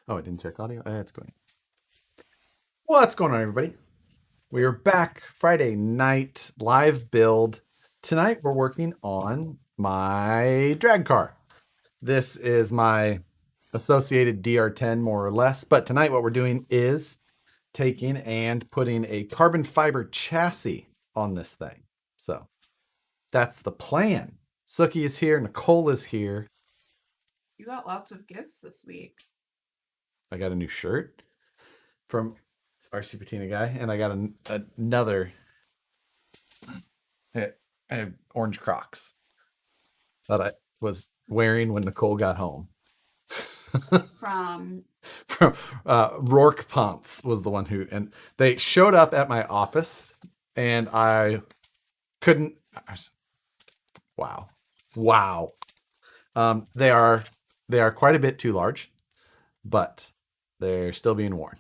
Oh, I didn't check audio. It's going. What's going on, everybody? We are back Friday night live build. Tonight we're working on my drag car. This is my Associated DR10 more or less, but tonight what we're doing is taking and putting a carbon fiber chassis on this thing. So that's the plan. Suki is here, Nicole is here. You got lots of gifts this week. I got a new shirt from RC Patina guy, and I got another. I have orange Crocs that I was wearing when Nicole got home. From Rourke Ponce was the one who, and they showed up at my office, and I couldn't. Wow. They are quite a bit too large, but they're still being worn.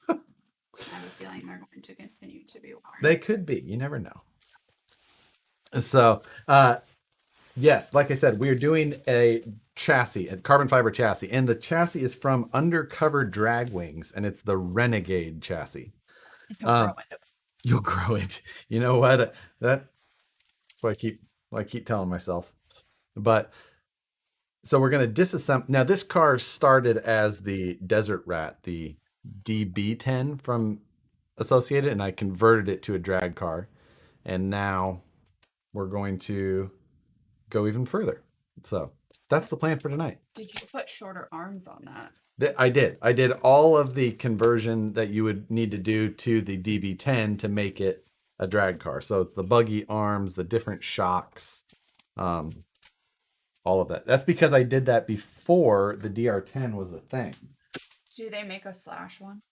I have a feeling they're going to continue to be worn. They could be. You never know. So, yes, like I said, we are doing a chassis, a carbon fiber chassis, and the chassis is from Undercover Drag Wings, and it's the Renegade chassis. You'll grow it. You know what? That's what I keep telling myself. But so we're going to disassemble. Now, this car started as the Desert Rat, the DB10 from Associated, and I converted it to a drag car, and now we're going to go even further. So that's the plan for tonight. Did you put shorter arms on that? I did. I did all of the conversion that you would need to do to the DB10 to make it a drag car. So it's the buggy arms, the different shocks, all of that. That's because I did that before the DR10 was a thing. Do they make a slash one?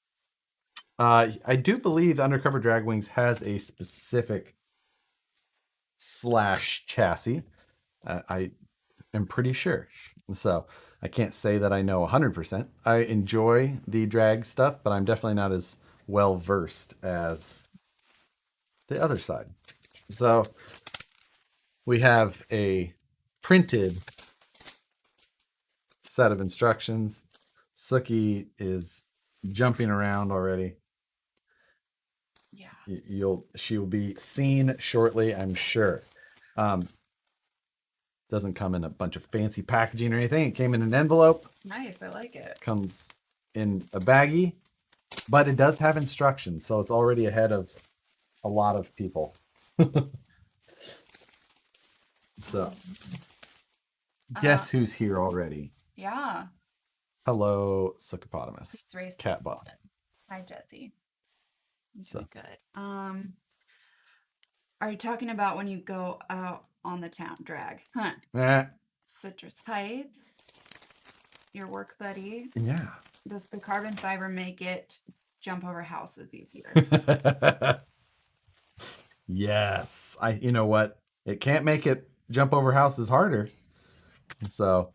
I do believe Undercover Drag Wings has a specific slash chassis. I am pretty sure. So I can't say that I know 100%. I enjoy the drag stuff, but I'm definitely not as well versed as the other side. So we have a printed set of instructions. Suki is jumping around already. Yeah. She will be seen shortly, I'm sure. Doesn't come in a bunch of fancy packaging or anything. It came in an envelope. Nice, I like it. Comes in a baggie, but it does have instructions, so it's already ahead of a lot of people. So, guess who's here already? Yeah. Hello, Succopotamus. It's race Cat butt. Hi, Jesse. So good. Are you talking about when you go out on the town drag? Huh. Citrus Heights, your work buddy. Yeah. Does the carbon fiber make it jump over houses easier? Yes. You know what? It can't make it jump over houses harder. So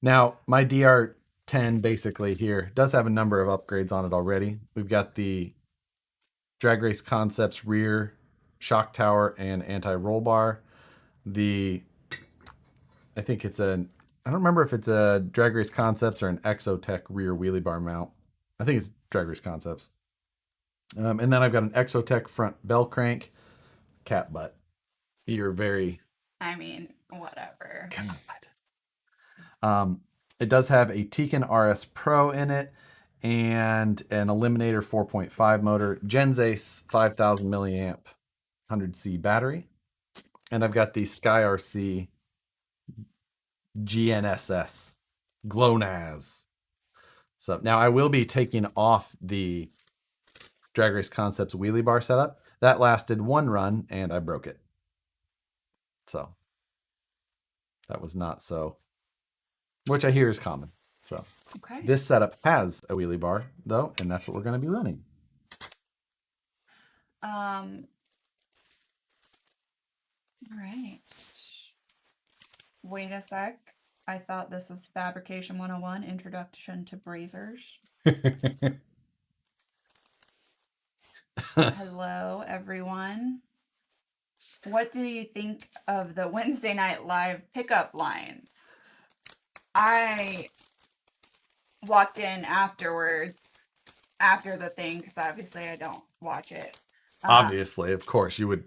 now my DR10 basically here does have a number of upgrades on it already. We've got the Drag Race Concepts rear shock tower and anti-roll bar. I think it's I don't remember if it's a Drag Race Concepts or an Exotech rear wheelie bar mount. I think it's Drag Race Concepts. And then I've got an Exotech front bell crank. Cat butt. You're very... I mean, whatever. God. It does have a Tekin RS Pro in it and an Eliminator 4.5 motor, Genzace 5000 milliamp 100C battery. And I've got the Sky RC GNSS GLONASS. So now I will be taking off the Drag Race Concepts wheelie bar setup. That lasted one run and I broke it. So that was not so, which I hear is common. So okay. This setup has a wheelie bar though, and that's what we're going to be running. All right. Wait a sec. I thought this was Fabrication 101, Introduction to Brazers. Hello, everyone. What do you think of the Wednesday Night Live pickup lines? I walked in afterwards, after the thing, because obviously I don't watch it. Obviously, of course, you would.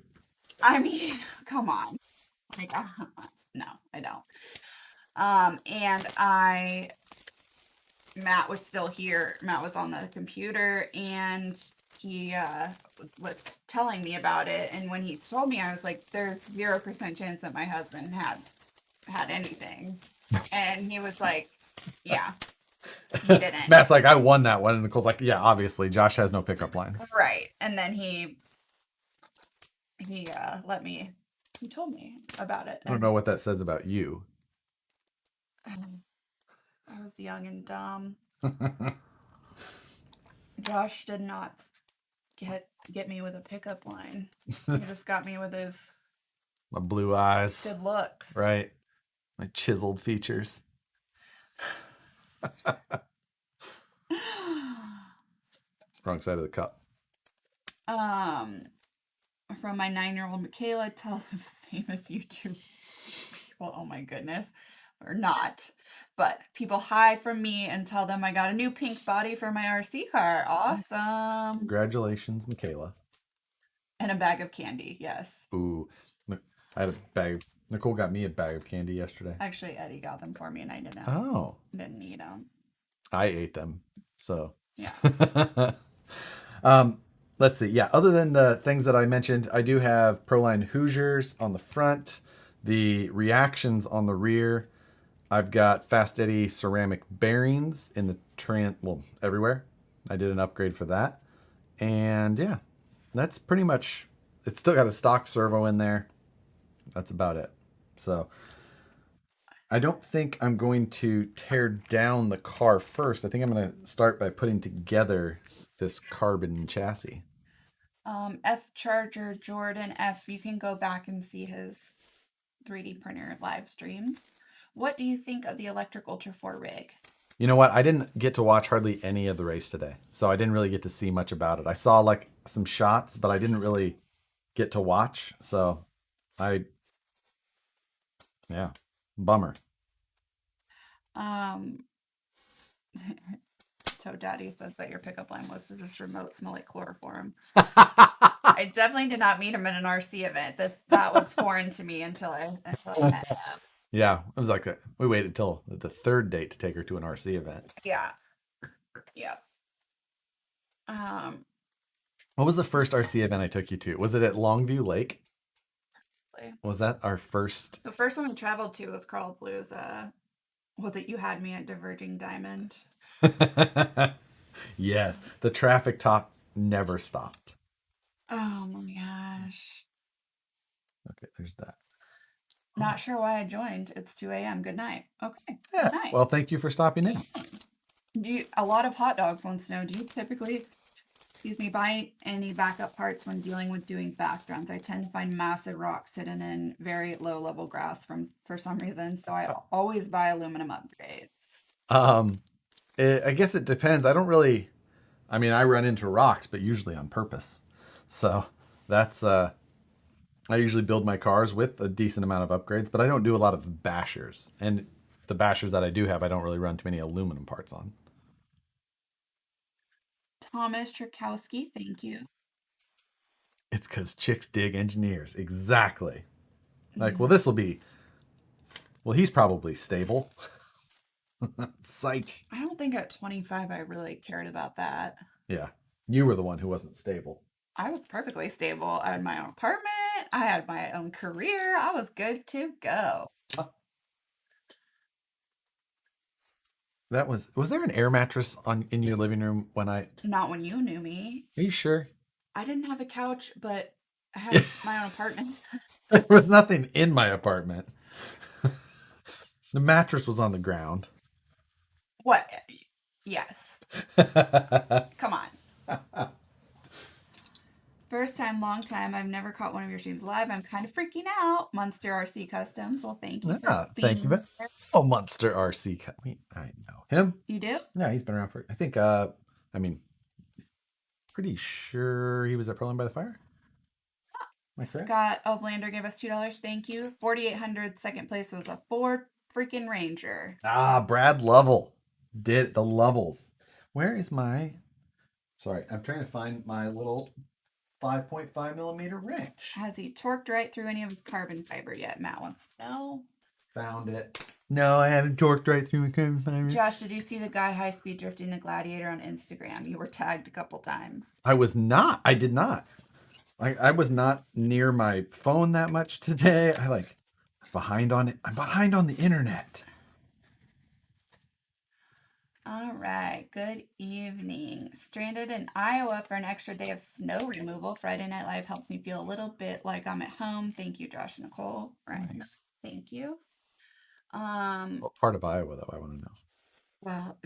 I mean, come on. Like, no, I don't. And Matt was still here. Matt was on the computer, and he was telling me about it. And when he told me, I was like, "There's 0% chance that my husband had anything." And he was like, "Yeah, he didn't." Matt's like, I won that one, and Nicole's like, yeah, obviously, Josh has no pickup lines. Right. And then he let me. He told me about it. I don't know what that says about you. I was young and dumb. Josh did not get me with a pickup line. He just got me with his My blue eyes. good looks. Right. My chiseled features. Wrong side of the cup. From my 9-year-old Michaela, tell the famous YouTube people, oh my goodness, or not, but people hi from me and tell them I got a new pink body for my RC car. Awesome. Congratulations, Michaela. And a bag of candy, yes. Ooh, I had a bag. Nicole got me a bag of candy yesterday. Actually, Eddie got them for me, and I didn't. Oh. Didn't eat them. I ate them. So. Yeah. Let's see. Yeah, other than the things that I mentioned, I do have Proline Hoosiers on the front, the reactions on the rear. I've got Fast Eddie ceramic bearings in the everywhere. I did an upgrade for that. And yeah, that's pretty much, it's still got a stock servo in there. That's about it. So I don't think I'm going to tear down the car first. I think I'm going to start by putting together this carbon chassis. F Charger Jordan F, you can go back and see his 3D printer live streams. What do you think of the electric Ultra 4 rig? You know what? I didn't get to watch hardly any of the race today, so I didn't really get to see much about it. I saw like some shots, but I didn't really get to watch. So yeah, bummer. So Daddy says that your pickup line was, does this remote smell like chloroform? I definitely did not meet him in an RC event. That was foreign to me until I met him. Yeah, it was like we waited till the third date to take her to an RC event. Yeah. Yeah. What was the first RC event I took you to? Was it at Longview Lake? Was that our first? The first one we traveled to was Carl Blue's. Was it You Had Me at Diverging Diamond? Yeah, the traffic talk never stopped. Oh my gosh. Okay, there's that. Not sure why I joined. It's 2 a.m. Good night. Okay. Yeah. Good night. Well, thank you for stopping in. A lot of hot dogs wants to know, do you typically, buy any backup parts when dealing with doing fast runs? I tend to find massive rocks hidden in very low level grass for some reason, so I always buy aluminum upgrades. I guess it depends. I run into rocks, but usually on purpose. So that's I usually build my cars with a decent amount of upgrades, but I don't do a lot of bashers. And the bashers that I do have, I don't really run too many aluminum parts on. Thomas Tchaikovsky, thank you. It's because chicks dig engineers. Exactly. Like, well, he's probably stable. Psych. I don't think at 25 I really cared about that. Yeah. You were the one who wasn't stable. I was perfectly stable. I had my own apartment. I had my own career. I was good to go. Was there an air mattress in your living room when Not when you knew me. Are you sure? I didn't have a couch, but I had my own apartment. There was nothing in my apartment. The mattress was on the ground. What? Yes. Come on. First time, long time. I've never caught one of your streams live. I'm kind of freaking out. Munster RC Customs. Well, thank you. Thank you. Oh, Munster RC. I know him. You do? Yeah, he's been around for. I think. Pretty sure he was at Proline by the Fire. Scott Oblander gave us $2. Thank you. 4,800. Second place was a Ford freaking Ranger. Brad Lovell. Did the levels. Where is my... Sorry, I'm trying to find my little 5.5 millimeter wrench. Has he torqued right through any of his carbon fiber yet? Matt wants to know. Found it. No, I haven't torqued right through my carbon fiber. Josh, did you see the guy high speed drifting the Gladiator on Instagram? You were tagged a couple times. I was not. I did not. I was not near my phone that much today. Behind on it. I'm behind on the internet. All right. Good evening. Stranded in Iowa for an extra day of snow removal. Friday Night Live helps me feel a little bit like I'm at home. Thank you, Josh and Nicole. Right. Nice. Thank you. What part of Iowa, though? I want to know. Well,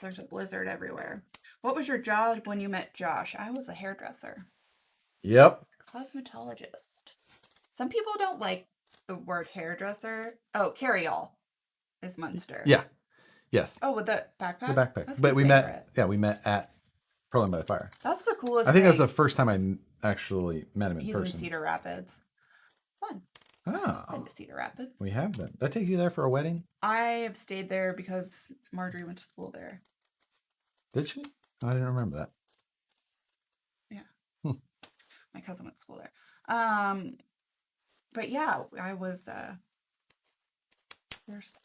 there's a blizzard everywhere. What was your job when you met Josh? I was a hairdresser. Yep. Cosmetologist. Some people don't like the word hairdresser. Oh, carry-all is Munster. Yeah. Yes. Oh, with the backpack? The backpack. That's But my favorite. we met at Pearland by the Fire. That's the coolest I think that was thing. the first time I actually met him in He's person. in Cedar Rapids. Fun. Oh. Been to Cedar Rapids. We have been. Did I take you there for a wedding? I have stayed there because Marjorie went to school there. Did she? I didn't remember that. Yeah. My cousin went to school there. But yeah, I was there's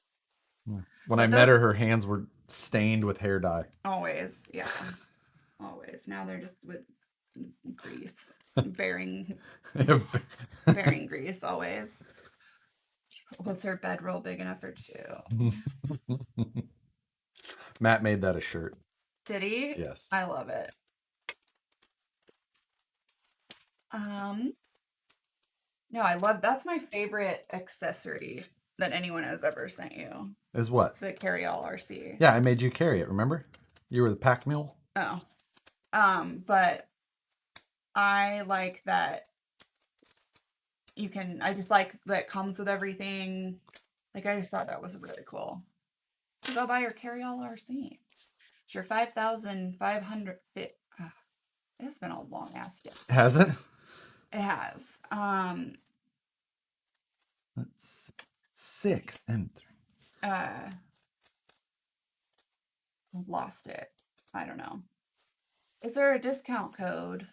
When I met her, her hands were stained with hair dye. always, yeah. Always. Now they're just with grease. Bearing grease always. Was her bedroll big enough for two? Matt made that a shirt. Did he? Yes. I love it. No, I love that's my favorite accessory that anyone has ever sent you. Is what? The carry-all RC. Yeah, I made you carry it, remember? You were the pack mule. Oh. But I like that I just like that it comes with everything. Like, I just thought that was really cool. So go buy your carry-all RC. It's your 5,500 fit. It's been a long ass day. Has it? It has. Let's 6 and 3. Lost it. I don't know. Is there a discount code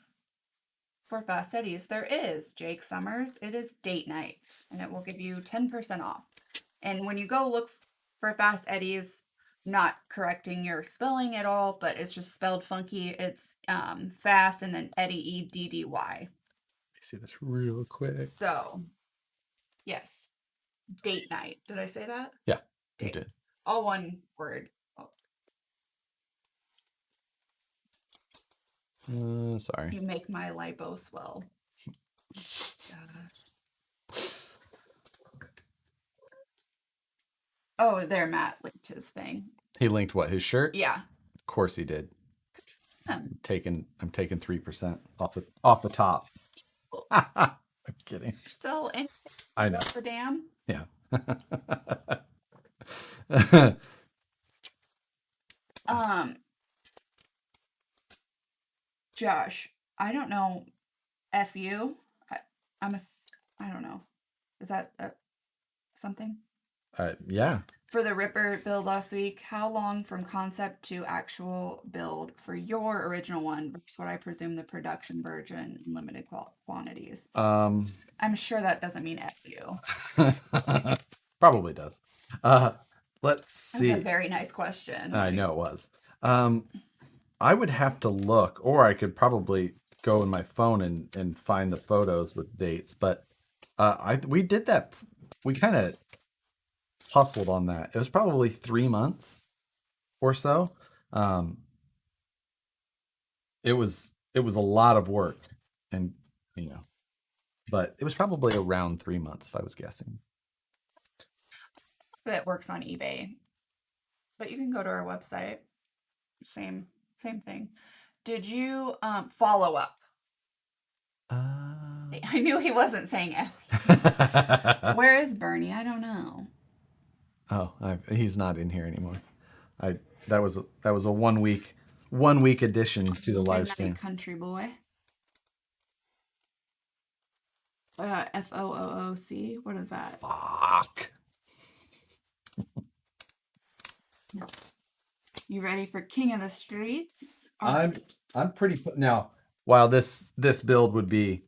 for Fast Eddies? There is, Jake Summers. It is date night, and it will give you 10% off. And when you go look for Fast Eddies, not correcting your spelling at all, but it's just spelled funky. It's fast and then Eddie, EDDY. Let me see this real quick. So, yes, date night. Did I say that? Yeah, date. you did. All one word. Oh. Sorry. You make my lipo swell. Gosh. Oh, there, Matt linked his thing. He linked what? His shirt? Yeah. Of course he did. Him. I'm taking 3% off the top. I'm kidding. You're still in. I know. For damn. Yeah. Josh, I don't know. F you. I don't know. Is that something? Yeah. For the Ripper build last week, how long from concept to actual build for your original one versus what I presume the production version in limited quantities? I'm sure that doesn't mean F you. Probably does. Let's see. That's a very nice question. I know it was. I would have to look, or I could probably go in my phone and find the photos with dates. But we did that. We kind of hustled on that. It was probably 3 months or so. It was a lot of work, and but it was probably around 3 months if I was guessing. That works on eBay, but you can go to our website. Same thing. Did you follow up? I knew he wasn't saying F. Where is Bernie? I don't know. Oh, he's not in here anymore. That was a 1 week addition to the live stream. Country boy. FOOOC. What is that? Fuck. You ready for King of the Streets? I'm pretty now. While this build would be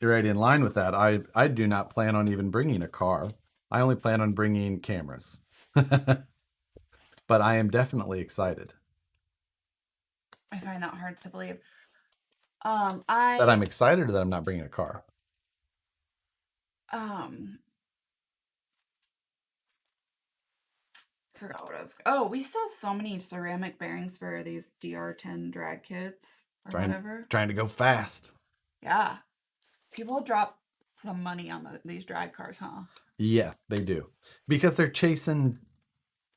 right in line with that, I do not plan on even bringing a car. I only plan on bringing cameras. But I am definitely excited. I find that hard to believe. That I'm excited that I'm not bringing a car. Forgot what I was. Oh, we saw so many ceramic bearings for these DR10 drag kits or whatever. Trying to go fast. Yeah, people drop some money on these drag cars, huh? Yeah, they do, because they're chasing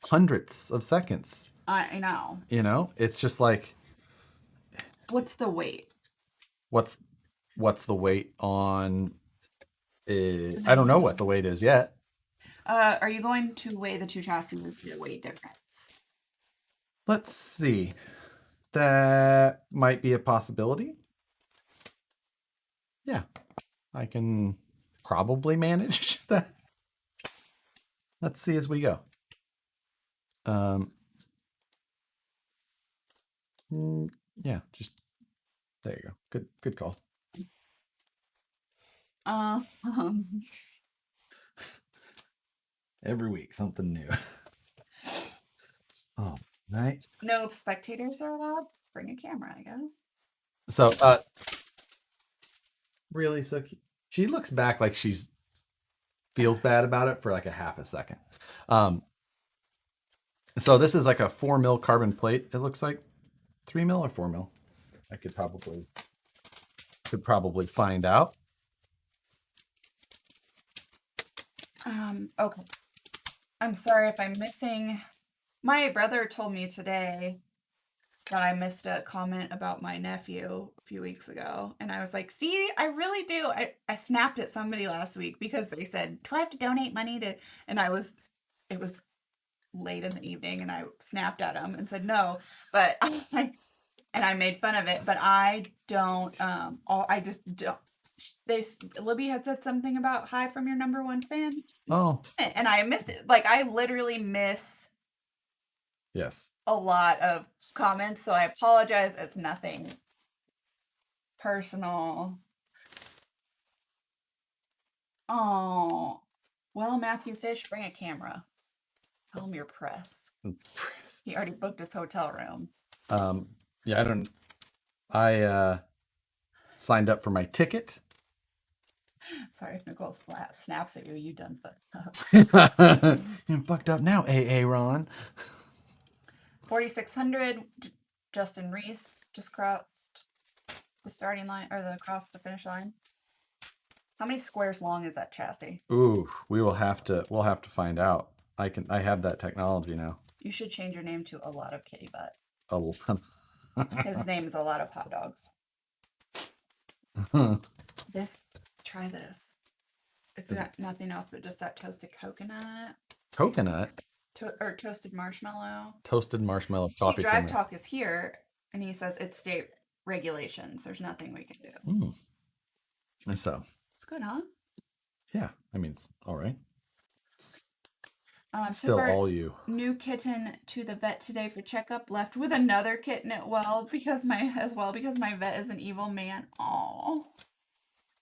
hundreds of seconds. I know. You know, it's just like, what's the weight? What's the weight on? I don't know what the weight is yet. Are you going to weigh the two chassis with the weight difference? Let's see. That might be a possibility. Yeah, I can probably manage that. Let's see as we go. Yeah, just there you go. Good call. Every week something new. Oh, right. No spectators are allowed. Bring a camera, I guess. So, really, so she looks back like she's feels bad about it for like a half a second. So this is like a 4 mil carbon plate. It looks like 3 mil or 4 mil. I could probably find out. Okay. I'm sorry if I'm missing. My brother told me today that I missed a comment about my nephew a few weeks ago. And I was like, see, I really do. I snapped at somebody last week because they said, do I have to donate money to, and it was late in the evening and I snapped at him and said, no, but and I made fun of it, but I don't, I just don't. Libby had said something about hi from your number one fan. Oh. And I missed it. Like, I literally miss yes a lot of comments, so I apologize. It's nothing personal. Oh, well, Matthew Fish, bring a camera. Tell him you're press. He already booked his hotel room. Yeah, I signed up for my ticket. Sorry if Nicole snaps at you. You done fucked up. You're fucked up now, AA Ron. 4,600. Justin Reese just crossed the starting line or across the finish line. How many squares long is that chassis? Ooh, we'll have to find out. I have that technology now. You should change your name to A Lot of Kitty Butt. A lot. His name is A Lot of Hot Dogs. Try this. It's got nothing else but just that toasted coconut. Coconut? Or toasted marshmallow. Toasted marshmallow coffee. See, Drag Talk is here, and he says it's state regulations. There's nothing we can do. And so. It's good, huh? Yeah, I mean, it's all right. Still all you. New kitten to the vet today for checkup. Left with another kitten because my vet is an evil man. Oh.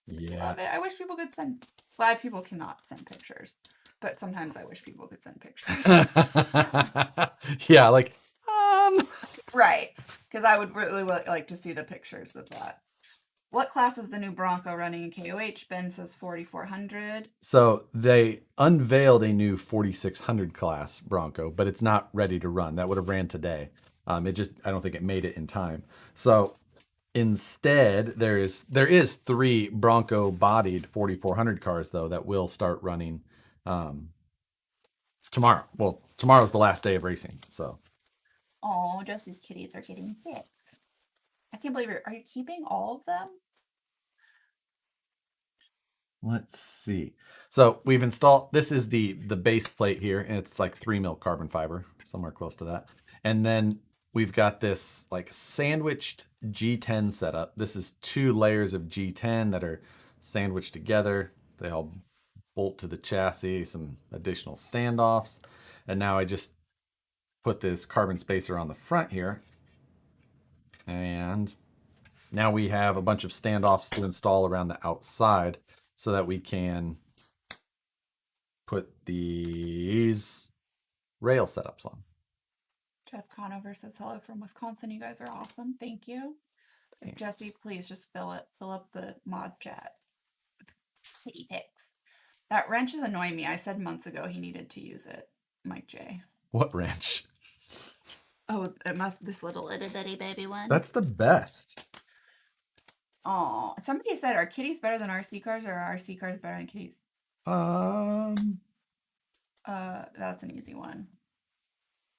Yeah. Love it. I wish people could send. Glad people cannot send pictures, but sometimes I wish people could send pictures. Yeah, like Right, because I would really like to see the pictures of that. What class is the new Bronco running in KOH? Ben says 4,400. So they unveiled a new 4,600 class Bronco, but it's not ready to run. That would have ran today. I don't think it made it in time. So instead, there is 3 Bronco bodied 4,400 cars though that will start running tomorrow. Well, tomorrow's the last day of racing. So. Oh, Jesse's kitties are getting fixed. I can't believe are you keeping all of them? Let's see. So we've installed, this is the base plate here, and it's like 3 mil carbon fiber, somewhere close to that. And then we've got this like sandwiched G10 setup. This is 2 layers of G10 that are sandwiched together. They all bolt to the chassis, some additional standoffs. And now I just put this carbon spacer on the front here. And now we have a bunch of standoffs to install around the outside so that we can put these rail setups on. Jeff Conover says hello from Wisconsin. You guys are awesome. Thank you. Thanks. Jesse, please just fill up the mod chat. City pics. That wrench is annoying me. I said months ago he needed to use it. Mike J. What wrench? Oh, this little itty bitty baby one. That's the best. Oh, somebody said, are kitties better than RC cars, or are RC cars better than kitties? That's an easy one.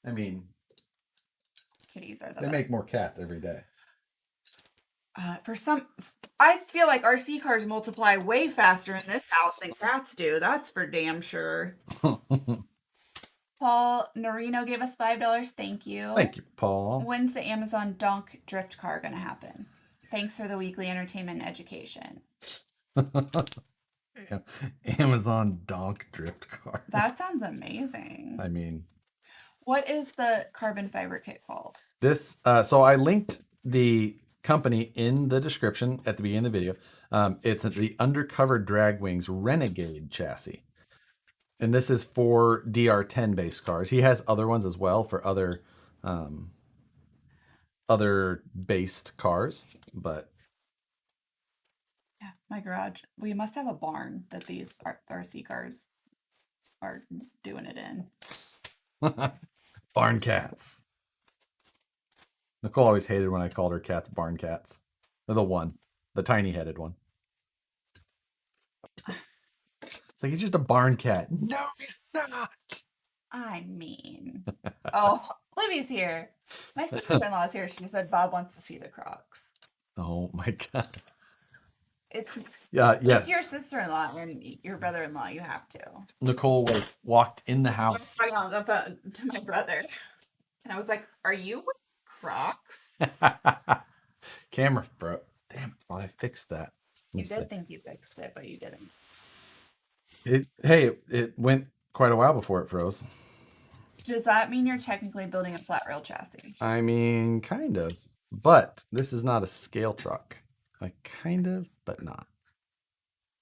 I mean, Kitties are the they best. make more cats every day. For some, I feel like RC cars multiply way faster in this house than cats do. That's for damn sure. Paul Norino gave us $5. Thank you. Thank you, Paul. When's the Amazon Donk drift car going to happen? Thanks for the weekly entertainment and education. Amazon Donk drift car. That sounds amazing. I mean, what is the carbon fiber kit called? this, so I linked the company in the description at the beginning of the video. It's the Undercover Drag Wings Renegade chassis. And this is for DR10 based cars. He has other ones as well for other based cars, but yeah, my garage. We must have a barn that these RC cars are doing it in. barn cats. Nicole always hated when I called her cats barn cats. Or the tiny headed one. It's like, he's just a barn cat. No, he's not. I mean, oh, Libby's here. My sister-in-law's here. She said Bob wants to see the Crocs. Oh my God. It's your sister-in-law and your brother-in-law. You have to. Nicole walked in the I was house. talking on the phone to my brother, and I was like, "Are you with Crocs?" Camera broke. Damn it. Well, I fixed that. You did think you fixed it, but you didn't. It went quite a while before it froze. Does that mean you're technically building a flat rail chassis? I mean, kind of. But this is not a scale truck. Like, kind of, but not.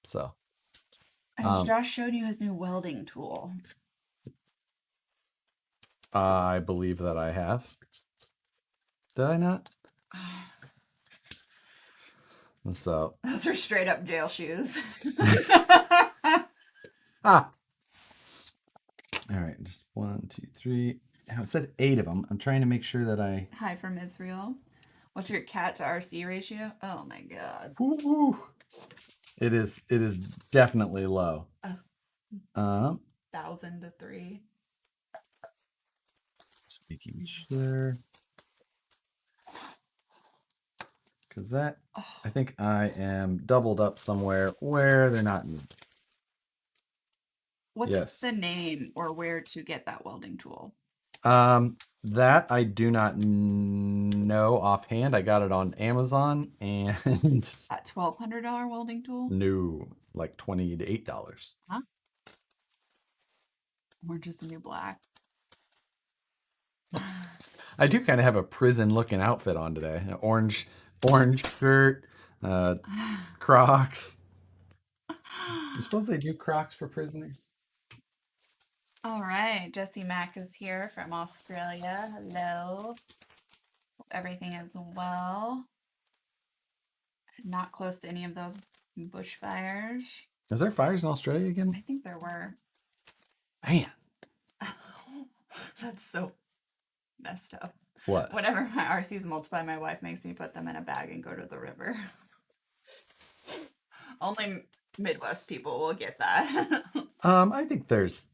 So. Has Josh showed you his new welding tool? I believe that I have. Did I not? So. Those are straight up jail shoes. All right, just 1, 2, 3. Now it said 8 of them. I'm trying to make sure that I. Hi from Israel. What's your cat to RC ratio? Oh my God. Woo-woo. It is definitely low. 1,000 to 3. Just making sure. Because that, I think I am doubled up somewhere where they're not. What's the name or where to get that welding tool? That I do not know offhand. I got it on Amazon and That $1,200 welding tool? no, like $28 to $8. Huh? Or just a new black? I do kind of have a prison looking outfit on today. An orange shirt, Crocs. You suppose they do Crocs for prisoners? All right, Jesse Mack is here from Australia. Hello. Hope everything is well. Not close to any of those bushfires. Is there fires in Australia again? I think there were. Man. That's so messed up. What? Whenever my RCs multiply, my wife makes me put them in a bag and go to the river. Only Midwest people will get that. I think there's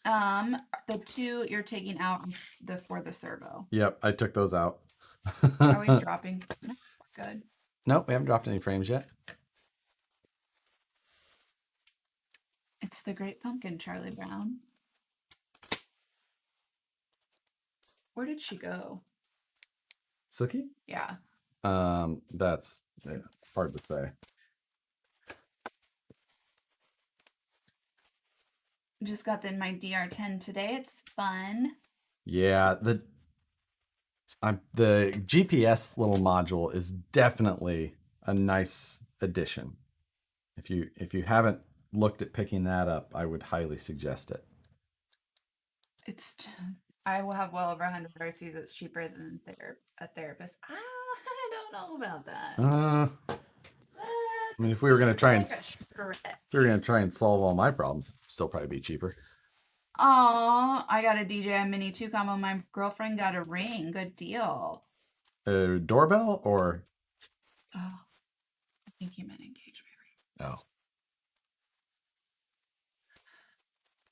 the 2 you're taking out for the servo. Yep, I took those out. Are we dropping? No, we're good. Nope, we haven't dropped any frames yet. It's the Great Pumpkin, Charlie Brown. Where did she go? Suki? Yeah. That's hard to say. Just got in my DR10 today. It's fun. Yeah, the GPS little module is definitely a nice addition. If you haven't looked at picking that up, I would highly suggest it. I will have well over 100 RCs. It's cheaper than a therapist. I don't know about that. I mean, if we were gonna try and Like solve all my problems, it'd still probably be cheaper. Aw, I got a DJI Mini 2 combo. My girlfriend got a ring. Good deal. A doorbell or Oh, I think you meant engagement ring. oh,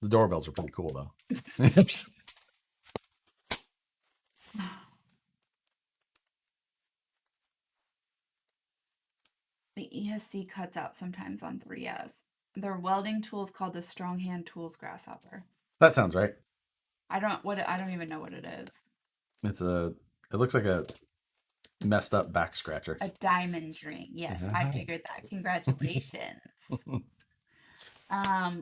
the doorbells are pretty cool though. The ESC cuts out sometimes on 3S. They're welding tools called the Strong Hand Tools Grasshopper. That sounds right. I don't even know what it is. It looks like a messed up back scratcher. A diamond ring. Yes, I figured that. Congratulations.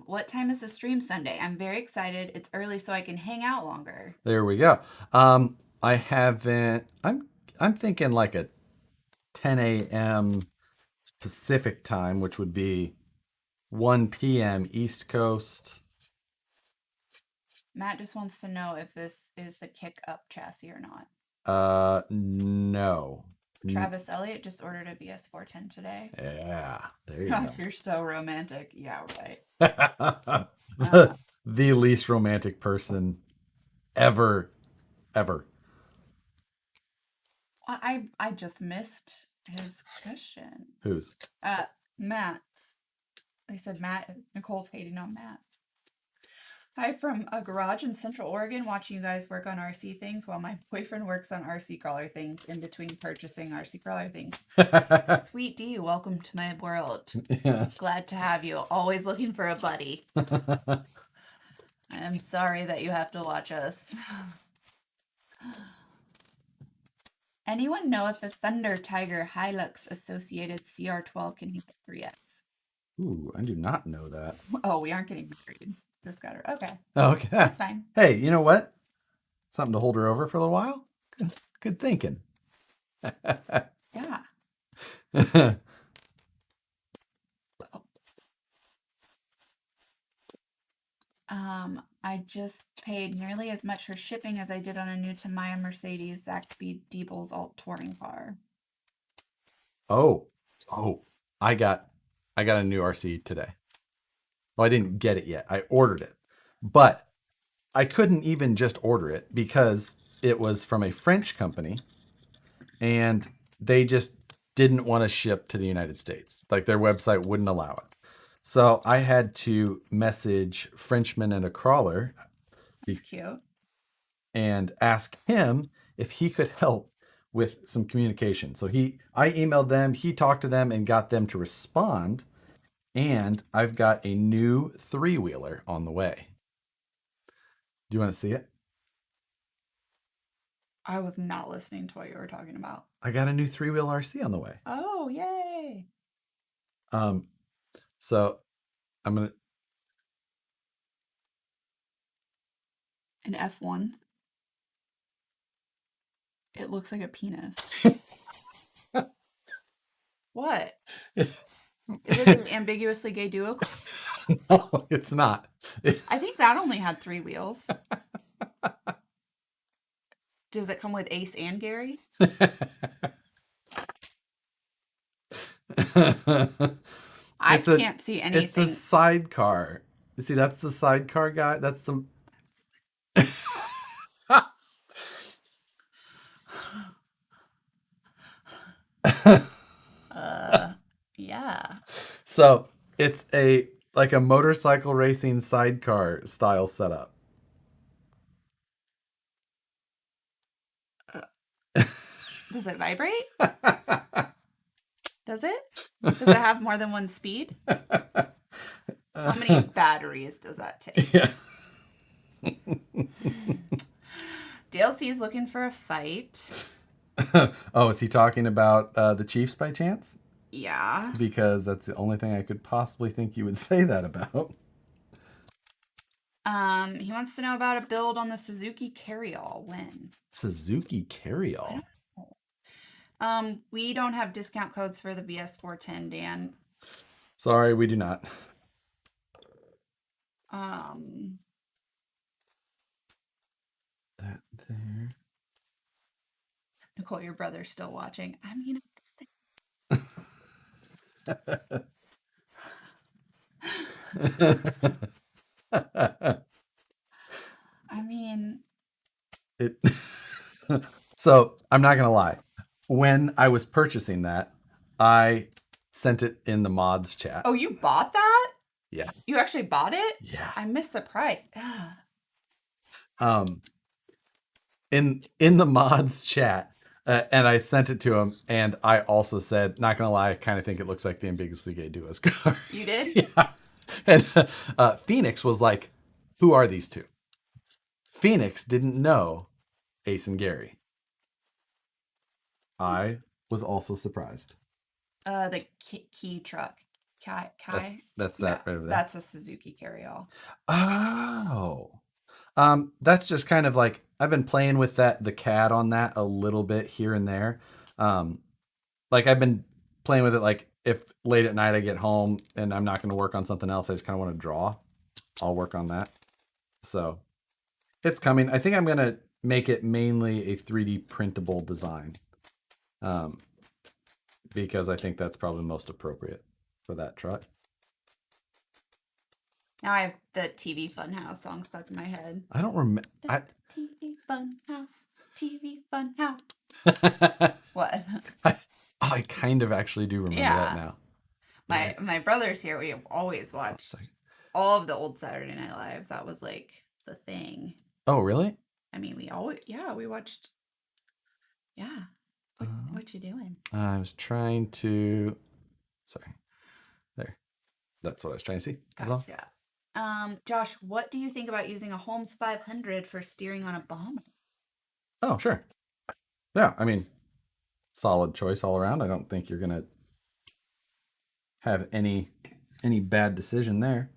What time is the stream Sunday? I'm very excited. It's early so I can hang out longer. There we go. I haven't. I'm thinking like a 10 a.m. Pacific time, which would be 1 p.m. East Coast. Matt just wants to know if this is the kick up chassis or not. No. Travis Elliott just ordered a BS410 today. Yeah, there you Gosh, go. you're so romantic. Yeah, right. The least romantic person ever. I just missed his question. Whose? Matt's. They said Nicole's hating on Matt. Hi from a garage in Central Oregon, watching you guys work on RC things while my boyfriend works on RC crawler things in between purchasing RC crawler things. Sweet D, welcome to my world. Yeah. Glad to have you. Always looking for a buddy. I'm sorry that you have to watch us. Anyone know if the Thunder Tiger Hilux Associated CR12 can hit 3S? Ooh, I do not know that. Oh, we aren't getting married. Just got her. Okay. Okay. That's fine. Hey, you know what? Something to hold her over for a little while? Good thinking. Yeah. I just paid nearly as much for shipping as I did on a new Tamiya Mercedes Zaxby Diebels Alt touring car. Oh, I got a new RC today. Well, I didn't get it yet. I ordered it, but I couldn't even just order it because it was from a French company and they just didn't want to ship to the United States. Like their website wouldn't allow it. So I had to message Frenchman and a Crawler. That's cute. And ask him if he could help with some communication. So I emailed them, he talked to them and got them to respond. And I've got a new 3-wheeler on the way. Do you want to see it? I was not listening to what you were talking about. I got a new 3-wheel RC on the way. Oh, yay. So I'm going to. An F1. It looks like a penis. What? Is it an ambiguously gay duo? No, it's not. I think that only had 3 wheels. Does it come with Ace and Gary? I can't see anything. It's a sidecar. You see, that's the sidecar guy. That's the. Yeah. So it's like a motorcycle racing sidecar style setup. Does it vibrate? Does it? Does it have more than one speed? How many batteries does that take? Yeah. DLC's looking for a fight. Oh, is he talking about the Chiefs by chance? Yeah. Because that's the only thing I could possibly think you would say that about. He wants to know about a build on the Suzuki Carryall. When? Suzuki I Carryall. don't know. We don't have discount codes for the VS410, Dan. Sorry, we do not. That there. Nicole, your brother's still watching. I mean, I'm just saying. I mean, It. So I'm not gonna lie. When I was purchasing that, I sent it in the mods chat. oh, you bought that? Yeah. You actually bought it? Yeah. I missed the price. In the mods chat, and I sent it to him, and I also said, not gonna lie, I kind of think it looks like the Ambiguously Gay Duo's car. You did? Yeah. And Phoenix was like, "Who are these two?" Phoenix didn't know Ace and Gary. I was also surprised. The key truck. Kai? That's that right over there. That's a Suzuki Carryall. Oh. That's just kind of like I've been playing with the CAD on that a little bit here and there. Like I've been playing with it like if late at night I get home and I'm not going to work on something else, I just kind of want to draw. I'll work on that. So it's coming. I think I'm going to make it mainly a 3D printable design. Because I think that's probably most appropriate for that truck. Now I have the TV Funhouse song stuck in my head. I don't remember. TV Funhouse. TV Funhouse. What? I kind of actually do remember that now. My brother's here. We have always watched all of the old Saturday Night Lives. That was like the thing. Oh, really? I mean, we watched. Yeah. What you doing? I was trying to. Sorry. There. That's what I was trying to see. Gotcha. Josh, what do you think about using a Holmes 500 for steering on a bomber? Oh, sure. Yeah, I mean, solid choice all around. I don't think you're gonna have any bad decision there.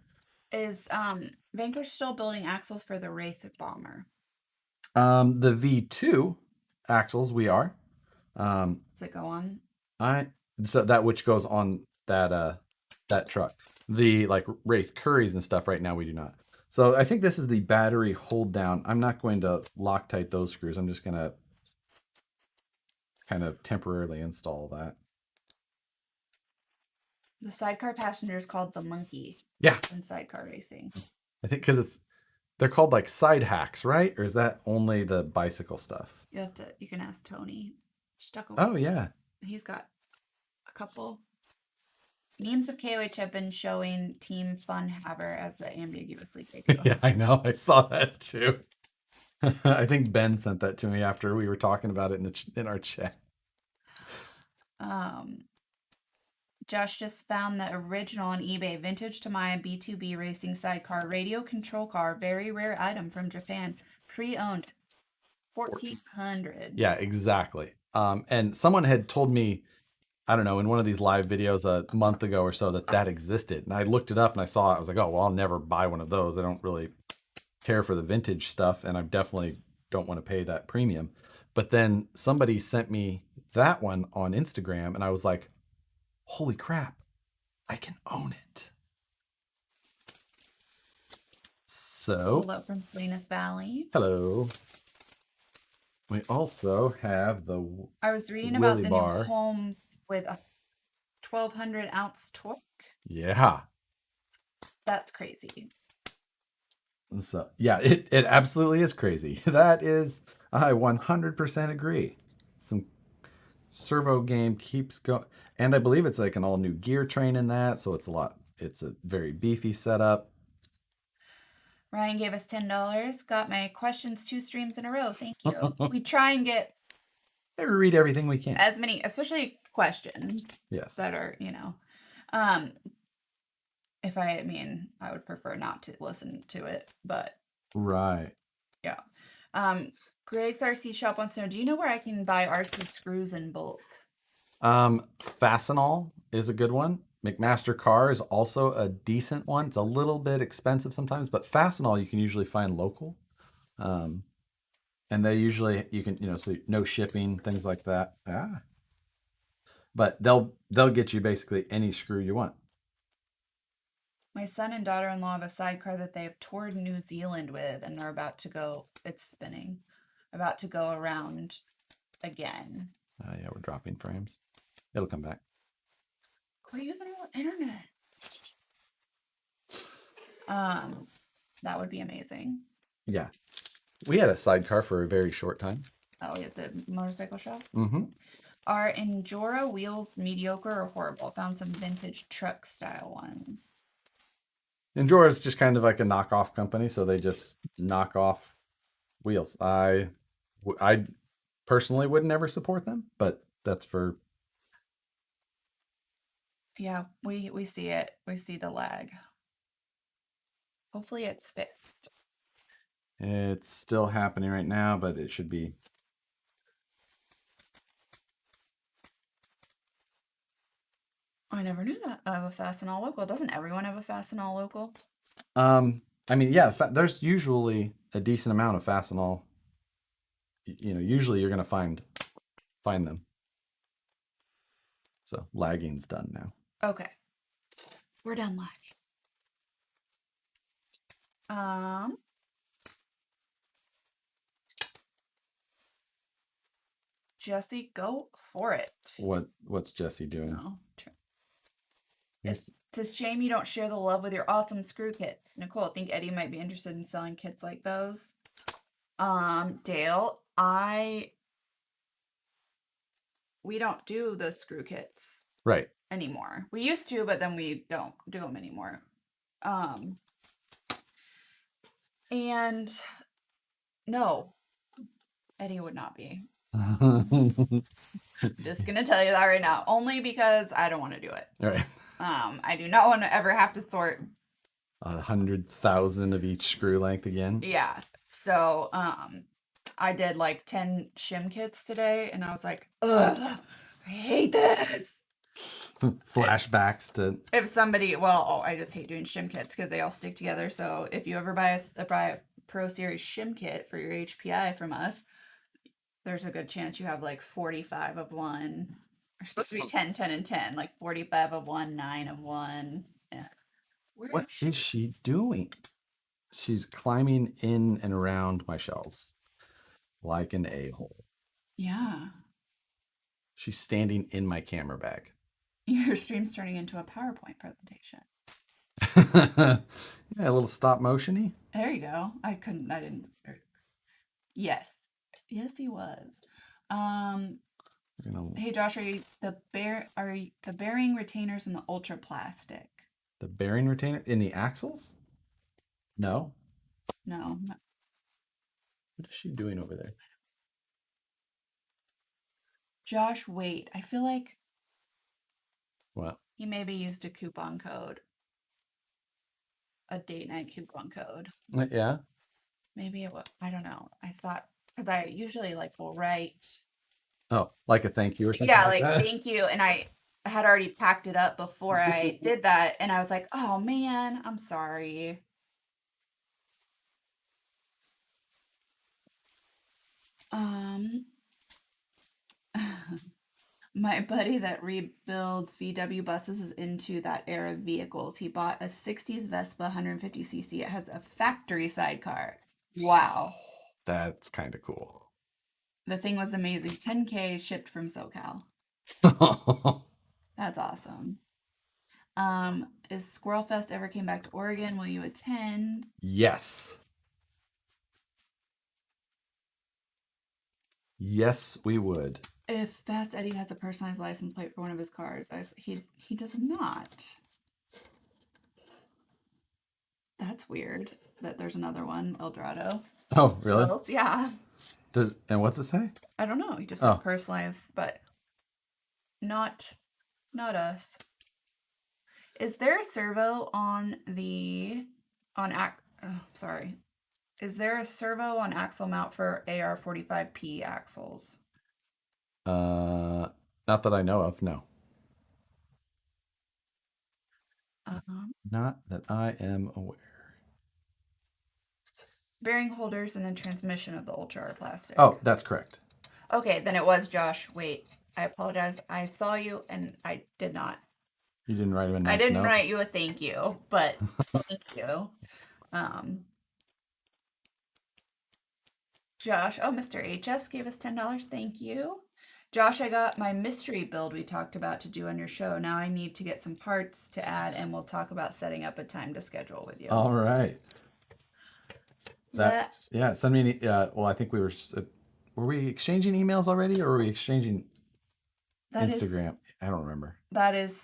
Is Vanquish still building axles for the Wraith bomber? The V2 axles we are. Does it go on? So that which goes on that truck. The like Wraith Curries and stuff right now we do not. So I think this is the battery hold down. I'm not going to Loctite those screws. I'm just going to kind of temporarily install that. The sidecar passenger is called the Monkey. Yeah. In sidecar racing. I think because they're called like side hacks, right? Or is that only the bicycle stuff? You can ask Tony. Oh yeah. He's got a couple. Memes of KOH have been showing Team Funhaver as the ambiguously gay duo. Yeah, I know. I saw that too. I think Ben sent that to me after we were talking about it in our chat. Josh just found the original on eBay vintage Tamiya B2B racing sidecar radio control car, very rare item from Japan, pre-owned, 1400. Yeah, exactly. And someone had told me, I don't know, in one of these live videos a month ago or so that existed. And I looked it up and I saw it. I was like, oh, well, I'll never buy one of those. I don't really care for the vintage stuff. And I definitely don't want to pay that premium. But then somebody sent me that one on Instagram and I was like, holy crap, I can own it. So. Hello from Salinas Valley. Hello. We also have the I was reading about the bar. new Holmes with a 1200 ounce torque. Yeah. That's crazy. So yeah, it absolutely is crazy. That is, I 100% agree. Some servo game keeps going. And I believe it's like an all new gear train in that. So it's a very beefy setup. Ryan gave us $10. Got my questions 2 streams in a row. Thank you. We try and get we read everything we can. as many, especially questions. Yes. That are, if I would prefer not to listen to it, but right. Yeah. Greg's RC shop wants to know, do you know where I can buy RC screws in bulk? Fastenal is a good one. McMaster Car is also a decent one. It's a little bit expensive sometimes, but Fastenal you can usually find local. Um, and they usually you can so no shipping, things like that. But they'll get you basically any screw you want. My son and daughter-in-law have a sidecar that they have toured New Zealand with and are about to go, it's spinning, about to go around again. Yeah, we're dropping frames. It'll come back. Quit using our internet. That would be amazing. Yeah. We had a sidecar for a very short time. Oh, at the motorcycle shop? Mm-hmm. Are Endura wheels mediocre or horrible? Found some vintage truck style ones. Endura is just kind of like a knockoff company, so they just knock off wheels. I personally would never support them, but that's for. Yeah, we see it. We see the lag. Hopefully it's fixed. It's still happening right now, but it should be. I never knew that. I have a Fastenal local. Doesn't everyone have a Fastenal local? I mean, yeah, there's usually a decent amount of Fastenal. Usually you're gonna find them. So lagging's done now. Okay. We're done lagging. Jesse, go for it. What's Jesse doing? No. It's a shame you don't share the love with your awesome screw kits. Nicole, I think Eddie might be interested in selling kits like those. Dale, we don't do the screw kits Right. anymore. We used to, but then we don't do them anymore. And no, Eddie would not be. Just gonna tell you that right now, only because I don't want to do it. All right. I do not want to ever have to sort 100,000 of each screw length again. Yeah. So, I did like 10 shim kits today, and I was like, ugh, I hate this. Flashbacks to. If somebody, I just hate doing shim kits because they all stick together. So if you ever buy a Pro Series shim kit for your HPI from us, there's a good chance you have like 45 of one. They're supposed to be 10, 10, and 10, like 45 of one, 9 of one. Yeah. What is she doing? She's climbing in and around my shelves like an a-hole. Yeah. She's standing in my camera bag. Your stream's turning into a PowerPoint presentation. Yeah, a little stop motion-y. There you go. I didn't. Yes. Yes, he was. Hey Josh, are the bearing retainers in the ultra plastic? The bearing retainer in the axles? No. No. What is she doing over there? Josh, wait. I feel like What? he maybe used a coupon code. A date night coupon code. Yeah. Maybe it was. I don't know. I thought, because I usually will write. Oh, like a thank you or something. Yeah, like that? Thank you. And I had already packed it up before I did that. And I was like, oh man, I'm sorry. My buddy that rebuilds VW buses is into that era of vehicles. He bought a 60s Vespa 150cc. It has a factory sidecar. Wow. That's kind of cool. The thing was amazing. 10K shipped from SoCal. That's awesome. Is Squirrel Fest ever came back to Oregon? Will you attend? Yes. Yes, we would. If Fast Eddie has a personalized license plate for one of his cars, he does not. That's weird that there's another one, Eldorado. Oh, really? Yeah. And what's it say? I don't know. He just personalized, but not us. Is there a servo on Is there a servo on axle mount for AR45P axles? Not that I know of, no. Not that I am aware. Bearing holders and then transmission of the Ultra are plastic. Oh, that's correct. Okay, then it was Josh. Wait, I apologize. I saw you and I did not. You didn't write him a nice I didn't note? write you a thank you, but thank you. Josh, oh, Mr. HS gave us $10. Thank you. Josh, I got my mystery build we talked about to do on your show. Now I need to get some parts to add, and we'll talk about setting up a time to schedule with you. All right. Yeah, send me well, I think we were we exchanging emails already, or were we exchanging Instagram? I don't remember. That is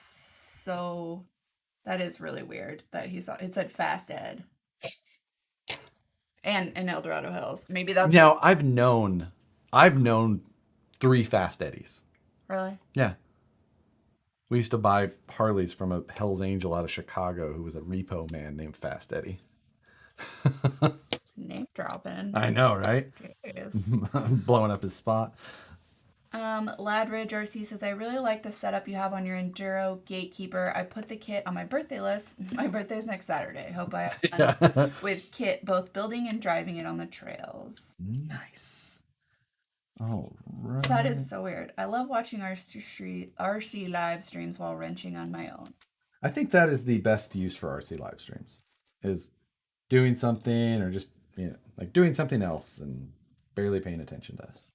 really weird that it said Fast Ed. And in El Dorado Hills. Maybe that's Now I've known 3 Fast Eddies. Really? Yeah. We used to buy Harleys from a Hell's Angel out of Chicago who was a repo man named Fast Eddie. Name dropping. I know, right? Blowing up his spot. Ladridge RC says, I really like the setup you have on your Enduro Gatekeeper. I put the kit on my birthday list. My birthday's next Saturday. Hope I have fun with kit, both building and driving it on the trails. Nice. All right. That is so weird. I love watching RC live streams while wrenching on my own. I think that is the best use for RC live streams, is doing something or just, like doing something else and barely paying attention to us.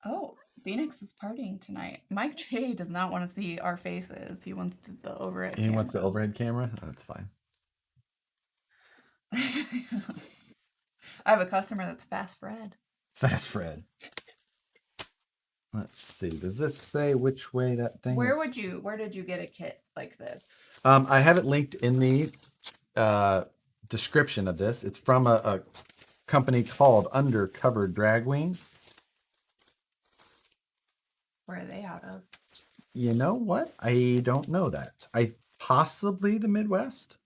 Oh, Phoenix is partying tonight. Mike J does not want to see our faces. He wants the overhead camera. He wants the overhead camera? Oh, that's fine. I have a customer that's Fast Fred. Fast Fred. Let's see. Does this say which way that thing Where did you get a kit like this? I have it linked in the description of this. It's from a company called Undercover Drag Wings. Where are they out of? You know what? I don't know that. Possibly the Midwest.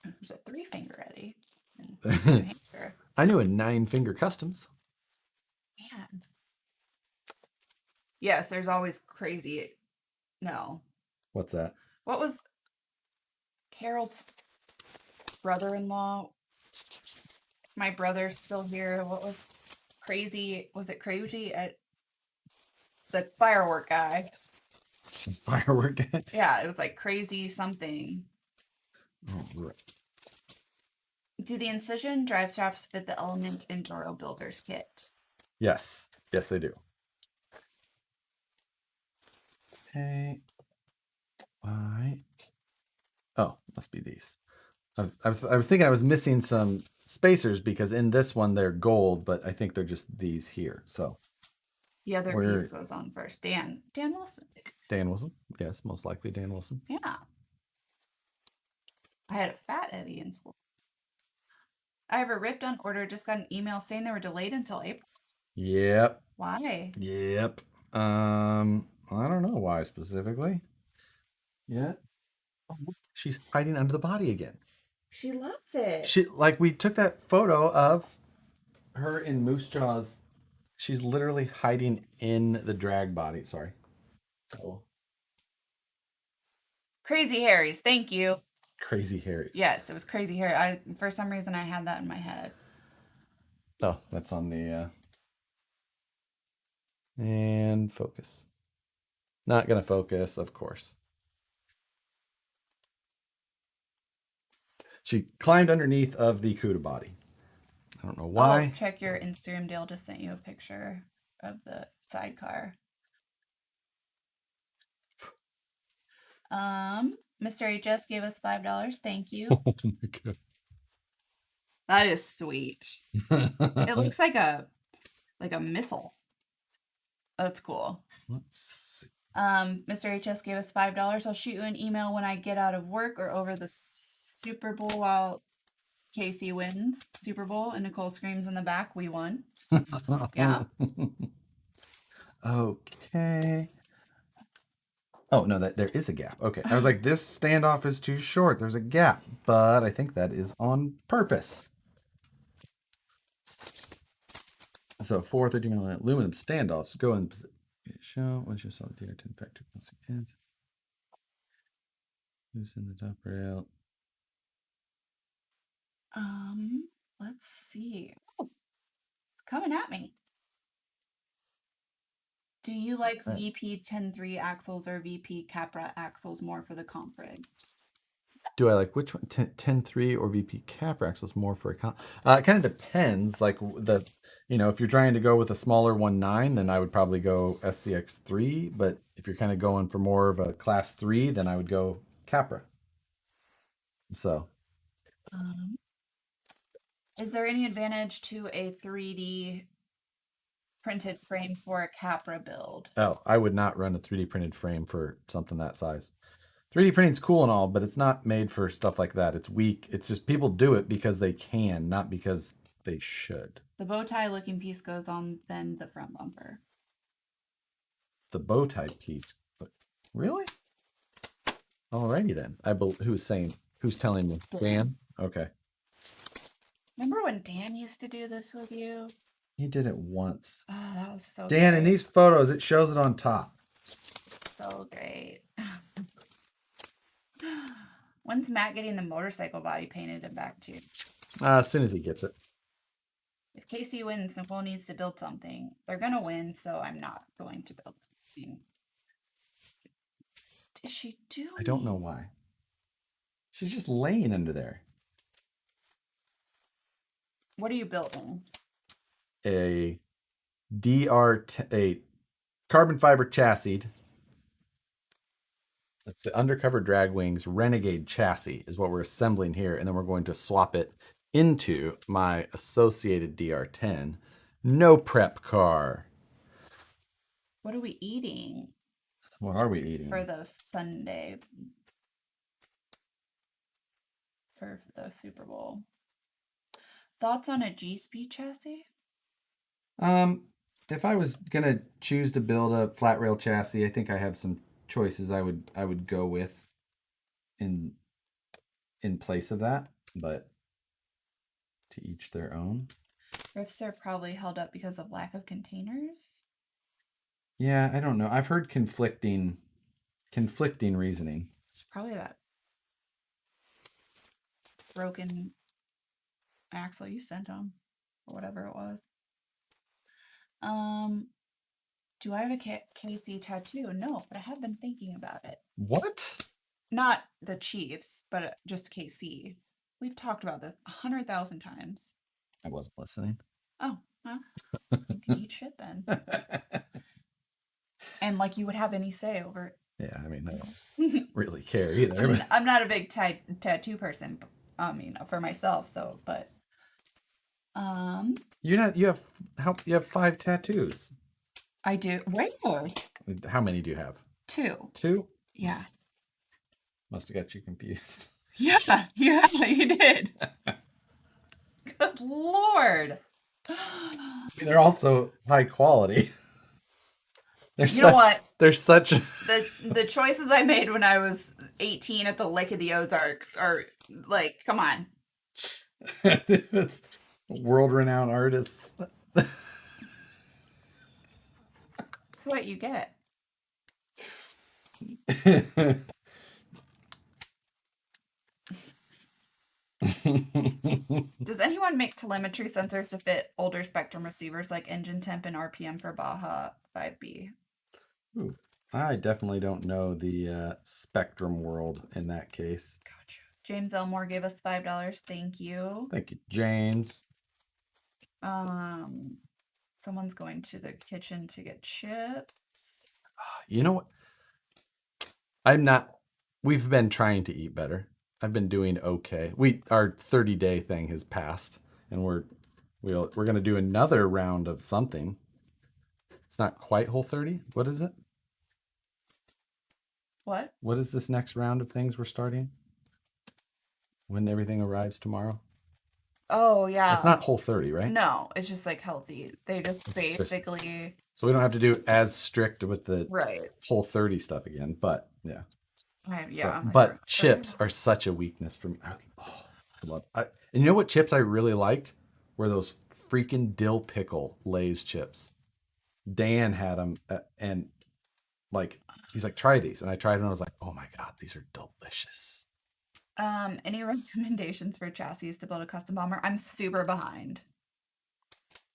There's a 3-finger Eddie. I knew a 9-finger Customs. Man. Yes, there's always crazy. No. What's that? What was Carol's brother-in-law? My brother's still here. What was crazy? Was it crazy at the firework guy? Firework guy? Yeah, it was like crazy something. Oh, right. Do the incision drive shafts fit the Element Enduro Builders kit? Yes. Yes, they do. Okay. Why? Oh, must be these. I was thinking I was missing some spacers because in this one they're gold, but I think they're just these here. So the other piece goes on first. Dan Wilson. Dan Wilson. Yes, most likely Dan Wilson. Yeah. I had a Fat Eddie in school. I have a Rift on order. Just got an email saying they were delayed until April. Yep. Why? Yep. I don't know why specifically. Yeah. Oh, she's hiding under the body again. She loves it. We took that photo of her in Moose Jaws. She's literally hiding in the drag body. Sorry. Oh. Crazy Harry's. Thank you. Crazy Harry. Yes, it was Crazy Harry. For some reason I had that in my head. Oh, that's on the and focus. Not gonna focus, of course. She climbed underneath of the CUDA body. I don't know why. Oh, check your Instagram. Dale just sent you a picture of the sidecar. Mr. HS gave us $5. Thank you. Oh my god. That is sweet. It looks like a missile. That's cool. Let's see. Mr. HS gave us $5. I'll shoot you an email when I get out of work or over the Super Bowl while Casey wins Super Bowl and Nicole screams in the back, we won. Yeah. Okay. Oh, no, there is a gap. Okay. I was like, this standoff is too short. There's a gap. But I think that is on purpose. So 4 30mm aluminum standoffs go in Show. Once you saw the DR10 factory once again. Loosen the top rail. Let's see. Oh, it's coming at me. Do you like Right. VP 10.3 axles or VP Capra axles more for the comp rig? Do I like which one? 10.3 or VP Capra axles more for a it kind of depends. Like if you're trying to go with a smaller 1.9, then I would probably go SCX3. But if you're kind of going for more of a class 3, then I would go Capra. So, is there any advantage to a 3D printed frame for a Capra build? I would not run a 3D printed frame for something that size. 3D printing's cool and all, but it's not made for stuff like that. It's weak. It's just people do it because they can, not because they should. The bow tie looking piece goes on then the front bumper. The bow tie piece. Really? Alrighty then. Who's telling me? Dan? Okay. Remember when Dan used to do this with you? He did it once. Oh, that was so Dan, great. in these photos, it shows it on top. So great. When's Matt getting the motorcycle body painted and back to? As soon as he gets it. If Casey wins, Nicole needs to build something. They're going to win, so I'm not going to build something. What is she doing? I don't know why. She's just laying under there. What are you building? A carbon fiber chassis. That's the Undercover Drag Wings Renegade chassis is what we're assembling here, and then we're going to swap it into my Associated DR10 no prep car. What are we eating? What are we eating? For the Sunday. For the Super Bowl. Thoughts on a G-Speed chassis? If I was gonna choose to build a flat rail chassis, I think I have some choices I would go with in place of that, but to each their own. Riffs are probably held up because of lack of containers. Yeah, I don't know. I've heard conflicting reasoning. It's probably that broken axle you sent them, or whatever it was. Do I have a KC tattoo? No, but I have been thinking about it. What? Not the Chiefs, but just KC. We've talked about this 100,000 times. I wasn't listening. Oh, huh? You can eat shit then. And like you would have any say over it. Yeah, I mean, I don't really care either. I'm not a big tattoo person. I mean, for myself. So, but you have 5 tattoos. I do. Where? How many do you have? 2. 2? Yeah. Must have got you confused. Yeah, you did. Good Lord. They're also high quality. Know what? They're such the choices I made when I was 18 at the Lake of the Ozarks are like, come on. It's world-renowned artists. That's what you get. Does anyone make telemetry sensors to fit older Spectrum receivers like engine temp and RPM for Baja 5B? Ooh, I definitely don't know the Spectrum world in that case. Gotcha. James Elmore gave us $5. Thank you. Thank you, James. Someone's going to the kitchen to get chips. You know what? We've been trying to eat better. I've been doing okay. Our 30-day thing has passed, and we're going to do another round of something. It's not quite Whole30. What is it? What? What is this next round of things we're starting? When everything arrives tomorrow? Oh, yeah. It's not Whole30, right? No, it's just like healthy. They just basically... So we don't have to do as strict with the right. Whole30 stuff again, but yeah. Yeah. But chips are such a weakness for me. I love. And you know what chips I really liked were those freaking dill pickle Lay's chips. Dan had them, and like he's like, try these, and I tried them, and I was like, oh my god, these are delicious. Any recommendations for chassis to build a custom bomber? I'm super behind.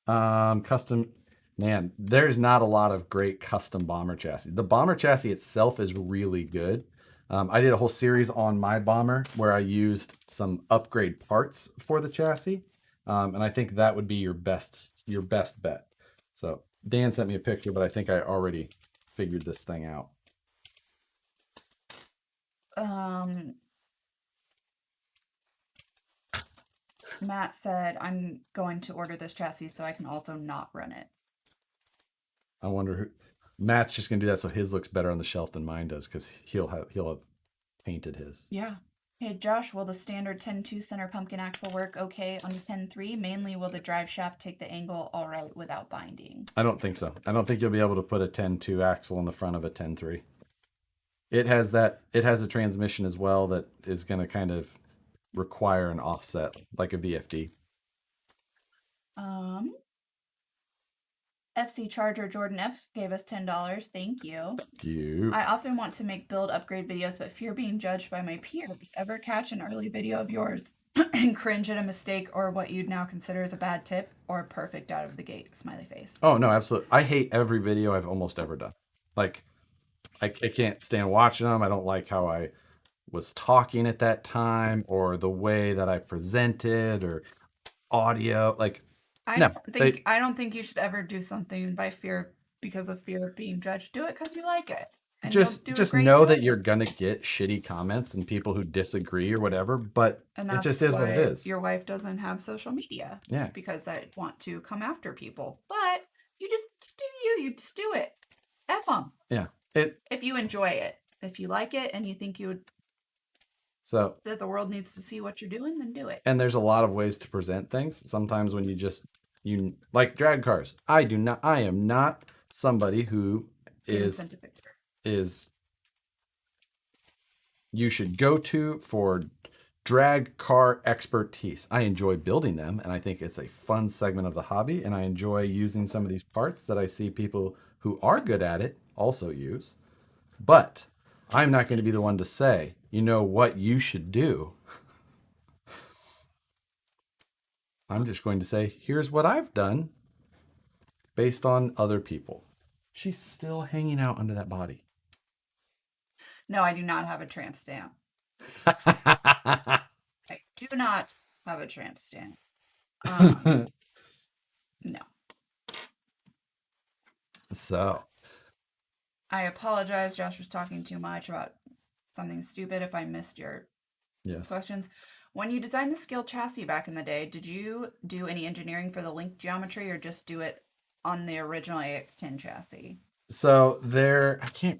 Custom, man, there's not a lot of great custom bomber chassis. The bomber chassis itself is really good. I did a whole series on my bomber where I used some upgrade parts for the chassis, and I think that would be your best bet. So Dan sent me a picture, but I think I already figured this thing out. Um, Matt said, I'm going to order this chassis so I can also not run it. I wonder who Matt's just gonna do that so his looks better on the shelf than mine does because he'll have painted his. Yeah. Hey Josh, will the standard 10-2 center pumpkin axle work okay on the 10-3? Mainly, will the drive shaft take the angle all right without binding? I don't think so. I don't think you'll be able to put a 10-2 axle in the front of a 10-3. It has a transmission as well that is going to kind of require an offset like a VFD. FC Charger Jordan F gave us $10. Thank you. You. I often want to make build upgrade videos, but fear being judged by my peers. Ever catch an early video of yours and cringe at a mistake or what you'd now consider as a bad tip or perfect out of the gate? Smiley face. Oh no, absolutely. I hate every video I've almost ever done. Like I can't stand watching them. I don't like how I was talking at that time or the way that I presented or audio. Like no, I don't think you should ever do something by fear because of fear of being judged. Do it because you like it. And just know that you're gonna get shitty comments and people who disagree or whatever, but it just is what it is. Your wife doesn't have social media. Yeah. Because I want to come after people. But you just do you just do it. F them. Yeah. If you enjoy it. If you like it and you think you would that the world needs to see what you're doing, then do it. And there's a lot of ways to present things. Sometimes when you like drag cars. I am not somebody who is you should go to for drag car expertise. I enjoy building them and I think it's a fun segment of the hobby and I enjoy using some of these parts that I see people who are good at it also use. But I'm not going to be the one to say, you know what you should do. I'm just going to say, here's what I've done based on other people. She's still hanging out under that body. No, I do not have a tramp stamp. I do not have a tramp stamp. No. So. I apologize. Josh was talking too much about something stupid if I missed your questions. When you designed the scale chassis back in the day, did you do any engineering for the link geometry or just do it on the original AX10 chassis? So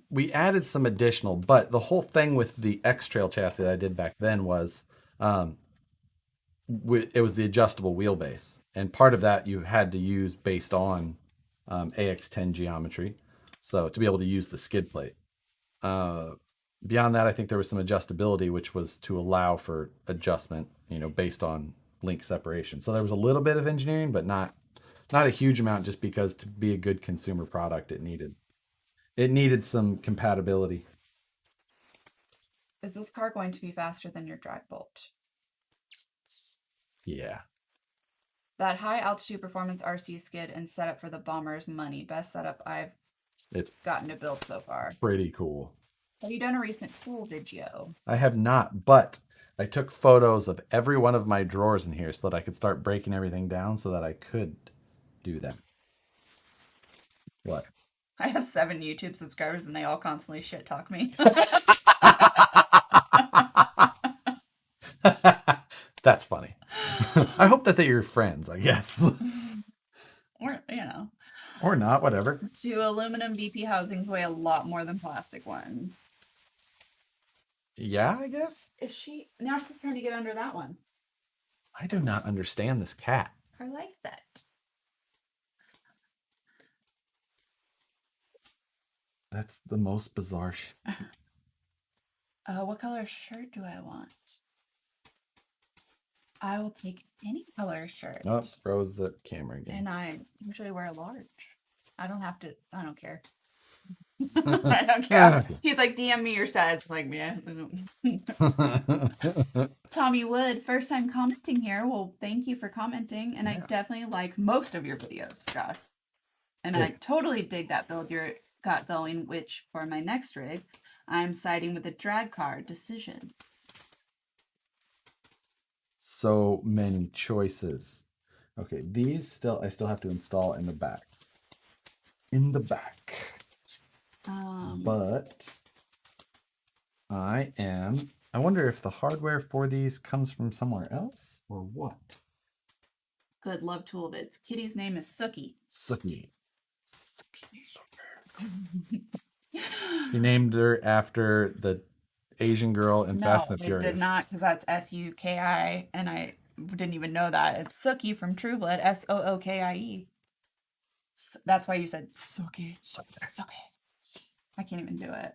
we added some additional, but the whole thing with the X-Trail chassis that I did back then was, it was the adjustable wheelbase. And part of that you had to use based on AX10 geometry. So to be able to use the skid plate. Beyond that, I think there was some adjustability, which was to allow for adjustment, based on link separation. So there was a little bit of engineering, but not a huge amount, just because to be a good consumer product, it needed some compatibility. Is this car going to be faster than your drag bolt? Yeah. That high altitude performance RC skid and setup for the bomber's money. Best setup I've gotten to build so far. Pretty cool. Have you done a recent tool video? I have not, but I took photos of every one of my drawers in here so that I could start breaking everything down so that I could do that. What? I have 7 YouTube subscribers and they all constantly shit talk me. That's funny. I hope that they're your friends, I guess. Or, Or not, whatever. Do aluminum BP housings weigh a lot more than plastic ones? Yeah, I guess. Now she's trying to get under that one. I do not understand this cat. I like that. That's the most bizarre what color shirt do I want? I will take any color shirt. Oh, froze the camera again. And I usually wear a large. I don't have to. I don't care. I don't care. He's like, DM me your size. I'm like, yeah. Tommy Wood, first time commenting here. Well, thank you for commenting. And I definitely like most of your videos, Josh. And I totally dig that build you got going, which for my next rig, I'm siding with the drag car decisions. So many choices. Okay, these I still have to install in the back. But I wonder if the hardware for these comes from somewhere else or what. Good, love Toolbits. Kitty's name is Sookie. Sookie. She named her after the Asian girl in Fast and the Furious. No, did not, because that's Suki, and I didn't even know that. It's Sookie from True Blood, Sookie. That's why you said Sookie. Sookie. I can't even do it.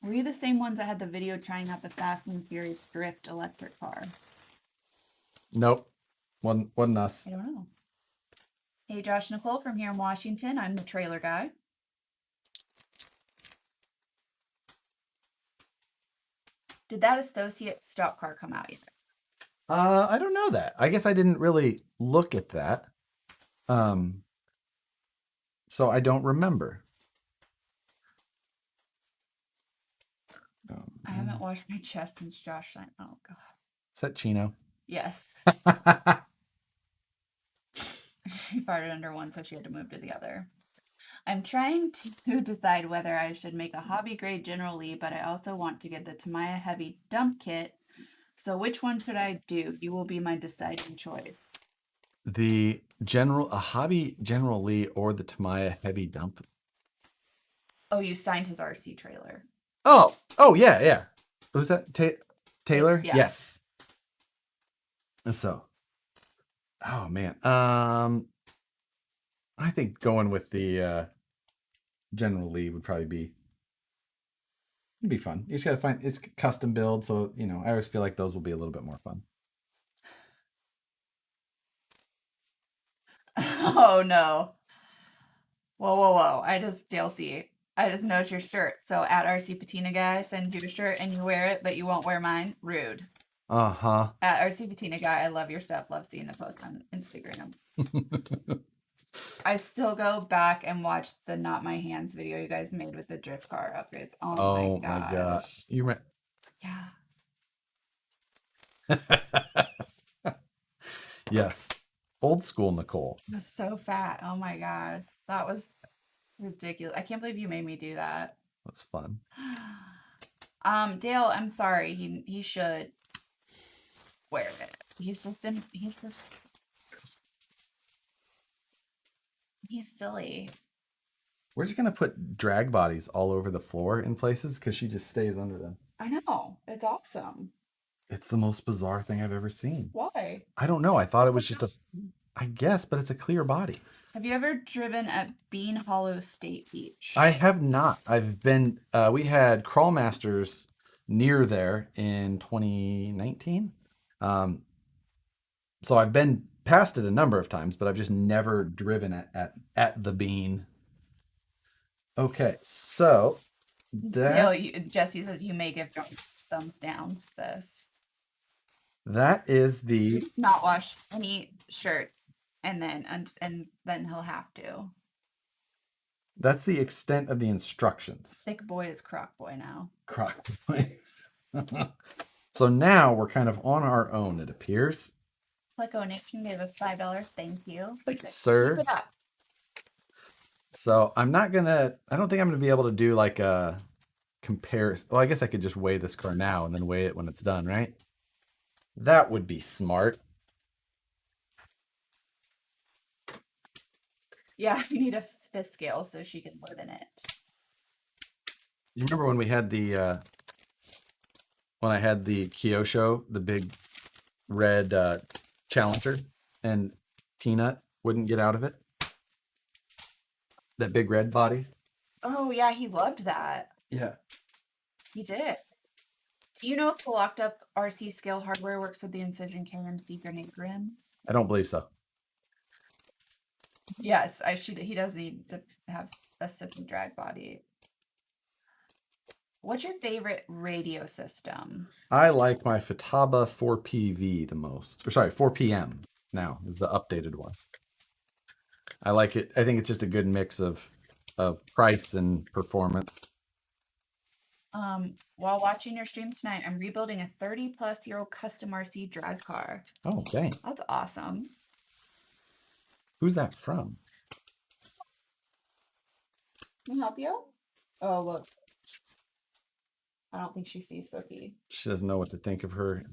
Were you the same ones that had the video trying out the Fast and Furious drift electric car? Nope. Wasn't us. I don't know. Hey, Josh Nicole from here in Washington. I'm the trailer guy. Did that Associate stock car come out yet? I don't know that. I guess I didn't really look at that. So I don't remember. I haven't washed my chest since Josh signed. Oh, God. Is that Chino? Yes. She farted under one, so she had to move to the other. I'm trying to decide whether I should make a hobby grade General Lee, but I also want to get the Tamiya Heavy Dump Kit. So which one should I do? You will be my deciding choice. A hobby General Lee or the Tamiya Heavy Dump? Oh, you signed his RC trailer. Oh, yeah. Was that Taylor? Yeah. Yes. So, oh man. I think going with the General Lee would probably be fun. You just gotta find it's custom build, so I always feel like those will be a little bit more fun. Oh no. Whoa. DLC. I just noticed your shirt. So at RC Patina guy, send you a shirt and you wear it, but you won't wear mine. Rude. Uh-huh. At RC Patina guy, I love your stuff. Love seeing the post on Instagram. I still go back and watch the Not My Hands video you guys made with the drift car upgrades. Oh my god. You meant Yeah. Yes. Old school Nicole. It was so fat. Oh my god. That was ridiculous. I can't believe you made me do that. That's fun. Dale, I'm sorry. He should wear it. He's silly. We're just gonna put drag bodies all over the floor in places because she just stays under them. I know. It's awesome. It's the most bizarre thing I've ever seen. Why? I don't know. I thought it was just I guess, but it's a clear body. Have you ever driven at Bean Hollow State Beach? I have not. I've been, we had Crawl Masters near there in 2019. So I've been past it a number of times, but I've just never driven at the Bean. Okay, so Jesse says you may give thumbs down to this. That is You just not wash any shirts, and then he'll have to. That's the extent of the instructions. Thick boy is croc boy now. Croc boy. So now we're kind of on our own, it appears. Flecko Nixon gave us $5. Thank you. Thank you, sir. Keep it up. So I don't think I'm gonna be able to do like a comparison. Well, I guess I could just weigh this car now and then weigh it when it's done, right? That would be smart. Yeah, you need a fifth scale so she can live in it. You remember when we had when I had the Kyosho, the big red Challenger, and Peanut wouldn't get out of it? That big red body? Oh, yeah, he loved that. Yeah. He did. Do you know if the locked up RC scale hardware works with the Incision KMC grenade rims? I don't believe so. Yes, he does need to have a sippy drag body. What's your favorite radio system? I like my Futaba 4PV the most. Or sorry, 4PM now is the updated one. I like it. I think it's just a good mix of price and performance. While watching your stream tonight, I'm rebuilding a 30-plus-year-old custom RC drag car. Oh, dang. That's awesome. Who's that from? Can I help you? Oh, look. I don't think she sees Sookie. She doesn't know what to think of her.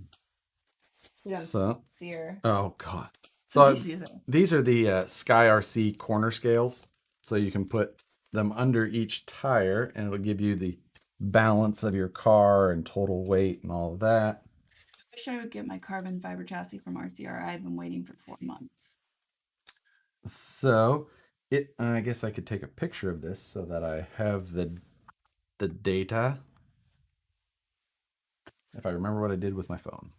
She doesn't So, see her. oh God. Sookie sees her. These are the Sky RC corner scales. So you can put them under each tire and it'll give you the balance of your car and total weight and all of that. I wish I would get my carbon fiber chassis from RCR. I've been waiting for 4 months. So I guess I could take a picture of this so that I have the data. If I remember what I did with my phone.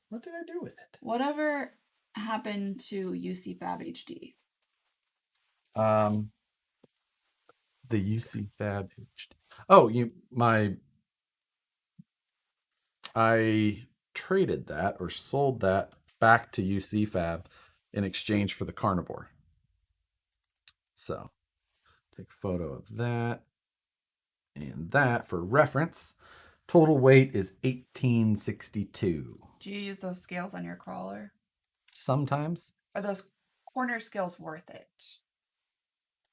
What did I do with it? Whatever happened to UC Fab HD? The UC Fab HD. Oh, I traded that or sold that back to UC Fab in exchange for the Carnivore. So take a photo of that and that for reference. Total weight is 1862. Do you use those scales on your crawler? Sometimes. Are those corner scales worth it?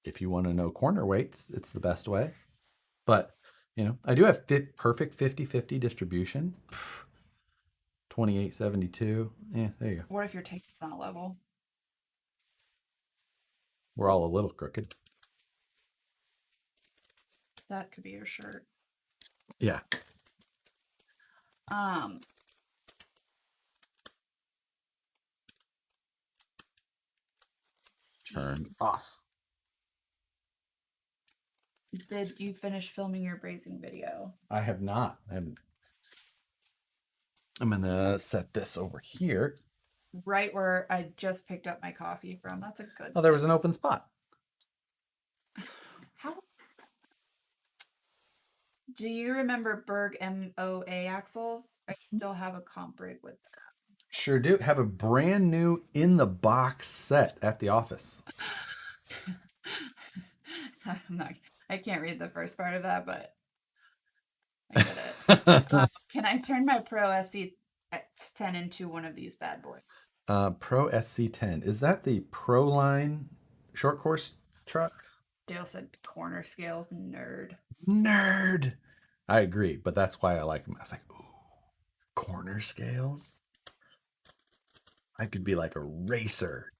If you want to know corner weights, it's the best way. But, I do have perfect 50-50 distribution. 2872. Yeah, there you go. What if your tape is not level? We're all a little crooked. That could be your shirt. Yeah. Turned off. Did you finish filming your brazing video? I have not. I'm gonna set this over here. Right where I just picked up my coffee from. That's a good. Oh, there was an open spot. How? Do you remember Berg MOA axles? I still have a comp rig with them. Sure do. Have a brand new in the box set at the office. I can't read the first part of that, but I get it. Can I turn my Pro SC10 into one of these bad boys? Pro SC10. Is that the Pro Line short course truck? Dale said corner scales, nerd. Nerd. I agree, but that's why I like them. I was like, ooh, corner scales? I could be like a racer.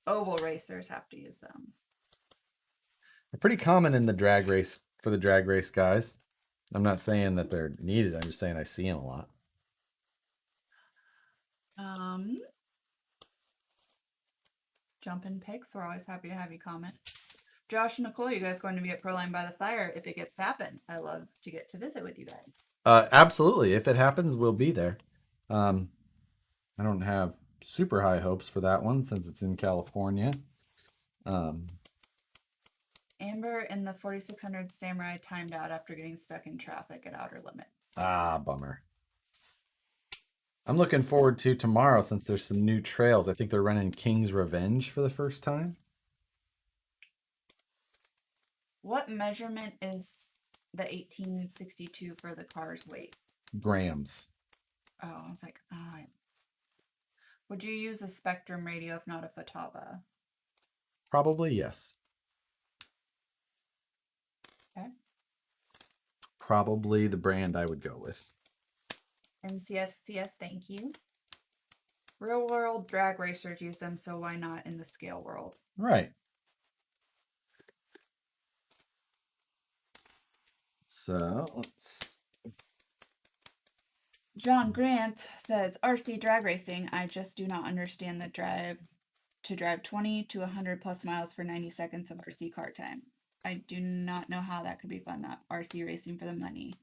Oval racers have to use them. They're pretty common in the drag race, for the drag race guys. I'm not saying that they're needed. I'm just saying I see them a lot. Jumpin' Pigs, we're always happy to have you comment. Josh and Nicole, you guys going to be at Proline by the Fire if it gets happen? I love to get to visit with you guys. Absolutely. If it happens, we'll be there. I don't have super high hopes for that one since it's in California. Amber in the 4600 Samurai timed out after getting stuck in traffic at Outer Limits. Bummer. I'm looking forward to tomorrow since there's some new trails. I think they're running King's Revenge for the first time. What measurement is the 1862 for the car's weight? Grams. Oh, I was like, all right. Would you use a Spectrum radio if not a Futaba? Probably yes. Okay. Probably the brand I would go with. NCSCS, thank you. Real world drag racers use them, so why not in the scale world? Right. So let's. John Grant says, RC drag racing, I just do not understand the drive to drive 20 to 100 plus miles for 90 seconds of RC car time. I do not know how that could be fun, not RC racing for the money.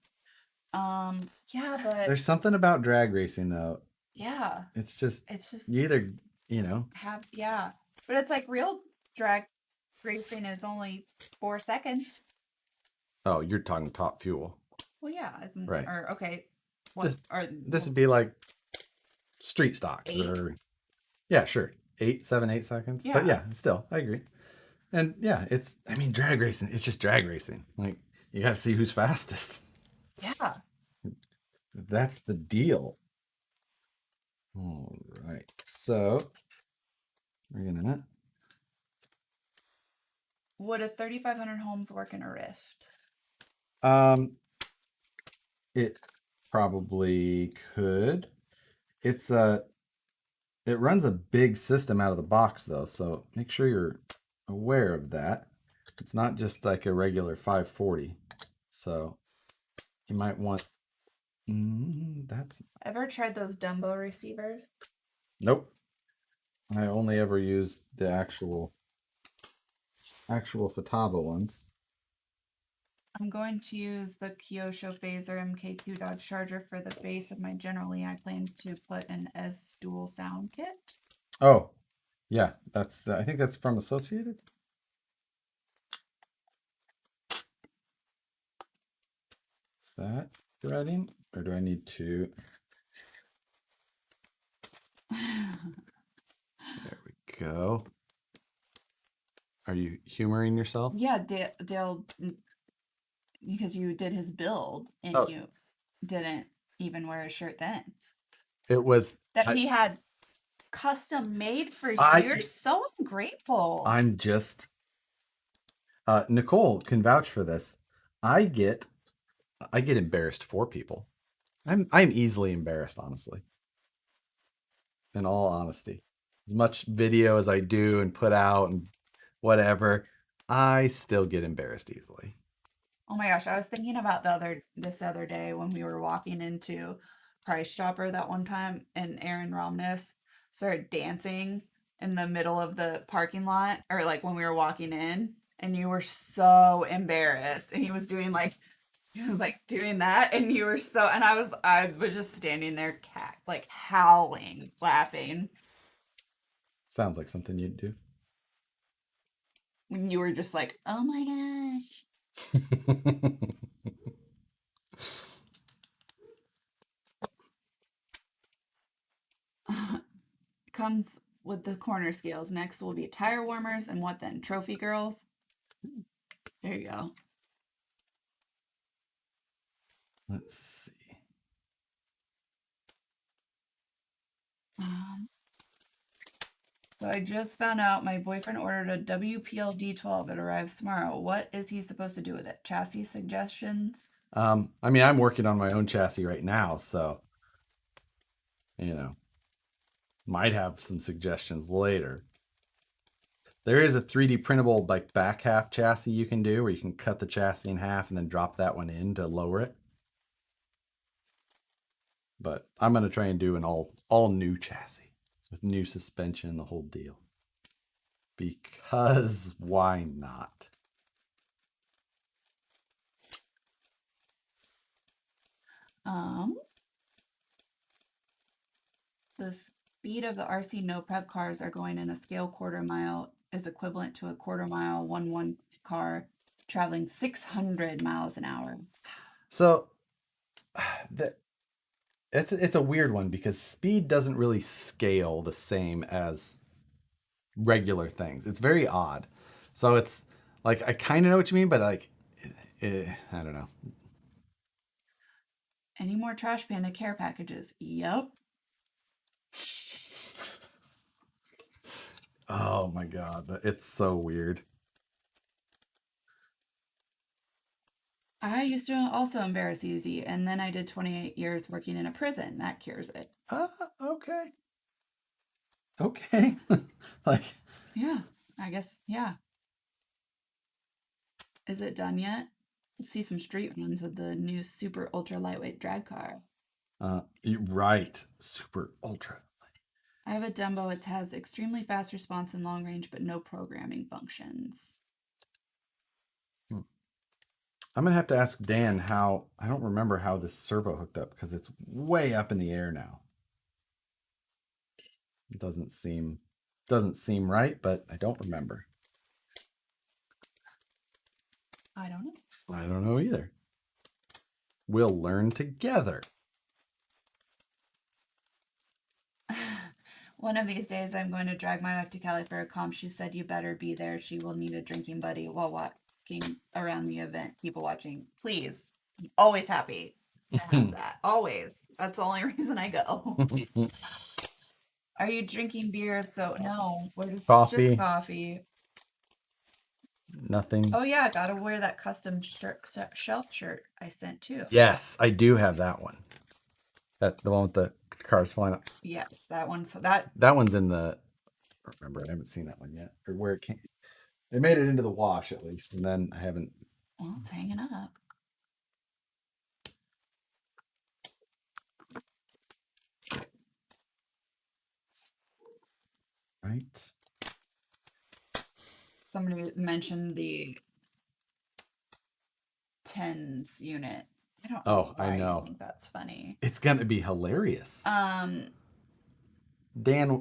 Yeah, but There's something about drag racing though. yeah. It's just It's just you either you know. Yeah. But it's like real drag racing is only 4 seconds. Oh, you're talking top fuel. Well, yeah. Right. Or okay. What This are this would be like street stock 8? or yeah, sure. 7, 8 seconds. But Yeah. yeah, still, I agree. And yeah, I mean, drag racing, it's just drag racing. Like, you got to see who's fastest. Yeah. That's the deal. All right. So, we're going Would a 3,500 homes work in a rift? to, it probably could. It's it runs a big system out of the box though, so make sure you're aware of that. It's not just like a regular 540. So, you might want that's Ever tried those Dumbo receivers? nope. I only ever used the actual Futaba ones. I'm going to use the Kyosho Phaser MK2 Dodge Charger for the base of my General Lee. I plan to put an S dual sound kit. Oh, yeah, I think that's from Associated. Is that threading, or do I need to? There we go. Are you humoring yourself? Yeah, Dale, because you did his build and Oh, you didn't even wear a shirt then. it was. That he had custom made for you. I You're so ungrateful. I'm just. Nicole can vouch for this. I get embarrassed for people. I'm easily embarrassed, honestly. In all honesty, as much video as I do and put out and whatever, I still get embarrassed easily. Oh my gosh, I was thinking about this other day when we were walking into Price Chopper that one time and Aaron Romness started dancing in the middle of the parking lot or like when we were walking in and you were so embarrassed and he was like doing that and you were so and I was just standing there like howling laughing Sounds like something you'd do. when you were just like, "Oh my gosh." Comes with the corner scales. Next will be tire warmers, and what then? Trophy girls. There you go. Let's see. So I just found out my boyfriend ordered a WPL D12. It arrives tomorrow. What is he supposed to do with it? Chassis suggestions? I mean, I'm working on my own chassis right now, so you know, might have some suggestions later. There is a 3D printable like back half chassis you can do where you can cut the chassis in half and then drop that one in to lower it. But I'm gonna try and do an all new chassis with new suspension, the whole deal. Because why not? The speed of the RC no prep cars are going in a scale quarter mile is equivalent to a quarter mile 1-1 car traveling 600 miles an hour. So that it's a weird one because speed doesn't really scale the same as regular things. It's very odd. So it's like I kind of know what you mean, but like I don't know. Any more Trash Panda care packages? Yep. Oh my god, it's so weird. I used to also embarrass easy, and then I did 28 years working in a prison. That cures it. Okay. Okay. Like, Yeah, I guess, yeah. Is it done yet? Let's see some street runs with the new super ultra lightweight drag car. you're right. Super ultra. I have a Dumbo. It has extremely fast response and long range, but no programming functions. I'm gonna have to ask Dan how. I don't remember how this servo hooked up because it's way up in the air now. It doesn't seem Doesn't seem right, but I don't remember. I don't know. I don't know either. We'll learn together. One of these days, I'm going to drag my wife to Cali for a comp. She said, "You better be there. She will need a drinking buddy while walking around the event. People watching, please." I'm always happy to have that. Always. That's the only reason I go. Are you drinking beer? So no, we're just Coffee. coffee. Nothing. Oh yeah, gotta wear that custom shelf shirt I sent too. Yes, I do have that one. That the one with the cars flying up. Yes, that one. So that one's in the. Remember, I haven't seen that one yet, or where it came. They made it into the wash at least, and then I haven't. well, it's hanging up. Right. Somebody mentioned the tens unit. I don't know why I know. you think that's funny. It's gonna be hilarious. Dan,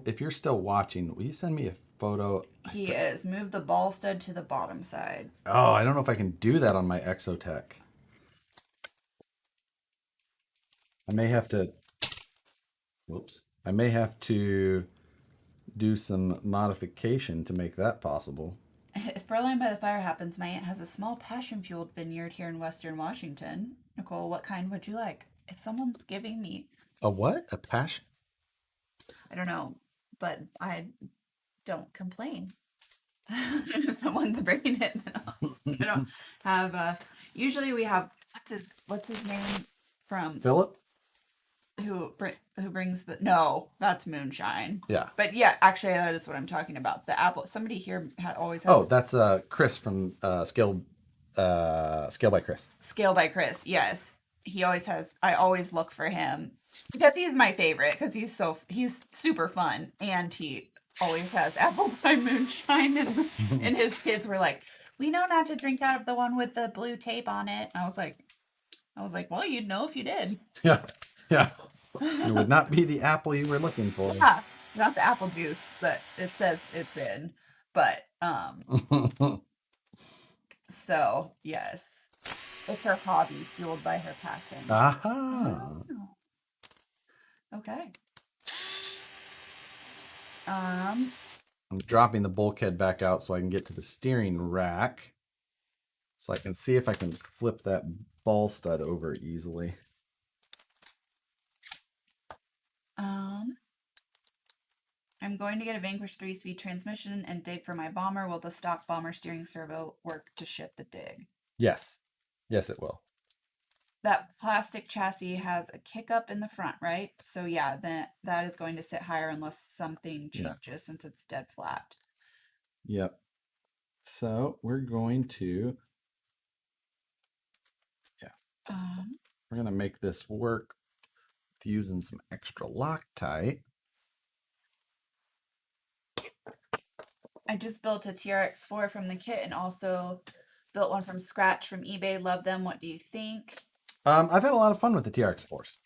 if you're still watching, will you send me a photo? He is. Move the ball stud to the bottom side. Oh, I don't know if I can do that on my Exotech. I may have to. Whoops. I may have to do some modification to make that possible. If Berlin by the Fire happens, my aunt has a small passion-fueled vineyard here in Western Washington. Nicole, what kind would you like? If someone's giving me A what? A passion? I don't know, but I don't complain. If someone's bringing it, then I don't have. Usually we have what's his name from Philip? who brings the no, that's moonshine. Yeah. But yeah, actually that is what I'm talking about. The apple. Somebody here always has. Oh, that's Chris from Scale by Chris. Scale by Chris. Yes, he always has. I always look for him because he's my favorite because he's super fun and he always has apple pie moonshine and his kids were like, "We know not to drink out of the one with the blue tape on it." And I was like, "Well, you'd know if you did." Yeah. Yeah. It would not be the apple you were looking for. Yeah, not the apple juice that it says it's in, but so yes, it's her hobby fueled by her passion. Aha. Okay. I'm dropping the bulkhead back out so I can get to the steering rack. So I can see if I can flip that ball stud over easily. I'm going to get a Vanquish 3-speed transmission and dig for my bomber. Will the stock bomber steering servo work to ship the dig? Yes. Yes, it will. That plastic chassis has a kick up in the front, right? So yeah, that is going to sit higher unless something changes since it's dead flat. Yep. So we're going to, we're going to make this work with using some extra Loctite. I just built a TRX4 from the kit and also built one from scratch from eBay. Love them. What do you think? I've had a lot of fun with the TRX4s.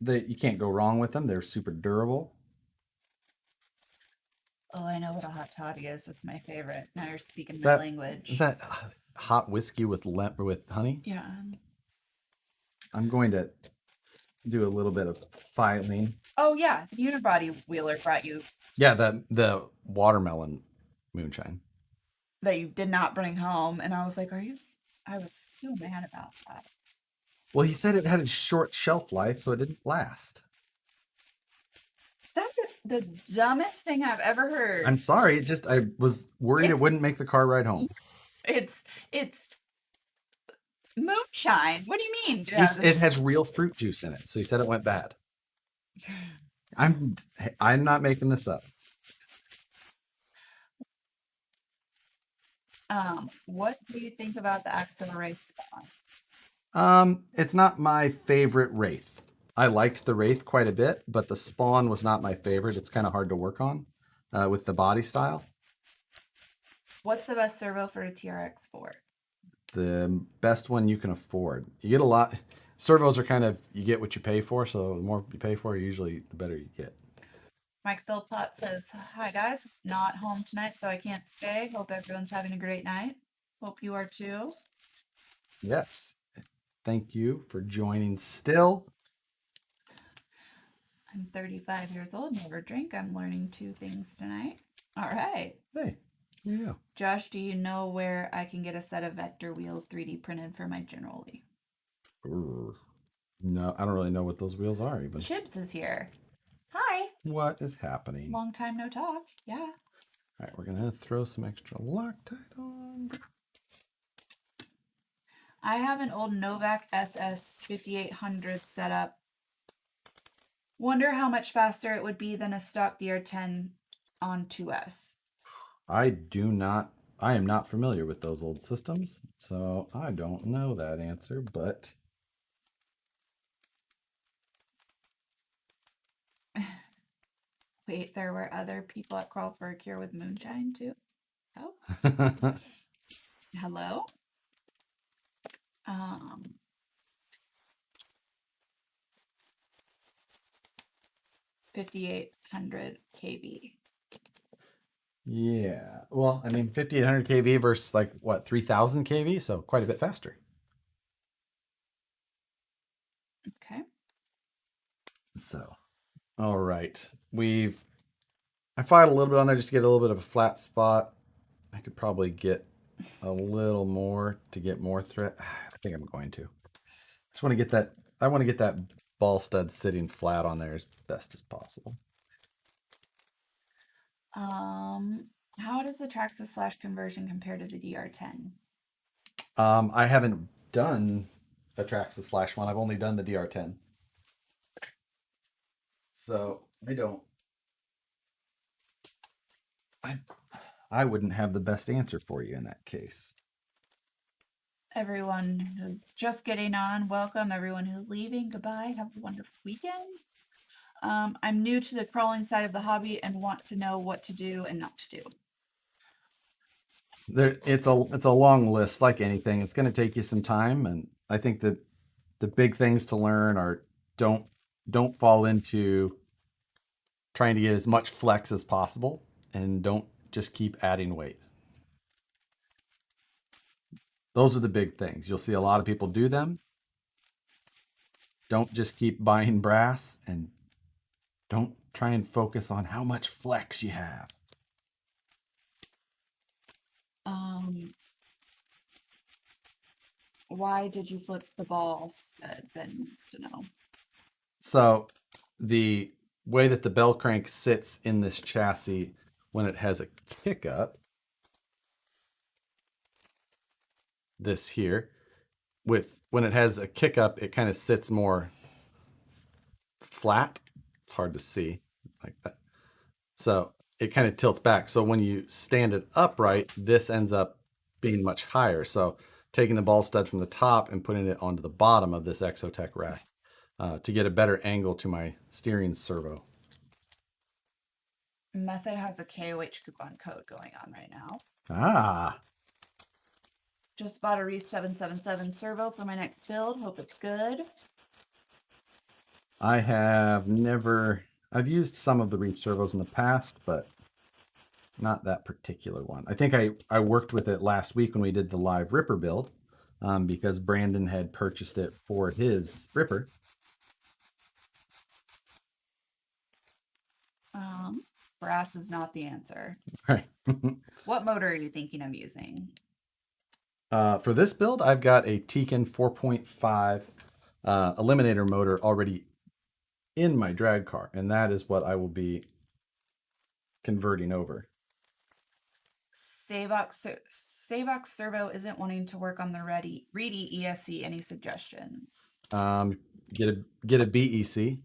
You can't go wrong with them. They're super durable. Oh, I know what a hot toddy is. It's my favorite. Now you're speaking my language. Is that hot whiskey with honey? Yeah. I'm going to do a little bit of filing. Oh yeah, the unibody wheeler brought you. Yeah, the watermelon moonshine that you did not bring home, and I was like, "Are you?" I was so mad about that. Well, he said it had a short shelf life, so it didn't last. That's the dumbest thing I've ever heard. I'm sorry. I was worried it wouldn't make the car ride home. It's moonshine. What do you mean? It has real fruit juice in it, so he said it went bad. I'm not making this up. What do you think about the Axel Wraith spawn? It's not my favorite Wraith. I liked the Wraith quite a bit, but the spawn was not my favorite. It's kind of hard to work on with the body style. What's the best servo for a TRX4? The best one you can afford. You get a lot. Servos are kind of, you get what you pay for, so the more you pay for, usually the better you get. Mike Philpott says, "Hi guys, not home tonight, so I can't stay. Hope everyone's having a great night. Hope you are too." Yes. Thank you for joining still. I'm 35 years old, never drink. I'm learning 2 things tonight. All right. Hey, there you go. Josh, do you know where I can get a set of vector wheels 3D printed for my generally? No, I don't really know what those wheels are even. Chibs is here. Hi. What is happening? Long time no talk. Yeah. All right, we're going to throw some extra Loctite on. I have an old Novak SS 5800 set up. Wonder how much faster it would be than a stock DR10 on 2S. I am not familiar with those old systems, so I don't know that answer, but Wait, there were other people at Crawl for a Cure with moonshine too? Oh, hello? 5800 kV. yeah. Well, I mean, 5800 kV versus like what, 3000 kV, so quite a bit faster. Okay. So, all right. I fired a little bit on there just to get a little bit of a flat spot. I could probably get a little more to get more thread. I think I'm going to. Just want to get that. I want to get that ball stud sitting flat on there as best as possible. How does the Traxxas slash conversion compare to the DR10? I haven't done a Traxxas slash one. I've only done the DR10. So I wouldn't have the best answer for you in that case. Everyone who's just getting on, welcome. Everyone who's leaving, goodbye. Have a wonderful weekend. I'm new to the crawling side of the hobby and want to know what to do and not to do. It's a long list, like anything. It's going to take you some time, and I think that the big things to learn are don't fall into trying to get as much flex as possible, and don't just keep adding weight. Those are the big things. You'll see a lot of people do them. Don't just keep buying brass, and don't try and focus on how much flex you have. Why did you flip the ball? Ben wants to know. So the way that the bell crank sits in this chassis when it has a kick up, this here, when it has a kick up, it kind of sits more flat. It's hard to see like that. So it kind of tilts back. So when you stand it upright, this ends up being much higher. So taking the ball stud from the top and putting it onto the bottom of this Exotech rack to get a better angle to my steering servo. Method has a KOH coupon code going on right now. Ah. Just bought a Reef 777 servo for my next build. Hope it's good. I've used some of the Reef servos in the past, but not that particular one. I think I worked with it last week when we did the live Ripper build because Brandon had purchased it for his Ripper. Brass is not the answer. Right. What motor are you thinking of using? For this build, I've got a Tekin 4.5 eliminator motor already in my drag car, and that is what I will be converting over. Savox Servo isn't wanting to work on the Reedy ESC. Any suggestions? Get a BEC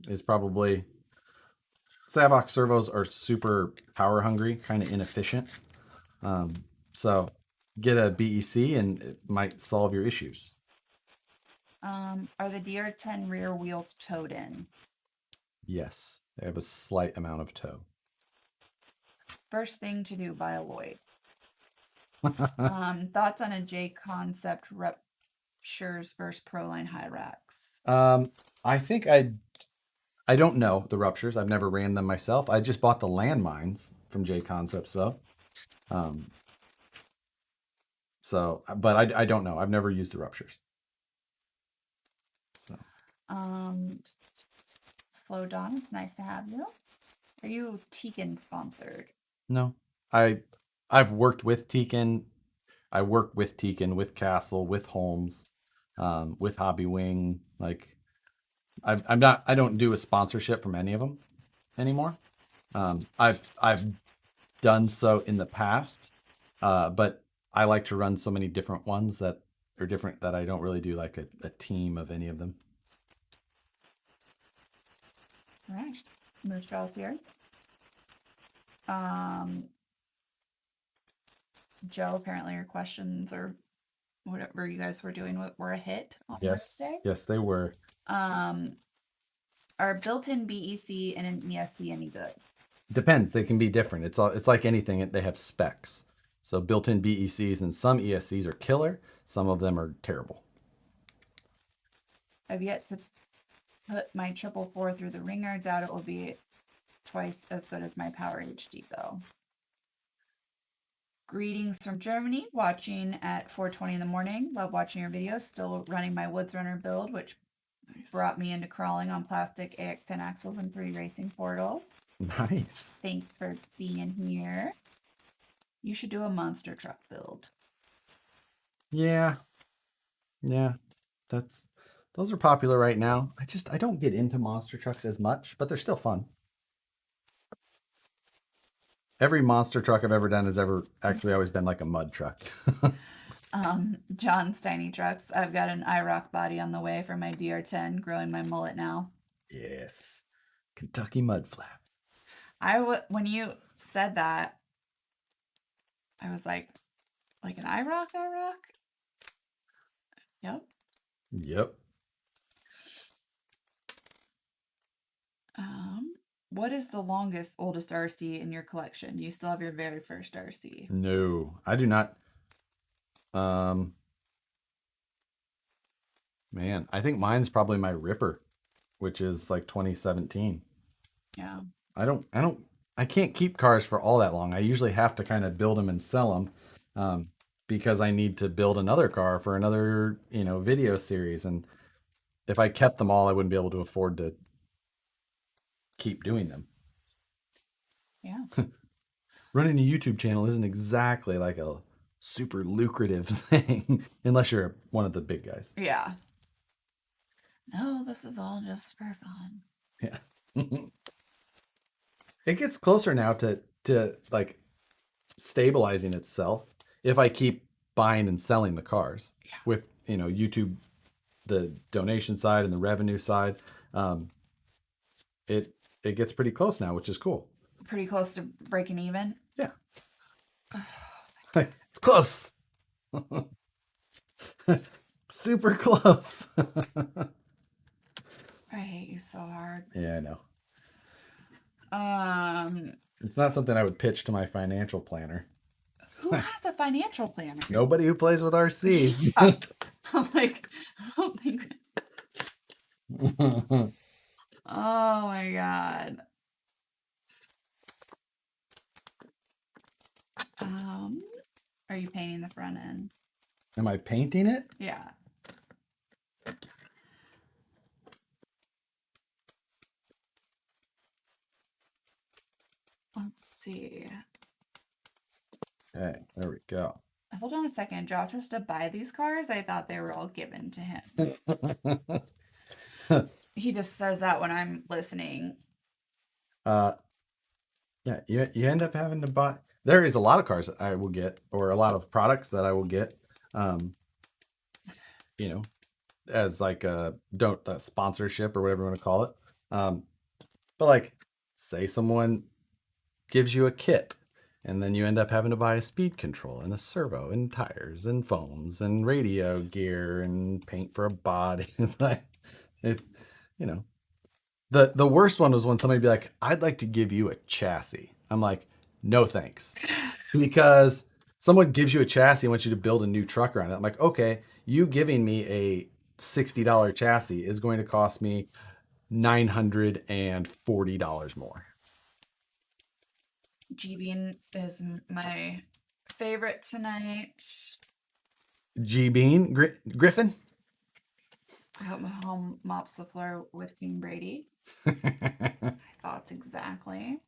is probably. Savox servos are super power hungry, kind of inefficient. So get a BEC and it might solve your issues. Are the DR10 rear wheels towed in? Yes, they have a slight amount of tow. First thing to do, buy a Lloyd. Thoughts on a J Concept Ruptures versus Proline high racks? I think I I don't know the ruptures. I've never ran them myself. I just bought the landmines from J Concepts though. Um, but I don't know. I've never used the ruptures. So Um, Slow Dawn, it's nice to have you. Are you Tegan sponsored? no, I've worked with Tekin. I work with Tekin, with Castle, with Holmes, with Hobby Wing. Like I'm not. I don't do a sponsorship from any of them anymore. I've done so in the past, but I like to run so many different ones that are different that I don't really do like a team of any of them. All right. Moose Jaw's here. Joe, apparently your questions or whatever you guys were doing were a hit on Wednesday. Yes, they were. Are built-in BEC and an ESC any good? Depends. They can be different. It's like anything. They have specs. So built-in BECs and some ESCs are killer. Some of them are terrible. I've yet to put my 444 through the ringer. Doubt it will be twice as good as my Power HD though. Greetings from Germany, watching at 4:20 in the morning. Love watching your videos. Still running my Woods Runner build, which brought me into crawling on plastic AX10 axles and 3 racing portals. Nice. Thanks for being here. You should do a monster truck build. Yeah. Those are popular right now. I don't get into monster trucks as much, but they're still fun. Every monster truck I've ever done has ever actually always been like a mud truck. John's Tiny Trucks. I've got an IROC body on the way for my DR10, growing my mullet now. Yes. Kentucky mud flap. When you said that, I was like an IROC? Yep. What is the oldest RC in your collection? Do you still have your very first RC? No, I do not. Man, I think mine's probably my Ripper, which is like 2017. Yeah. I can't keep cars for all that long. I usually have to kind of build them and sell them, because I need to build another car for another, video series. And if I kept them all, I wouldn't be able to afford to keep doing them. Yeah. Running a YouTube channel isn't exactly like a super lucrative thing unless you're one of the big guys. Yeah. No, this is all just for fun. Yeah. It gets closer now to like stabilizing itself if I keep buying and selling the cars. Yeah. With, YouTube, the donation side and the revenue side. It gets pretty close now, which is cool. Pretty close to breaking even? Yeah. It's close. Super close. I hate you so hard. Yeah, I know. It's not something I would pitch to my financial planner. Who has a financial planner? Nobody who plays with RCs. I'm like, I don't think. Oh my god. Are you painting the front end? Am I painting it? Yeah. Let's see. Okay, there we go. Hold on a second. Josh has to buy these cars? I thought they were all given to him. He just says that when I'm listening. Yeah, you end up having to buy. There is a lot of cars that I will get, or a lot of products that I will get, as like a sponsorship or whatever you want to call it. But like, say someone gives you a kit, and then you end up having to buy a speed control and a servo and tires and foams and radio gear and paint for a body. The worst one was when somebody would be like, I'd like to give you a chassis. I'm like, no thanks. Because someone gives you a chassis and wants you to build a new truck around it. I'm like, okay, you giving me a $60 chassis is going to cost me $940 more. G-Bean is my favorite tonight. G-Bean Griffin. I hope my home mops the floor with Bean Brady. Thoughts exactly.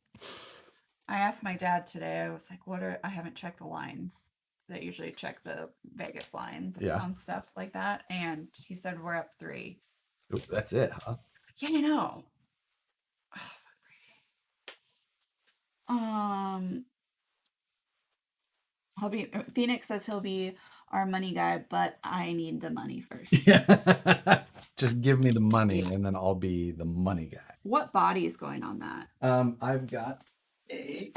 I asked my dad today, I was like, I haven't checked the lines. They usually check the Vegas lines Yeah. on stuff like that. And he said, we're up 3. Ooh, that's it, huh? Yeah, I know. Phoenix says he'll be our money guy, but I need the money first. Yeah. Just give me the money Yeah. and then I'll be the money guy. What body is going on that? I've got a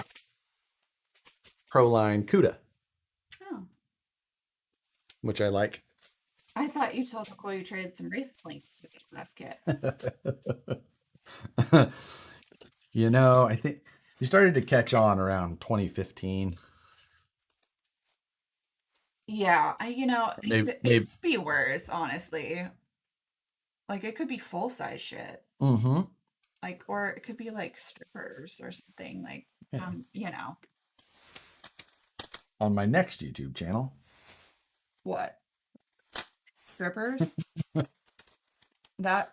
Proline Cuda, Oh. which I like. I thought you told Nicole you traded some Wraith Links for the last kit. You know, I think he started to catch on around 2015. Yeah, Maybe. it could be worse, honestly. Like, it could be full-size shit. Mm-hmm. Like, or it could be, like, strippers or something. Like, Yeah. On my next YouTube channel. What? Strippers? That?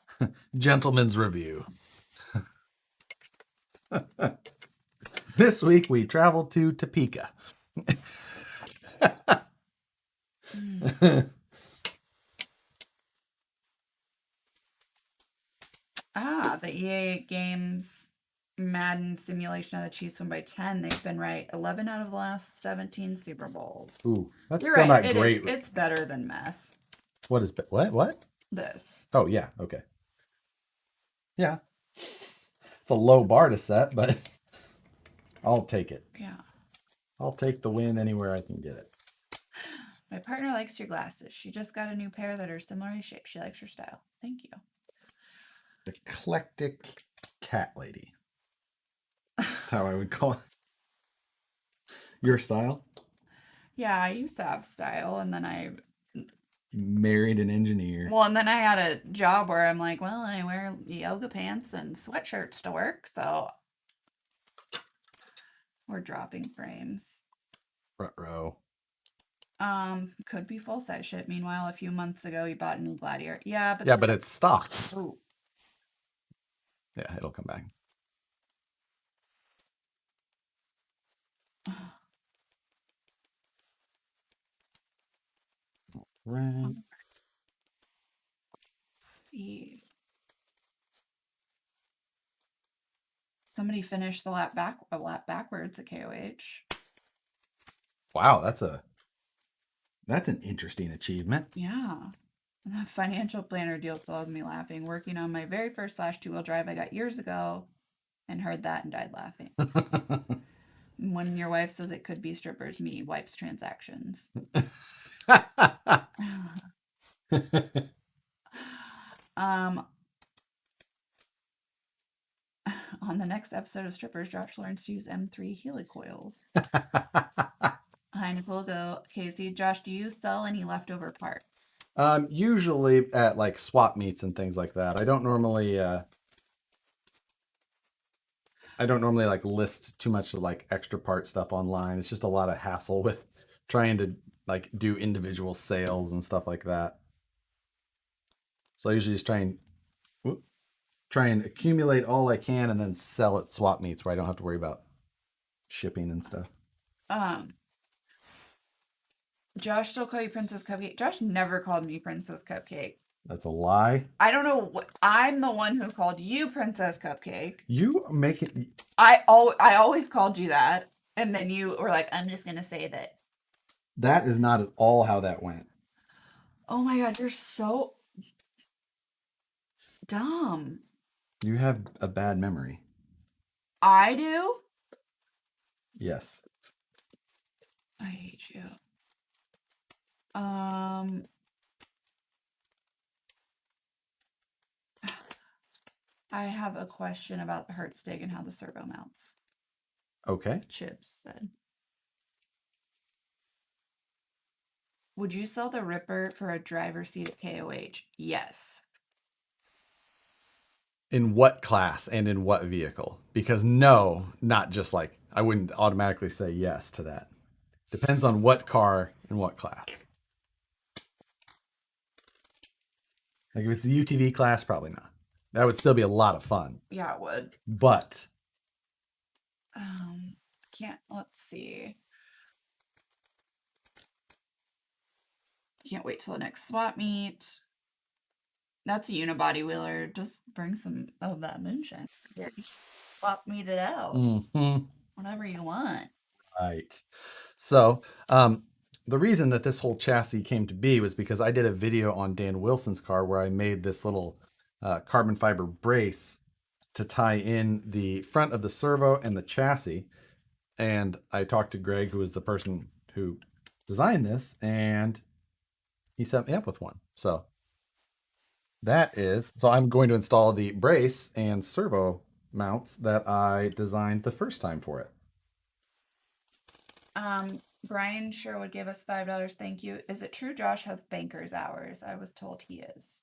Gentleman's Review. This week we traveled to Topeka. The EA Games Madden simulation of the Chiefs win by 10. They've been right 11 out of the last 17 Super Bowls. Ooh, that's You're still right. not great. It's better than meth. What? This. Oh, yeah. Okay. Yeah. It's a low bar to set, but I'll take it. Yeah. I'll take the win anywhere I can get it. My partner likes your glasses. She just got a new pair that are similarly shaped. She likes your style. Thank you. Eclectic cat lady. That's how I would call it. Your style? Yeah, I used to have style, and then I Married an engineer. Well, and then I had a job where I'm like, well, I wear yoga pants and sweatshirts to work, so we're dropping frames. Ruh-roh. Could be full size shit. Meanwhile, a few months ago, he bought a new Gladiator. Yeah, but it's stocked. Ooh. Yeah, it'll come back. Right. Let's see. Somebody finished the lap backwards at KOH. Wow, that's an interesting achievement. Yeah. And that financial planner deal still has me laughing. Working on my very first /2-wheel drive I got years ago and heard that and died laughing. When your wife says it could be strippers, me wipes transactions. On the next episode of Strippers, Josh learns to use M3 helicoils. Hi, Nicole. Go, Casey. Josh, do you sell any leftover parts? Usually at like swap meets and things like that. I don't normally like list too much like extra part stuff online. It's just a lot of hassle with trying to like do individual sales and stuff like that. So I usually just try and accumulate all I can and then sell at swap meets where I don't have to worry about shipping and stuff. Josh still call you Princess Cupcake? Josh never called me Princess Cupcake. That's a lie. I don't know what. I'm the one who called you Princess Cupcake. You make it. I always called you that, and then you were like, "I'm just gonna say that." That is not at all how that went. Oh my god, you're so dumb. You have a bad memory. I do? Yes. I hate you. I have a question about the Hertz Dig and how the servo mounts. Okay. Chips said. Would you sell the Ripper for a driver's seat at KOH? Yes. in what class and in what vehicle? Because no, not just like I wouldn't automatically say yes to that. Depends on what car and what class. Like if it's the UTV class, probably not. That would still be a lot of fun. Yeah, it would. But Let's see. Can't wait till the next swap meet. That's a unibody wheeler. Just bring some of that moonshine. Swap meet it out. Whatever you want. Right. So, the reason that this whole chassis came to be was because I did a video on Dan Wilson's car where I made this little carbon fiber brace to tie in the front of the servo and the chassis. And I talked to Greg, who was the person who designed this, and he set me up with one. So I'm going to install the brace and servo mounts that I designed the first time for it. Brian Sherwood gave us $5. Thank you. Is it true Josh has banker's hours? I was told he is.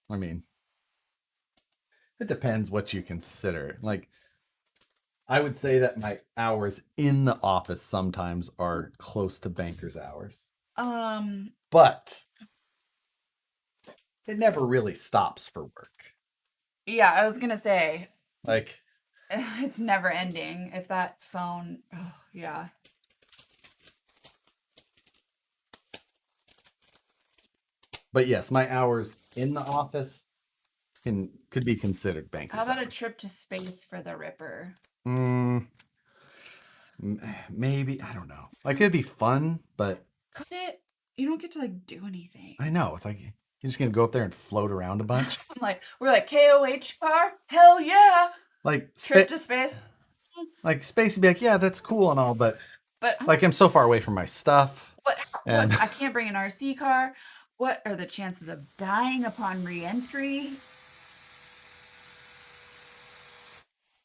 I mean, it depends what you consider. Like, I would say that my hours in the office sometimes are close to banker's hours. But it never really stops for work. Yeah, I was gonna say, like, it's never ending. If that phone, oh yeah. But yes, my hours in the office could be considered banker's How about hours. a trip to space for the Ripper? Maybe, I don't know. Like, it'd be fun, but could it? You don't get to like do anything. I know. It's like you're just gonna go up there and float around a bunch. We're like KOH car? Hell yeah! Like trip to space. Like space would be like, yeah, that's cool and all, but But like I'm so far away from my stuff. What? I can't bring an RC car. What are the chances of dying upon re-entry?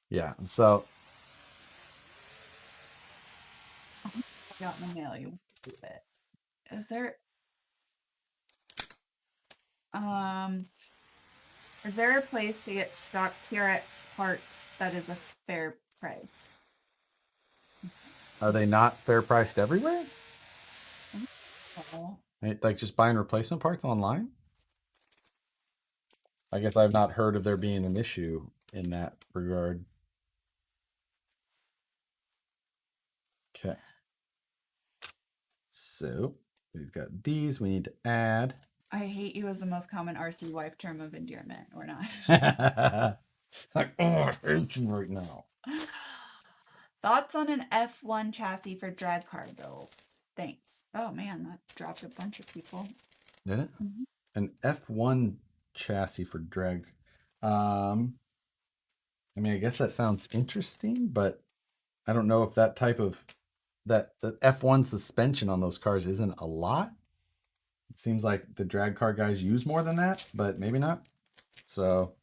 Yeah, so I got in the mail. You do it. Is there a place to get stock TRX parts that is a fair price? are they not fair priced everywhere? Oh. Like just buying replacement parts online? I guess I've not heard of there being an issue in that regard. Okay. So we've got these we need to add. I hate you is the most common RC wife term of endearment, or not? Like, oh, I hate you right now. Thoughts on an F1 chassis for drag car build? Thanks. Oh man, that dropped a bunch of people. Did it? Mm-hmm. An F1 chassis for drag. I mean, I guess that sounds interesting, but I don't know if that the F1 suspension on those cars isn't a lot. It seems like the drag car guys use more than that, but maybe not. So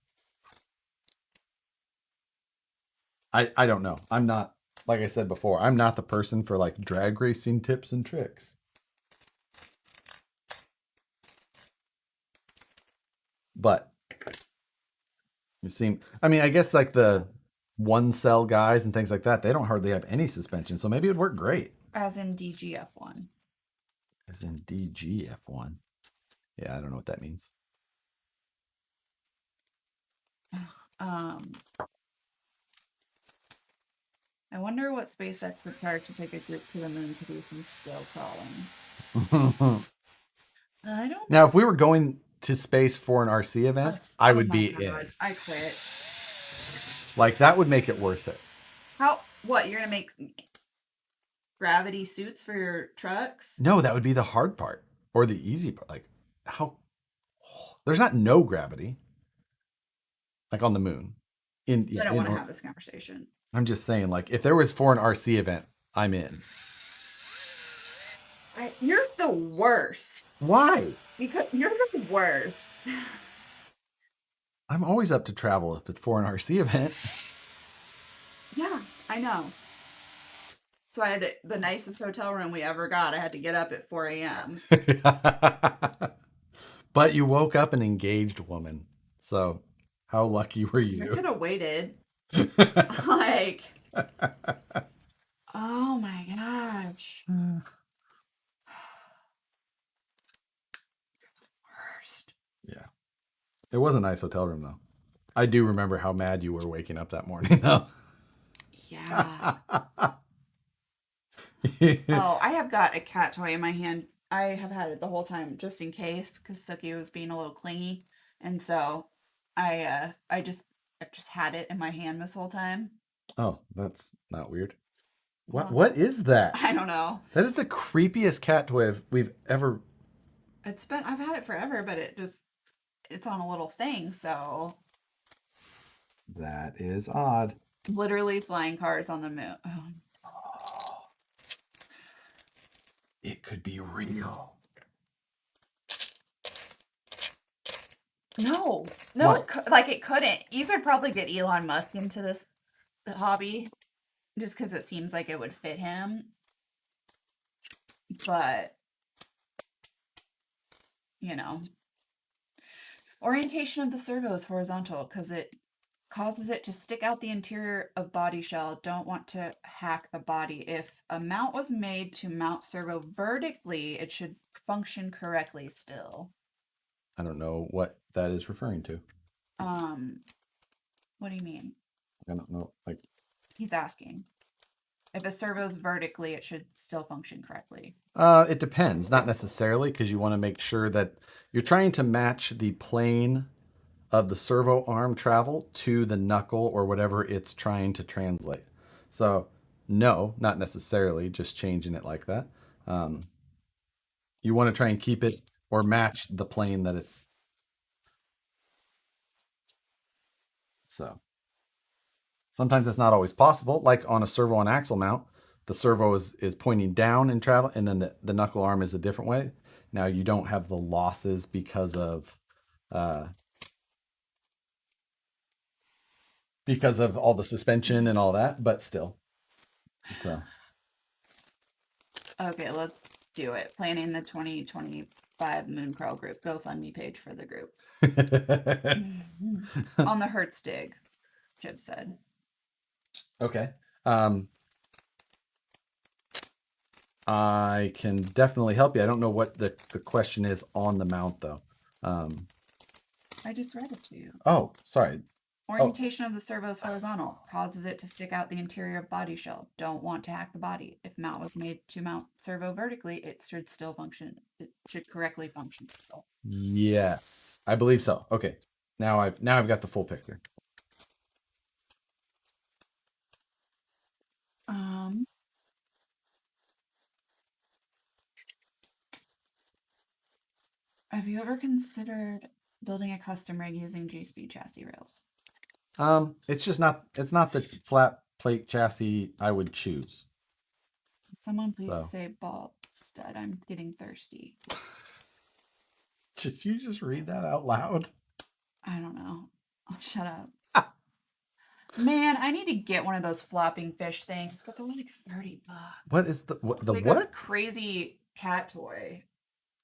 I don't know. I'm not, like I said before, I'm not the person for like drag racing tips and tricks. But I mean, I guess like the one cell guys and things like that, they don't hardly have any suspension. So maybe it'd work great. As in DGF1. As in DGF1. Yeah, I don't know what that means. I wonder what SpaceX would charge to take a group to the moon to do some scale crawling. I don't. Now, if we were going to space for an RC event, I would be in. I quit. Like, that would make it worth it. What, you're gonna make gravity suits for your trucks? No, that would be the hard part or the easy part. Like, there's not no gravity like on the moon. I don't want to have this conversation. I'm just saying, like, if there was for an RC event, I'm in. You're the worst. Why? Because you're the worst. I'm always up to travel if it's for an RC event. Yeah, I know. So I had the nicest hotel room we ever got. I had to get up at 4 a.m. But you woke up an engaged woman. So How lucky were I you? could have waited. Like, oh my gosh. Worst. Yeah. It was a nice hotel room, though. I do remember how mad you were waking up that morning, though. Yeah. Oh, I have got a cat toy in my hand. I have had it the whole time just in case because Suki was being a little clingy. And so I've just had it in my hand this whole time. Oh, that's not weird. What Well, what is I that? don't know. That is the creepiest cat toy we've ever. I've had it forever, but it's on a little thing, so That is odd. literally flying cars on the moon. Oh, Oh, it could be real. no, no, What? like it couldn't. You could probably get Elon Musk into this hobby just because it seems like it would fit him. But, you know, orientation of the servo is horizontal because it causes it to stick out the interior of body shell. Don't want to hack the body. If a mount was made to mount servo vertically, it should function correctly still. I don't know what that is referring to. Um, what do you mean? I don't know. Like, He's asking. If a servo's vertically, it should still function correctly. it depends. Not necessarily, because you want to make sure that you're trying to match the plane of the servo arm travel to the knuckle or whatever it's trying to translate. So, no, not necessarily, just changing it like that. Um, you want to try and keep it or match the plane that it's. So, sometimes that's not always possible. Like on a servo and axle mount, the servo is pointing down in travel, and then the knuckle arm is a different way. Now, you don't have the losses uh, because of all the suspension and all that, but still. So. Okay, let's do it. Planning the 2025 Moon Crawl group GoFundMe page for the group. On the Hertz dig, Jib said. Okay. I can definitely help you. I don't know what the question is on the mount, though. Um, I just read it to you. oh, sorry. Orientation of the servo is horizontal, causes it to stick out the interior of body shell. Don't want to hack the body. If mount was made to mount servo vertically, it should still function. It should correctly function still. Yes, I believe so. Okay. Now I've got the full picture. Um, have you ever considered building a custom rig using G-Speed chassis rails? It's not the flat plate chassis I would choose. Someone please So, say ball stud. I'm getting thirsty. did you just read that out loud? I don't know. I'll shut up. Man, I need to get one of those flopping fish things, but they're like $30. What is the It's the like this what? crazy cat toy.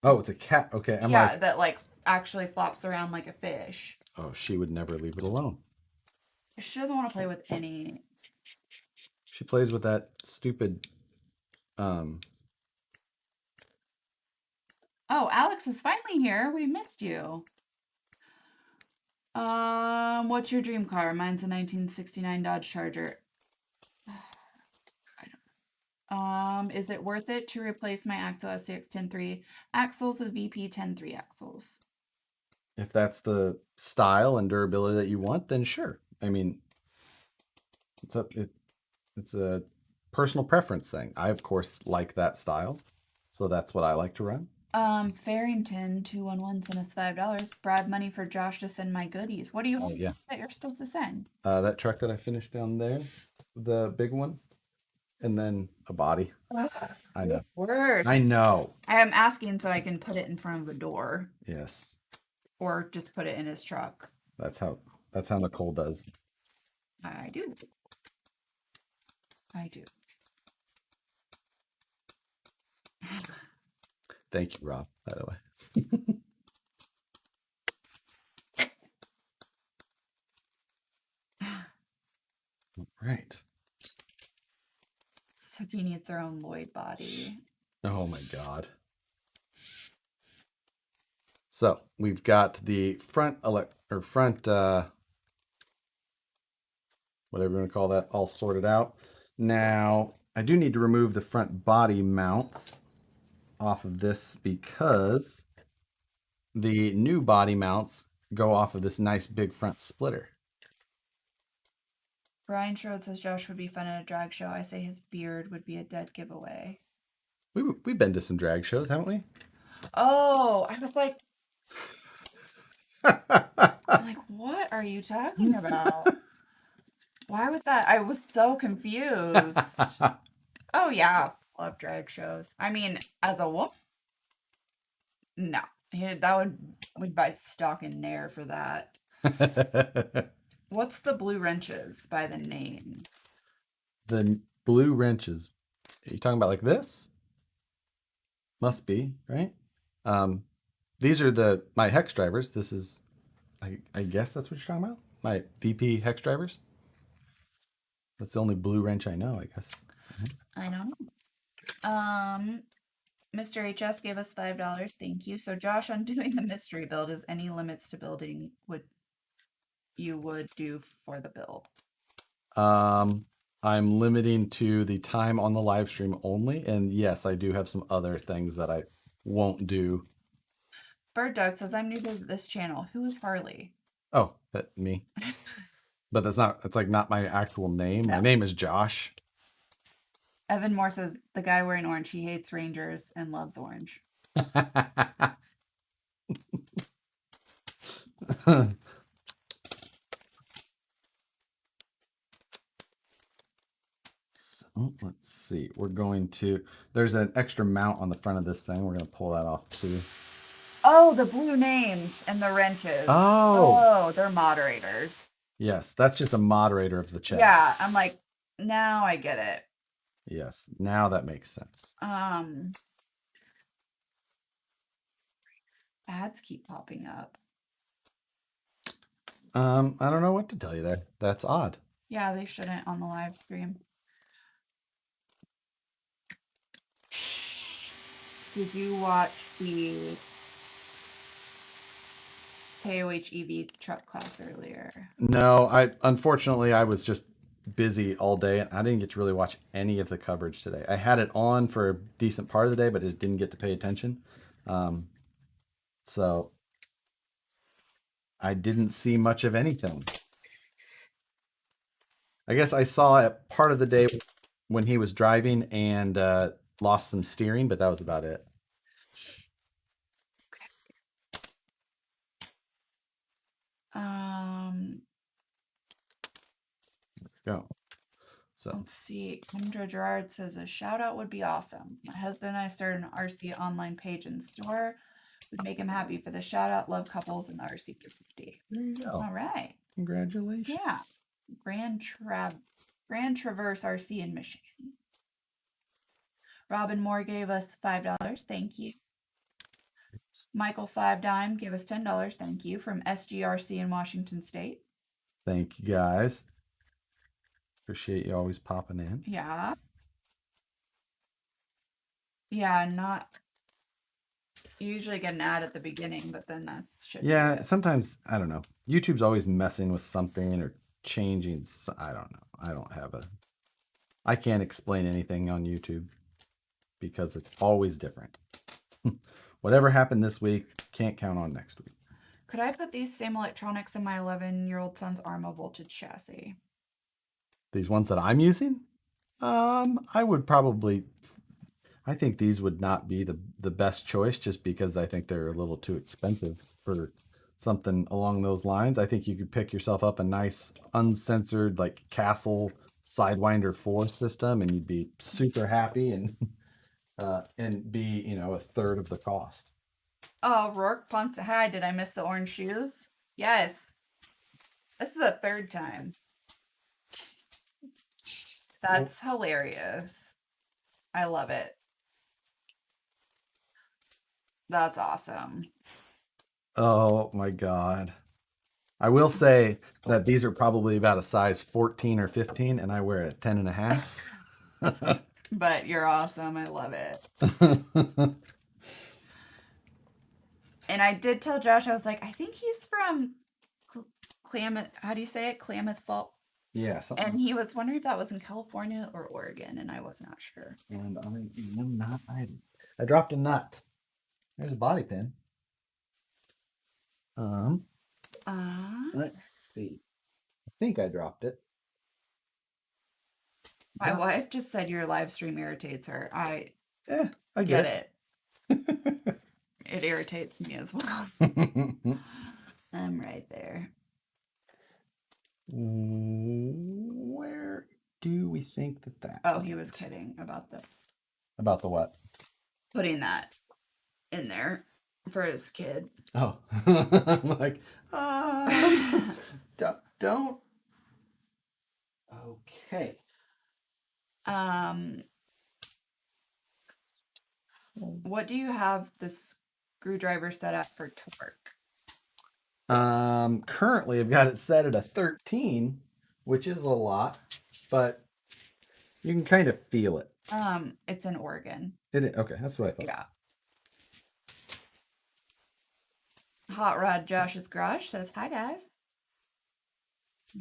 Oh, it's a cat. Okay, I'm Yeah, like, that like actually flops around like a fish. oh, she would never leave it alone. She doesn't want to play with any. She plays with that stupid um Oh, Alex is finally here. We missed you. What's your dream car? Mine's a 1969 Dodge Charger. Is it worth it to replace my Axle SCX 10.3 axles with VP 10.3 axles? if that's the style and durability that you want, then sure. I mean, it's a personal preference thing. I of course like that style, so that's what I like to run. Farrington 211 sent us $5. Bribe money for Josh to send my goodies. What do you Oh have yeah, that you're supposed to send? that truck that I finished down there, the big one, and then a body. Ugh, I know. worse. I know. I am asking so I can put it in front of the door Yes, or just put it in his truck. that's how Nicole does. I do. I do. Thank you, Rob. By the way. Right. Suki needs her own Lloyd body. Oh my god. So we've got the front whatever you want to call that, all sorted out. Now I do need to remove the front body mounts off of this because the new body mounts go off of this nice big front splitter. Brian Sherwood says Josh would be fun at a drag show. I say his beard would be a dead giveaway. We've been to some drag shows, haven't we? Oh, I was like, I'm like, what are you talking about? Why would that? I was so confused. Oh yeah, love drag shows. I mean, as a woman, no, that would buy stock in Nair for that. What's the blue wrenches by the names? The blue wrenches. Are you talking about like this? Must be, right? These are my hex drivers. This is, I guess that's what you're talking about. My VP hex drivers. That's the only blue wrench I know, I guess. I don't know. Mr. HS gave us $5. Thank you. So Josh, on doing the mystery build, is any limits to building you would do for the build? I'm limiting to the time on the live stream only, and yes, I do have some other things that I won't do. Bird Dog says I'm new to this channel. Who is Harley? Oh, that me. But that's like not my actual name. No. My name is Josh. Evan Moore says the guy wearing orange, he hates Rangers and loves orange. So let's see. There's an extra mount on the front of this thing. We're going to pull that off too. Oh, the blue names and the wrenches. Oh, they're moderators. Yes, that's just a moderator of the chat. Yeah, I'm like, now I get it. Yes, now that makes sense. Ads keep popping up. I don't know what to tell you there. That's odd. Yeah, they shouldn't on the live stream. Did you watch the KOH EV truck class earlier? No, unfortunately I was just busy all day and I didn't get to really watch any of the coverage today. I had it on for a decent part of the day, but just didn't get to pay attention. So I didn't see much of anything. I guess I saw a part of the day when he was driving and lost some steering, but that was about it. Go. So let's see. Kendra Gerard says a shout out would be awesome. My husband and I started an RC online page and store. Would make him happy for the shout out. Love couples in the RC community. There you go. All right. Congratulations. Yeah. Grand Traverse RC in Michigan. Robin Moore gave us $5. Thank you. Michael Five Dime gave us $10. Thank you. From SGRC in Washington State. Thank you guys. Appreciate you always popping in. Yeah. Yeah, you usually get an ad at the beginning, but then that's yeah, sometimes I don't know. YouTube's always messing with something or changing. I don't know. I can't explain anything on YouTube because it's always different. Whatever happened this week, can't count on next week. Could I put these same electronics in my 11-year-old son's Arma voltage chassis? These ones that I'm using? I think these would not be the best choice just because I think they're a little too expensive for something along those lines. I think you could pick yourself up a nice uncensored like Castle Sidewinder 4 system and you'd be super happy and be, a third of the cost. Oh, Rourke Ponce. Hi, did I miss the orange shoes? Yes. This is a third time. That's hilarious. I love it. That's awesome. Oh my God. I will say that these are probably about a size 14 or 15, and I wear a 10 and a half. But you're awesome. I love it. And I did tell Josh, I was like, I think he's from Klamath. How do you say it? Klamath Fall. Yeah, something. And he was wondering if that was in California or Oregon, and I was not sure. And I am not hiding. I dropped a nut. There's a bobby pin. Let's see. I think I dropped it. My wife just said your live stream irritates her. I I get get it. It irritates me as well. I'm right there. Where do we think that? Oh, he was kidding about the what? Putting that in there for his kid. Oh, I'm like, don't. Okay. What do you have the screwdriver set at for torque? Currently I've got it set at a 13, which is a lot, but you can kind of feel it. It's in Oregon. Okay, that's what I thought. Yeah. Hot Rod Josh's Garage says, hi, guys.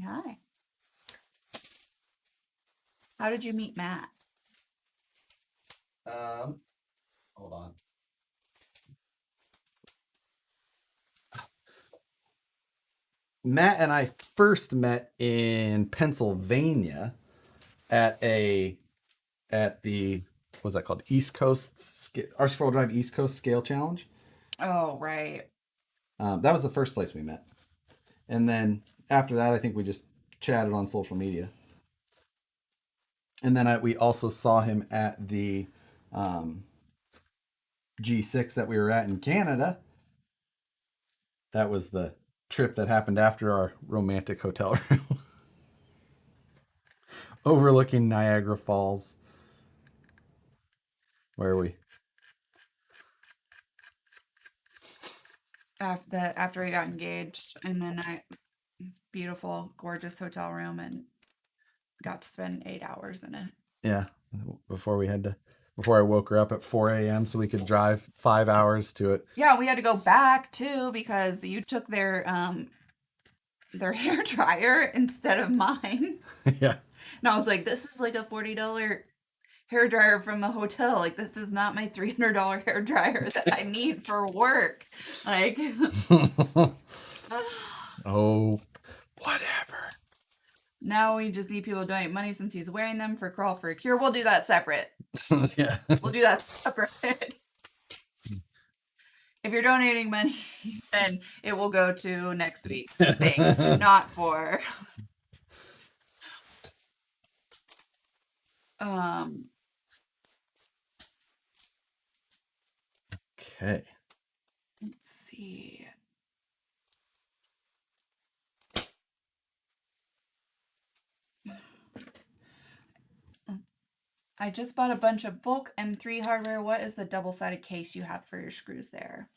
Hi. How did you meet Matt? Hold on. Matt and I first met in Pennsylvania at the what's that called? East Coast RC4 Drive East Coast Scale Challenge. Oh, right. That was the first place we met. And then after that, I think we just chatted on social media. And then we also saw him at the G6 that we were at in Canada. That was the trip that happened after our romantic hotel room. Overlooking Niagara Falls. Where are we? After we got engaged, and then beautiful, gorgeous hotel room, and got to spend 8 hours in it. Yeah, before I woke her up at 4 a.m. so we could drive 5 hours to it. Yeah, we had to go back too because you took their hair dryer instead of mine. Yeah. And I was like, this is like a $40 hair dryer from a hotel. Like, this is not my $300 hair dryer that I need for work. Like, oh, whatever. Now we just need people to donate money since he's wearing them for Crawl for a Cure. We'll do that separate. Yeah. We'll do that separate. If you're donating money, then it will go to next week's thing, not for. Okay. Let's see. I just bought a bunch of bulk M3 hardware. What is the double-sided case you have for your screws there?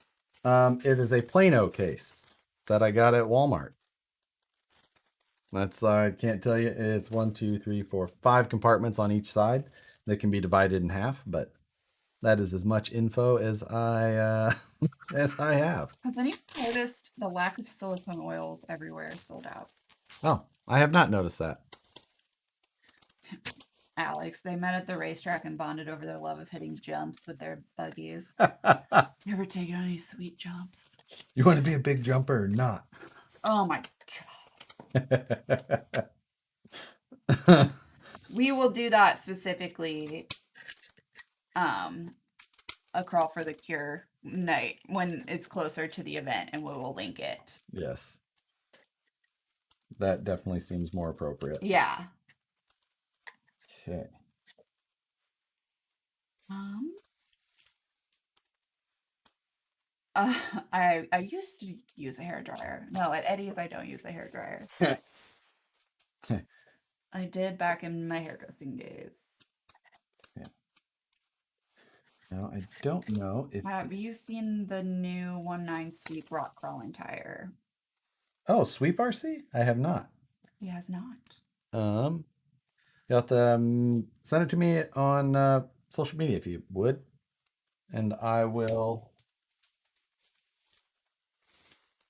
It is a Plano case that I got at Walmart. That's I can't tell you. It's 1, 2, 3, 4, 5 compartments on each side that can be divided in half, but that is as much info as I have. Has anyone noticed the lack of silicone oils everywhere is sold out? Oh, I have not noticed that. Alex, they met at the racetrack and bonded over their love of hitting jumps with their buggies. You ever taken on any sweet jumps? You want to be a big jumper or not? Oh my God. We will do that specifically. A Crawl for the Cure night when it's closer to the event, and we will link it. Yes. That definitely seems more appropriate. Yeah. Okay. I used to use a hairdryer. No, at Eddie's I don't use a hairdryer. I did back in my hairdressing days. Yeah. Now I don't know if Have you seen the new 19 Sweep rock crawling tire? Oh, Sweep RC? I have not. He has not. Um, you have to send it to me on social media if you would, and I will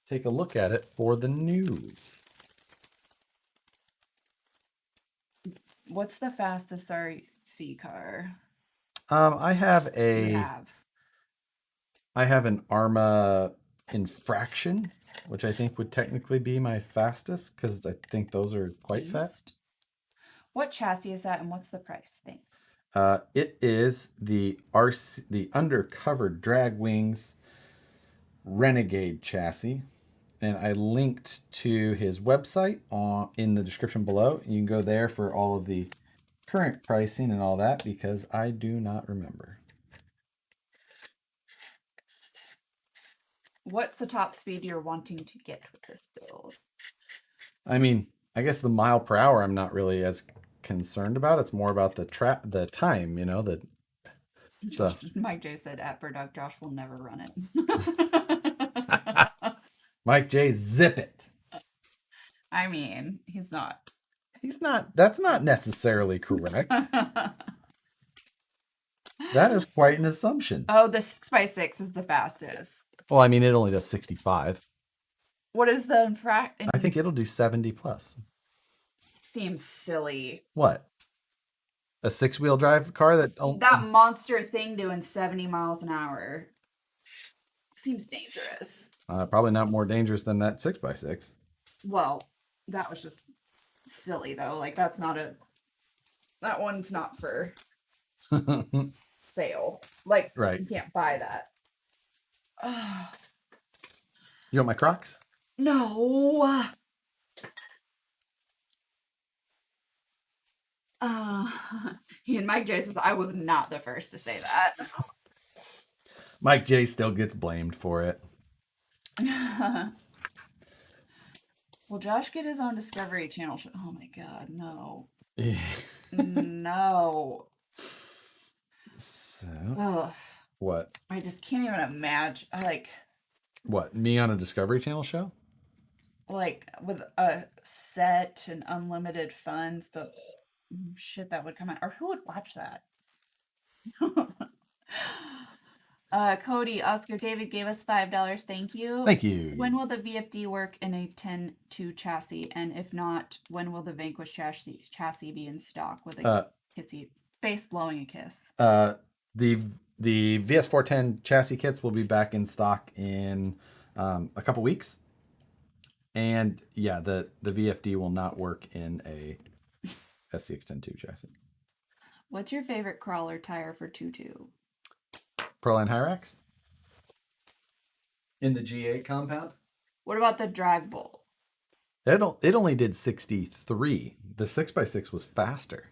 take a look at it for the news. What's the fastest RC car I have you have? an Arma Infraction, which I think would technically be my fastest because I think those are quite fast. What chassis is that and what's the price? Thanks. It is the Undercover Drag Wings Renegade chassis, and I linked to his website in the description below. You can go there for all of the current pricing and all that because I do not remember. What's the top speed you're wanting to get with this build? I mean, I guess the mile per hour I'm not really as concerned about. It's more about the time, so Mike J said at Burdock Josh will never run it. Mike J, zip it. I mean, he's not. He's not. That's not necessarily correct. That is quite an assumption. Oh, the 6x6 is the fastest. Well, I mean, it only does 65. What is the I think it'll do 70 plus. Seems silly. What? A 6-wheel drive car that monster thing doing 70 miles an hour seems dangerous. Probably not more dangerous than that 6x6. Well, that was just silly though. Like that one's not for sale. Like right. You can't buy that. You want my Crocs? No. And Mike J says I was not the first to say that. Mike J still gets blamed for it. Will Josh get his own Discovery Channel show? Oh my god, no. No. So, ugh. What? I just can't even imagine. What? Me on a Discovery Channel show? Like with a set and unlimited funds, the shit that would come out. Or who would watch that? Cody, Oscar David gave us $5. Thank you. Thank you. When will the VFD work in a 10-2 chassis? And if not, when will the Vanquish chassis be in stock with a kissy face blowing a kiss? The VS410 chassis kits will be back in stock in a couple weeks. And yeah, the VFD will not work in a SCX-102 chassis. What's your favorite crawler tire for 2.2? Proline Hyrax? In the G8 compound? What about the Drag Bolt? It only did 63. The 6x6 was faster.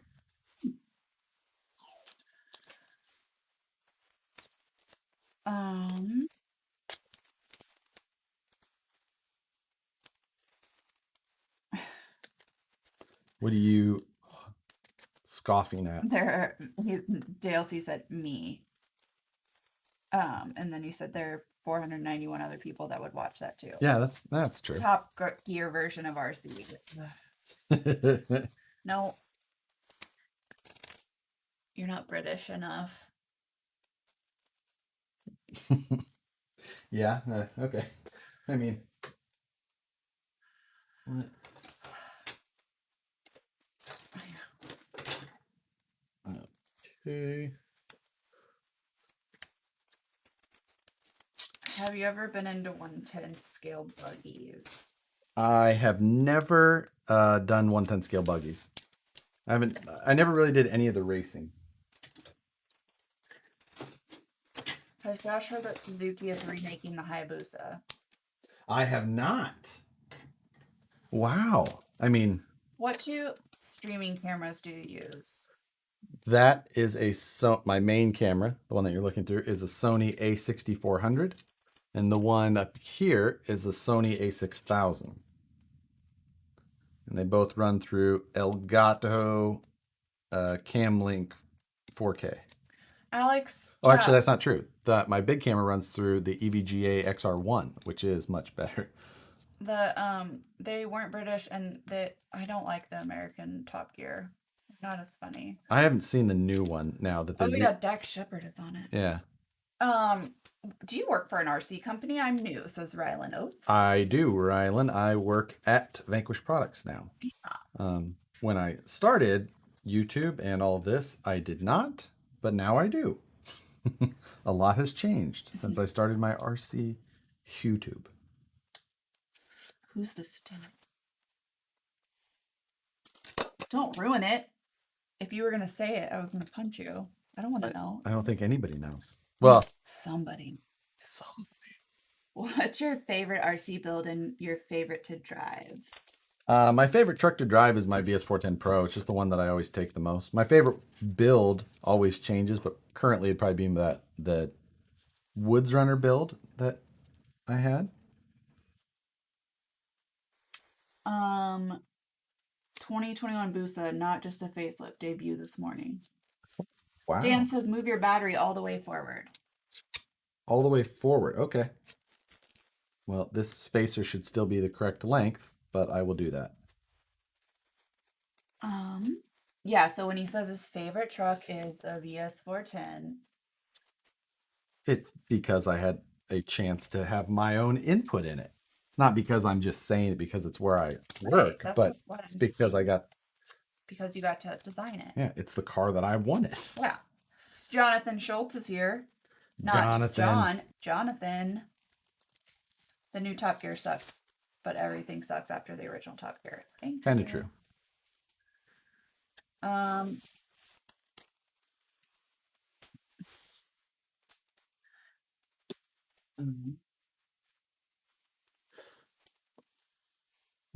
What are you scoffing at? DLC said me. And then he said there are 491 other people that would watch that too. Yeah, that's true. Top Gear version of RC. No. You're not British enough. Yeah, okay. I mean, okay. Have you ever been into 1/10 scale buggies? I have never done 1/10 scale buggies. I never really did any of the racing. Has Josh heard that Suzuki is remaking the Hayabusa? I have not. Wow. I mean, what two streaming cameras do you use? That is my main camera, the one that you're looking through, is a Sony A6400. And the one up here is a Sony A6000. And they both run through Elgato Camlink 4K. Alex? Oh, actually, that's not true. My big camera runs through the EVGA XR1, which is much better. they weren't British, and I don't like the American Top Gear. Not as funny. I haven't seen the new one now that Oh they yeah, Dak Shepard is on it. yeah. Do you work for an RC company? I'm new, says Rylan Oates. I do, Rylan. I work at Vanquish Products now. When I started YouTube and all this, I did not, but now I do. A lot has changed since I started my RC YouTube. Who's this tenant? Don't ruin it. If you were gonna say it, I was gonna punch you. I don't want to know. I don't think anybody knows. Well, somebody. What's your favorite RC build and your favorite to drive? My favorite truck to drive is my VS410 Pro. It's just the one that I always take the most. My favorite build always changes, but currently it'd probably be the Woods Runner build that I had. 2021 Busa, not just a facelift, debut this morning. Wow. Dan says move your battery all the way forward. All the way forward. Okay. Well, this spacer should still be the correct length, but I will do that. Yeah, so when he says his favorite truck is a VS410. It's because I had a chance to have my own input in it. It's not because I'm just saying it because it's where I work, but it's because because you got to design it. Yeah, it's the car that I wanted. Yeah. Jonathan Schultz is here. Jonathan. The new Top Gear sucks, but everything sucks after the original Top Gear. Kind of true.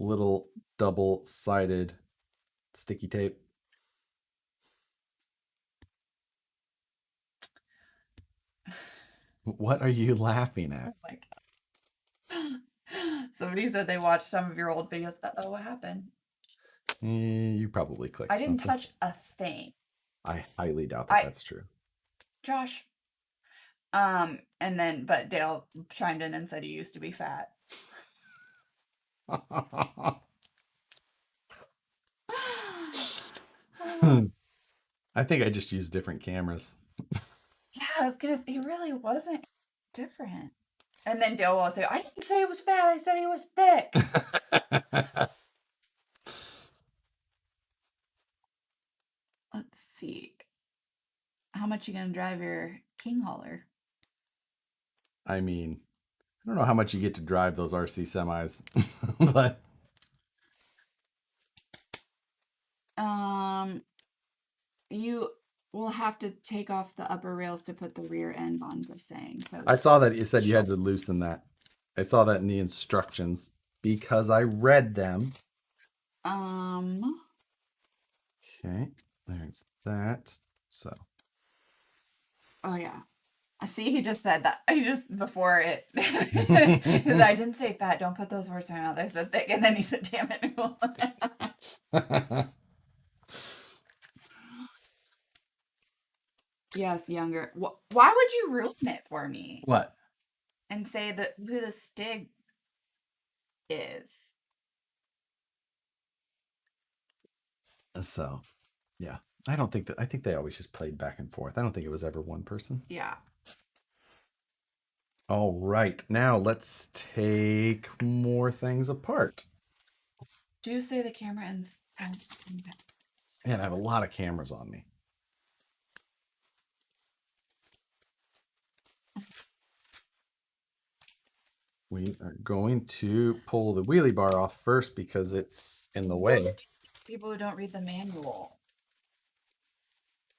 Little double-sided sticky tape. What are you laughing at? Oh my God. Somebody said they watched some of your old videos. Uh-oh, what happened? You probably clicked I didn't something. touch a thing. I highly doubt that that's true. Josh. But Dale chimed in and said he used to be fat. I think I just used different cameras. Yeah, I was gonna say, he really wasn't different. And then Dale will say, I didn't say he was fat, I said he was thick. Let's see. How much you gonna drive your King hauler? I mean, I don't know how much you get to drive those RC semis, but you will have to take off the upper rails to put the rear end on, just saying. So I saw that you said you had to loosen that. I saw that in the instructions because I read them. Okay, there's that. So. Oh yeah. See, he just said that. He just before it. Because I didn't say fat. Don't put those words in my mouth. I said thick, and then he said, "Damn it." Yes, younger. Why would you ruin it for me? What? And say that who the Stig is. So, yeah. I think they always just played back and forth. I don't think it was ever one person. Yeah. All right. Now let's take more things apart. Do you say the camera and Man, I have a lot of cameras on me. We are going to pull the wheelie bar off first because it's in the way. People who don't read the manual.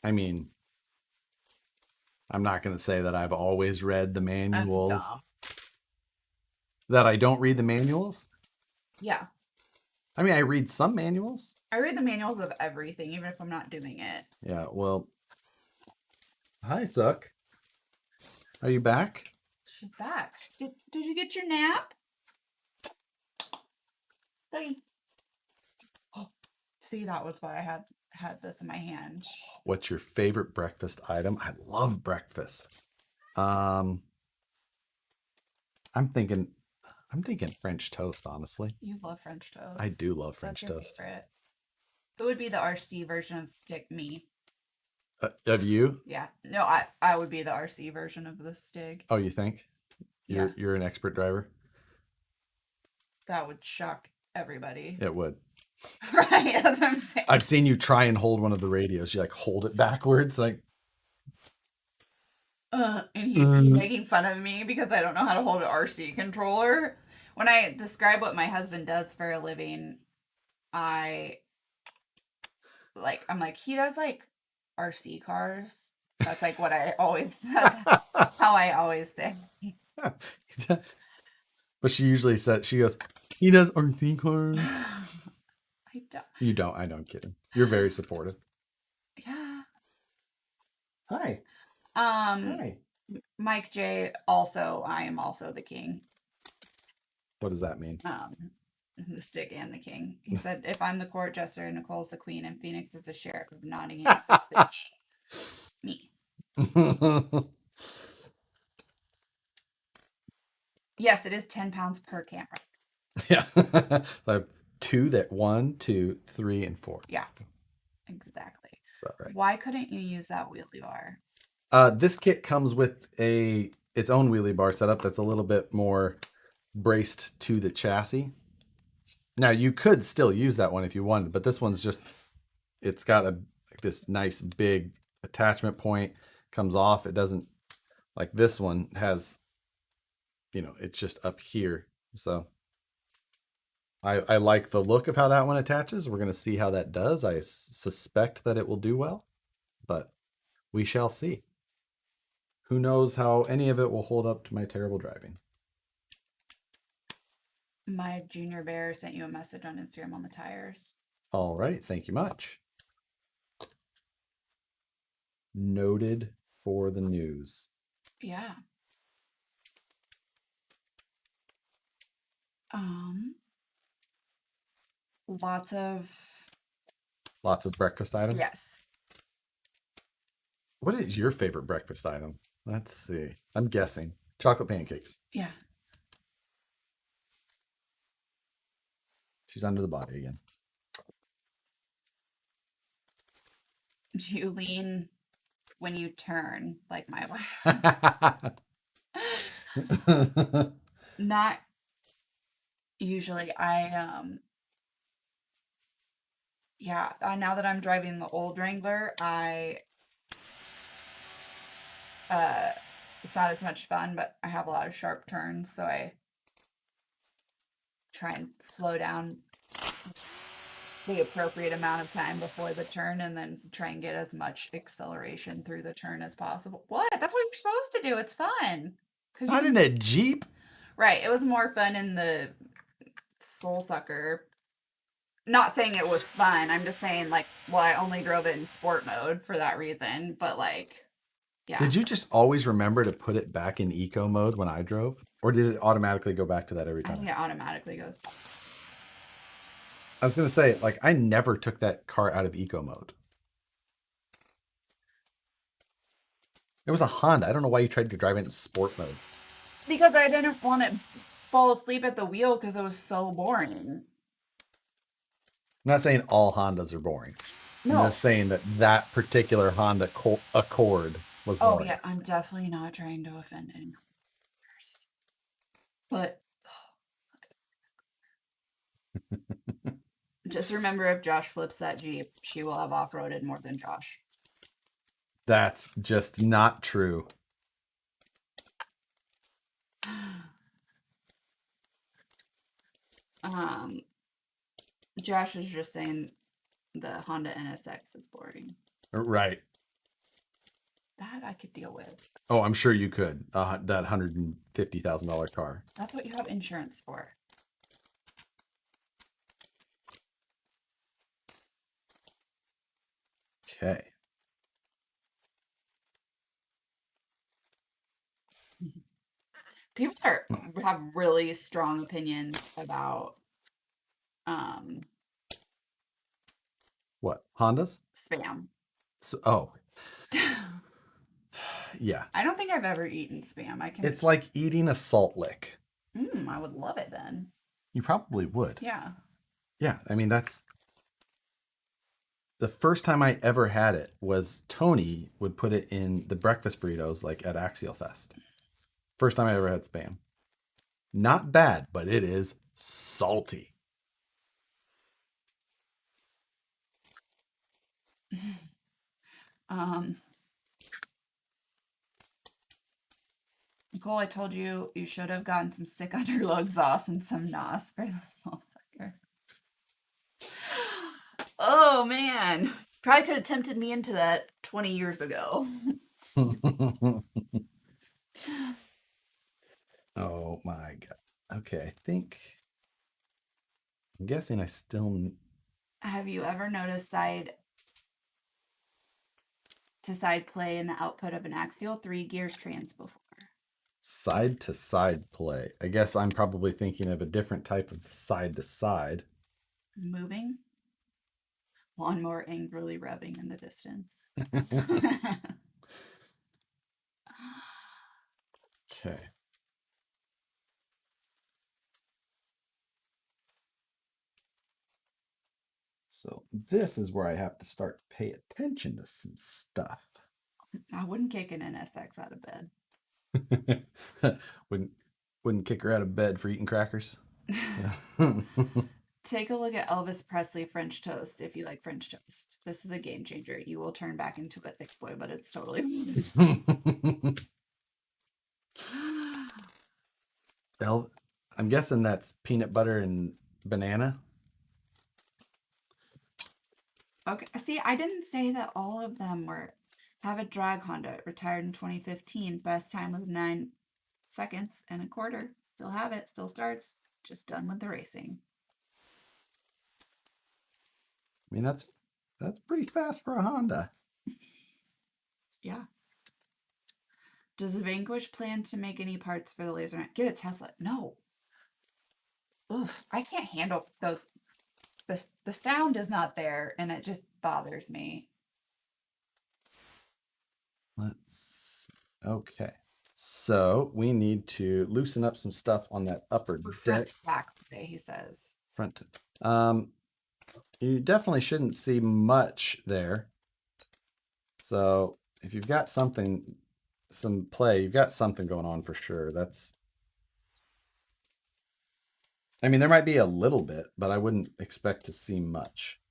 I mean, I'm not going to say that I've always read the manuals. That's dumb. That I don't read the manuals? Yeah. I mean, I read some manuals. I read the manuals of everything, even if I'm not doing it. Yeah, well. Hi, Suck. Are you back? She's back. Did you get your nap? Oh, see, that was why I had this in my hand. What's your favorite breakfast item? I love breakfast. I'm thinking I'm thinking French toast, honestly. You love French toast. I do love That's French your toast. favorite. It would be the RC version of stick me. Of you? Yeah. No, I would be the RC version of the Stig. Oh, you think? Yeah. You're an expert driver? That would shock everybody. It would. Right, that's what I'm saying. I've seen you try and hold one of the radios. You like hold it backwards, like. And he's making fun of me because I don't know how to hold an RC controller. When I describe what my husband does for a living, I'm like, he does like RC cars. That's like what I always, that's how I always say. But she usually said, she goes, he does RC cars. I don't. You don't. I know. I'm kidding. You're very supportive. Yeah. Hi. Hi. Mike J. Also, I am also the king. What does that mean? The stick and the king. He said, if I'm the court jester, Nicole's the queen, and Phoenix is the sheriff of Nottingham, who's the king? Me. Yes, it is 10 pounds per camera. Yeah. Like 1, 2, 3, and 4. Yeah. Exactly. That's about right. Why couldn't you use that wheelie bar? This kit comes with its own wheelie bar setup that's a little bit more braced to the chassis. Now you could still use that one if you wanted, but this one's just, it's got this nice big attachment point, comes off. It doesn't, like this one has, it's just up here. So I like the look of how that one attaches. We're going to see how that does. I suspect that it will do well, but we shall see. Who knows how any of it will hold up to my terrible driving. My junior bear sent you a message on Instagram on the tires. All right. Thank you much. Noted for the news. Yeah. Lots of breakfast items? Yes. What is your favorite breakfast item? Let's see. I'm guessing. Chocolate pancakes. Yeah. She's under the body again. Do you lean when you turn like my wife? Not usually. Now that I'm driving the old Wrangler, it's not as much fun, but I have a lot of sharp turns, so I try and slow down the appropriate amount of time before the turn and then try and get as much acceleration through the turn as possible. What? That's what you're supposed to do. It's fun. Not in a Jeep. Right. It was more fun in the Soul Sucker. Not saying it was fun. I'm just saying, I only drove it in sport mode for that reason. But, yeah. Did you just always remember to put it back in eco mode when I drove? Or did it automatically go back to that every time? I think it automatically goes back. I was going to say, I never took that car out of eco mode. It was a Honda. I don't know why you tried to drive it in sport mode. Because I didn't want to fall asleep at the wheel because it was so boring. I'm not saying all Hondas are boring. No. I'm just saying that particular Honda Accord was boring. Oh, yeah. I'm definitely not trying to offend anyone. But just remember, if Josh flips that Jeep, she will have off-roaded more than Josh. That's just not true. Josh is just saying the Honda NSX is boring. Right. That I could deal with. Oh, I'm sure you could. That $150,000 car. That's what you have insurance for. Okay. People have really strong opinions about what? Hondas? Spam. Oh. Yeah. I don't think I've ever eaten Spam. It's like eating a salt lick. I would love it then. You probably would. Yeah. Yeah, I mean that's the first time I ever had it was Tony would put it in the breakfast burritos like at Axial Fest. First time I ever had Spam. Not bad, but it is salty. Um, Nicole, I told you you should have gotten some sick underlog sauce and some NOS for the soul sucker. Oh man. Probably could have tempted me into that 20 years ago. Oh my god. Okay, I'm guessing I still Have you ever noticed side to side play in the output of an axial 3 gears trans before? side to side play. I guess I'm probably thinking of a different type of side to side. Moving? Lawnmower angrily revving in the distance. Okay. So this is where I have to start to pay attention to some stuff. I wouldn't kick an NSX out of bed. wouldn't kick her out of bed for eating crackers. Take a look at Elvis Presley French toast if you like French toast. This is a game changer. You will turn back into a thick boy, but it's totally. I'm guessing that's peanut butter and banana. Okay. See, I didn't say that all of them were. Have a drag Honda, retired in 2015. Best time of 9 seconds and a quarter. Still have it. Still starts. Just done with the racing. I mean that's pretty fast for a Honda. Yeah. Does Vanquish plan to make any parts for the laser? Get a Tesla? No. Oof, I can't handle those. The sound is not there, and it just bothers me. Okay. So we need to loosen up some stuff on that upper For deck. front back today, he says. Front. You definitely shouldn't see much there. So if you've got some play, you've got something going on for sure. I mean, there might be a little bit, but I wouldn't expect to see much.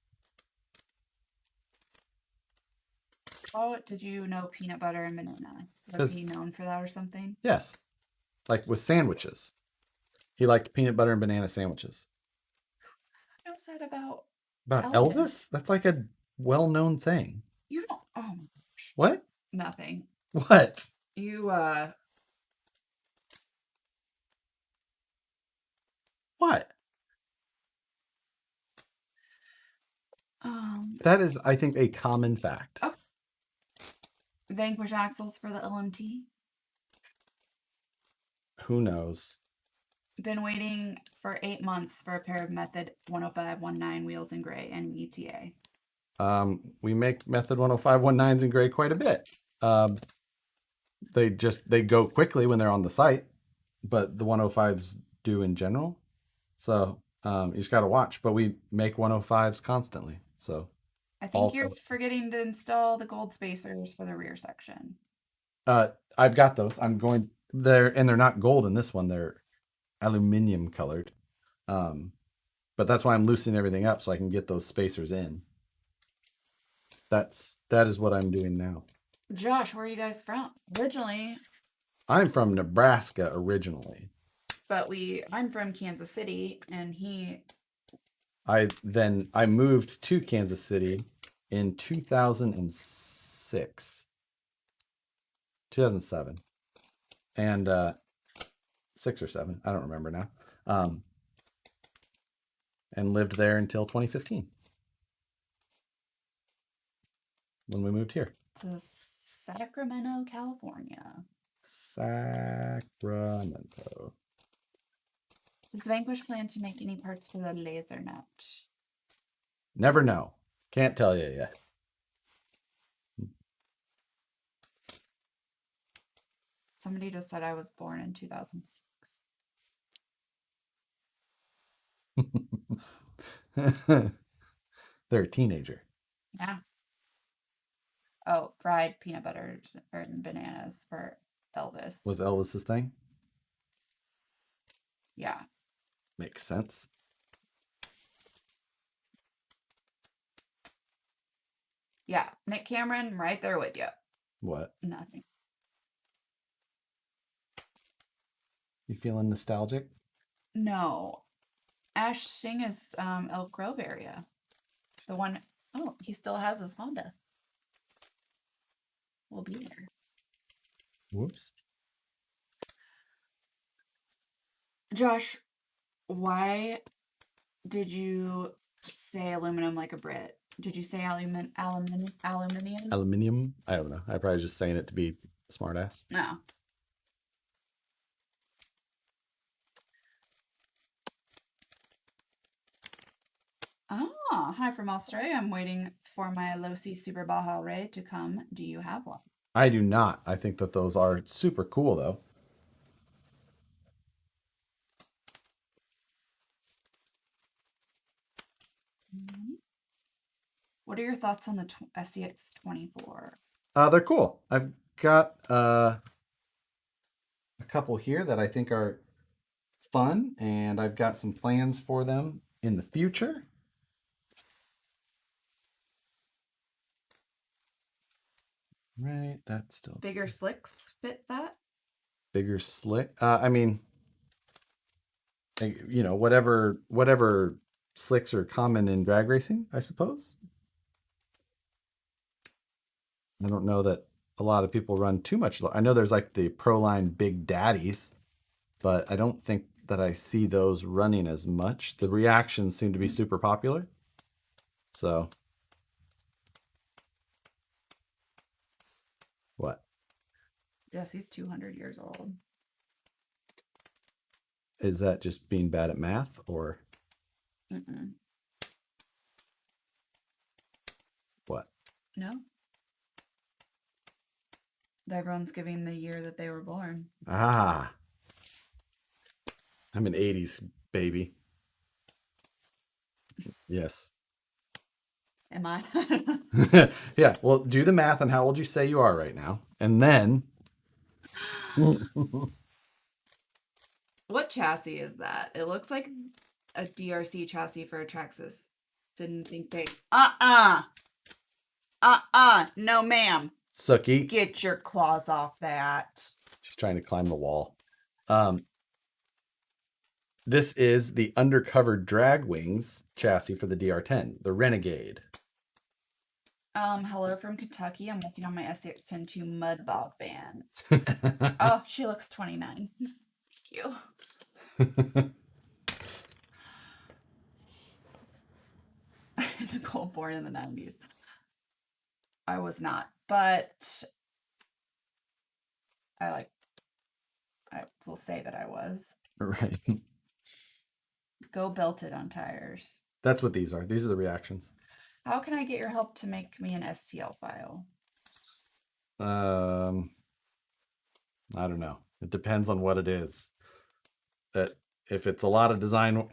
Oh, did you know peanut butter and banana? Was he known for that or something? Yes. Like with sandwiches. He liked peanut butter and banana sandwiches. What's that about? About Elvis? That's like a well-known thing. You don't. Oh my gosh. What? Nothing. What? You What? That is, I think, a common fact. Okay. Vanquish axles for the LMT. Who knows? Been waiting for 8 months for a pair of Method 10519 wheels in gray and ETA. We make Method 10519s in gray quite a bit. They go quickly when they're on the site, but the 105s do in general. So you just got to watch. But we make 105s constantly. So I think you're forgetting to install the gold spacers for the rear section. I've got those. I'm going there, and they're not gold in this one. They're aluminum colored. But that's why I'm loosening everything up so I can get those spacers in. That is what I'm doing now. Josh, where are you guys from? Originally. I'm from Nebraska originally. But I'm from Kansas City, and I moved to Kansas City in 2006. 2007. And 6 or 7, I don't remember now. And lived there until 2015. When we moved here. To Sacramento, California. Sacramento. Does Vanquish plan to make any parts for the laser nut? Never know. Can't tell you yet. Somebody just said I was born in 2006. They're a teenager. Yeah. Oh, fried peanut butter and bananas for Elvis. Was Elvis's thing? Yeah. Makes sense. Yeah. Nick Cameron, right there with you. What? Nothing. You feeling nostalgic? No. Ash Singh is Elk Grove area. The one, oh, he still has his Honda. We'll be there. Whoops. Josh, why did you say aluminum like a Brit? Did you say aluminium? Aluminium? I don't know. I'm probably just saying it to be smartass. No. Ah, hi from Australia. I'm waiting for my Losi Super Baja Ray to come. Do you have one? I do not. I think that those are super cool, though. What are your thoughts on the SCX-24? They're cool. I've got a couple here that I think are fun, and I've got some plans for them in the future. Right, that's still Bigger slicks fit that? bigger slick. I mean, you know, whatever slicks are common in drag racing, I suppose. I don't know that a lot of people run too much. I know there's like the Pro Line Big Daddies, but I don't think that I see those running as much. The reactions seem to be super popular. So, what? Jesse's 200 years old. Is that just being bad at math or Mm-mm. what? No. Everyone's giving the year that they were born. Ah, I'm an 80s baby. Yes. Am I? Yeah, well, do the math on how old you say you are right now. And then What chassis is that? It looks like a DRC chassis for a Traxxas. Didn't think they. No, ma'am. Sookie. Get your claws off that. She's trying to climb the wall. This is the Undercover Drag Wings chassis for the DR10, the Renegade. Hello from Kentucky. I'm working on my SCX-102 Mud Bog van. Oh, she looks 29. Thank you. Nicole, born in the 90s. I was not, but I will say that I was. Right. Go belted on tires. That's what these are. These are the reactions. How can I get your help to make me an STL file? I don't know. It depends on what it is. That if it's a lot of design,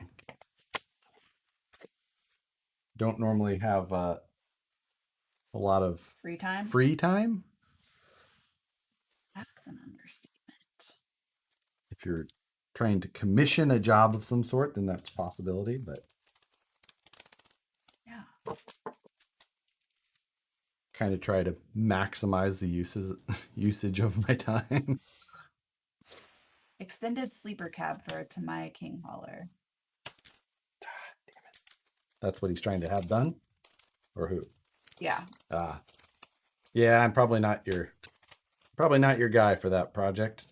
don't normally have a lot of Free time? free time. That's an understatement. If you're trying to commission a job of some sort, then that's a possibility. But Yeah. kind of try to maximize the usage of my time. Extended sleeper cab for a Tamaya King hauler. That's what he's trying to have done, or who? Yeah. Yeah. I'm probably not your guy for that project.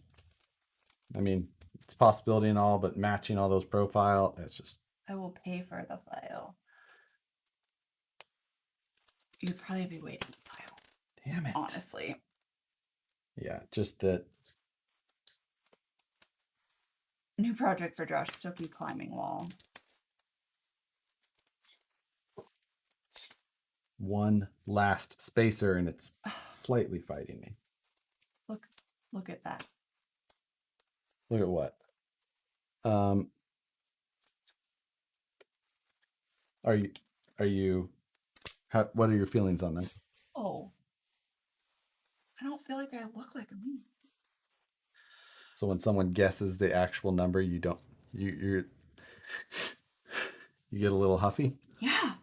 I mean, it's a possibility and all, but matching all those profile, it's just. I will pay for the file. You'd probably be waiting the file. Damn it. Honestly. Yeah, just that. New project for Josh, Silky climbing wall. One last spacer, and it's slightly fighting me. Look at that. Look at what? Are you, are you, what are your feelings on that? Oh, I don't feel like I look like a me. So when someone guesses the actual number, you don't, you you get a little huffy. Yeah.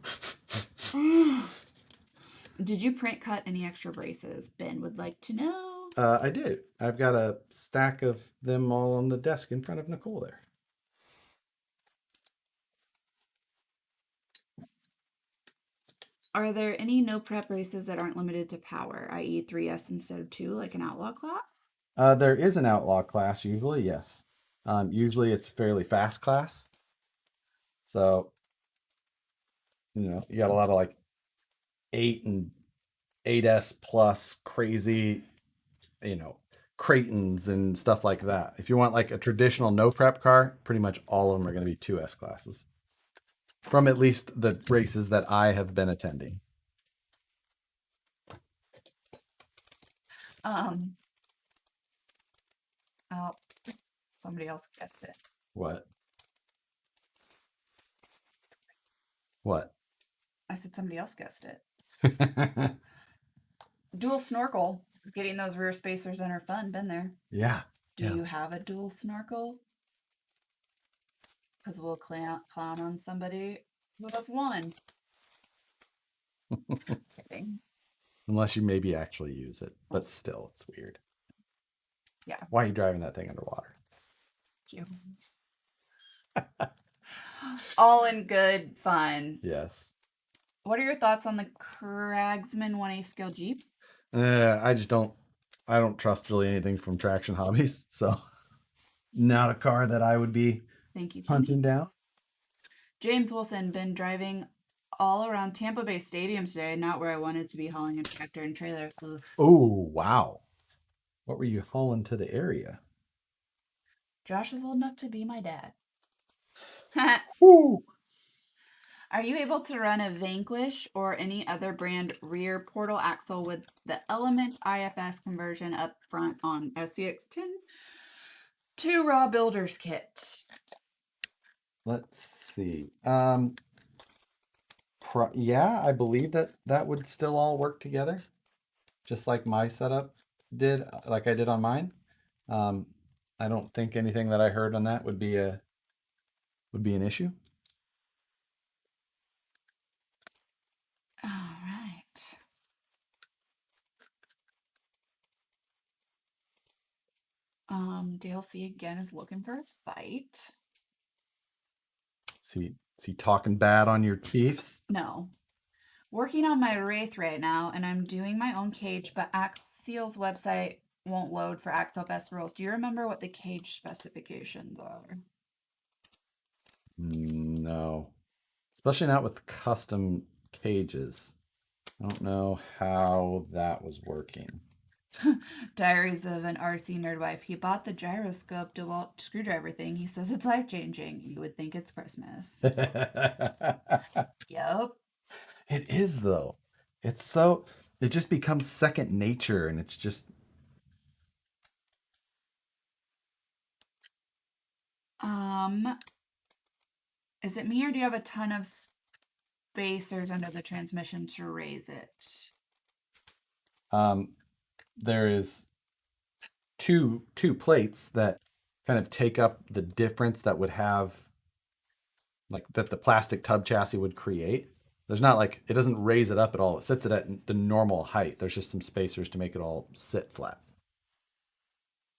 Did you print cut any extra braces? Ben would like to know. I did. I've got a stack of them all on the desk in front of Nicole there. Are there any no prep races that aren't limited to power, i.e., 3S instead of 2, like an outlaw class? There is an outlaw class usually, yes. Usually it's fairly fast class. So, you got a lot of like 8 and 8S plus crazy, you know, Creightons and stuff like that. If you want like a traditional no prep car, pretty much all of them are going to be 2S classes. From at least the races that I have been attending. Um, oh, somebody else guessed it. What? What? I said somebody else guessed it. Dual snorkel. Getting those rear spacers in are fun. Been there. Yeah. Do Yeah. you have a dual snorkel? Because we'll clown on somebody. Well, that's one. Kidding. Unless you maybe actually use it, but still, it's weird. Yeah. Why are you driving that thing underwater? Thank you. All in good fun. Yes. What are your thoughts on the Cragsman 1A scale Jeep? I just don't. I don't trust really anything from Traction Hobbies, so not a car that I would be Thank you, hunting down. James Wilson, been driving all around Tampa Bay Stadium today, not where I wanted to be hauling a tractor and trailer. Ugh. Oh, wow. What were you hauling to the area? Josh is old enough to be my dad. Woo! Are you able to run a Vanquish or any other brand rear portal axle with the Element IFS conversion up front on SCX10 to raw builder's kit? Let's see. Yeah, I believe that would still all work together, just like my setup did, like I did on mine. I don't think anything that I heard on that would be an issue. All right. Dale C again is looking for a fight. Is he talking bad on your Chiefs? No. Working on my Wraith right now, and I'm doing my own cage, but Axial's website won't load for Axial Fest rules. Do you remember what the cage specifications are? No, especially not with custom cages. I don't know how that was working. Diaries of an RC nerd wife. He bought the gyroscope DeWalt screwdriver thing. He says it's life changing. You would think it's Christmas. Yep. It is though. It's so it just becomes second nature and it's just Is it me or do you have a ton of spacers under the transmission to raise it? there is two plates that kind of take up the difference that would have like that the plastic tub chassis would create. There's not like it doesn't raise it up at all. It sits it at the normal height. There's just some spacers to make it all sit flat.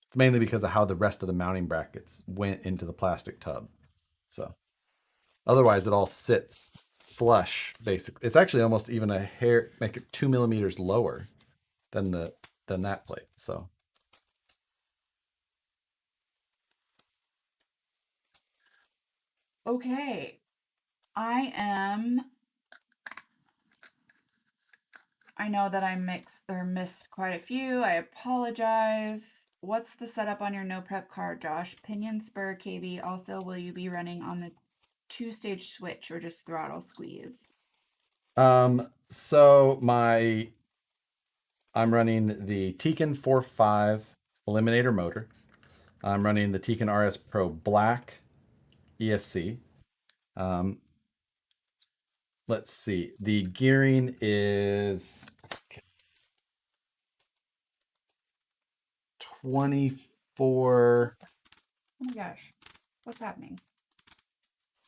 It's mainly because of how the rest of the mounting brackets went into the plastic tub. So otherwise it all sits flush basically. It's actually almost even a hair, make it 2 millimeters lower than that plate. So Okay. I know that I missed quite a few. I apologize. What's the setup on your no prep car, Josh? Pinion, spur, KB. Also, will you be running on the 2-stage switch or just throttle squeeze? so I'm running the Tekin 4.5 Eliminator motor. I'm running the Tekin RS Pro Black ESC. let's see. The gearing is 24, Oh my gosh. What's happening?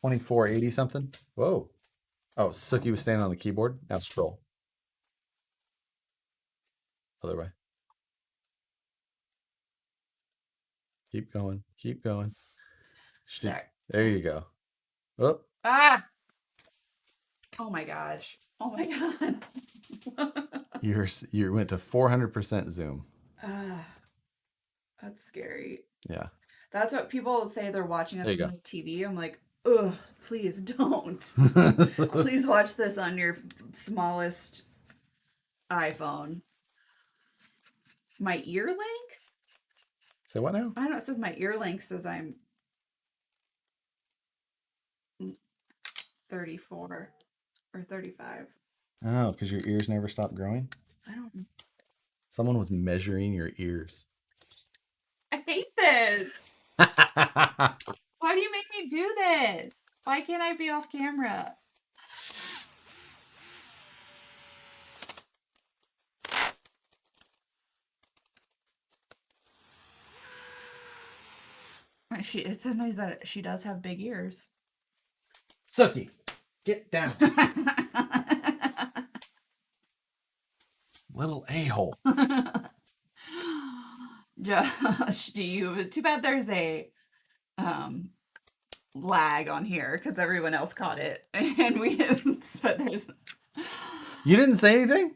2480 something. Whoa. Oh, Suki was standing on the keyboard. Now scroll. Other way. Keep going. Keep going. There. There you go. Oh, Ah! Oh my gosh. Oh my god. you went to 400% zoom. Ah, that's scary. Yeah. That's what people say they're watching us There you on go. TV. I'm like, ugh, please don't. Please watch this on your smallest iPhone. My ear length? Say what now? I don't know. It says my ear length says I'm 34 or 35. Oh, because your ears never stop growing? I don't know. Someone was measuring your ears. I hate this. Why do you make me do this? Why can't I be off camera? It's sometimes that she does have big ears. Suki, get down. Little a-hole. Josh, do you? Too bad there's a lag on here because everyone else caught it, and we. But there's. You didn't say anything?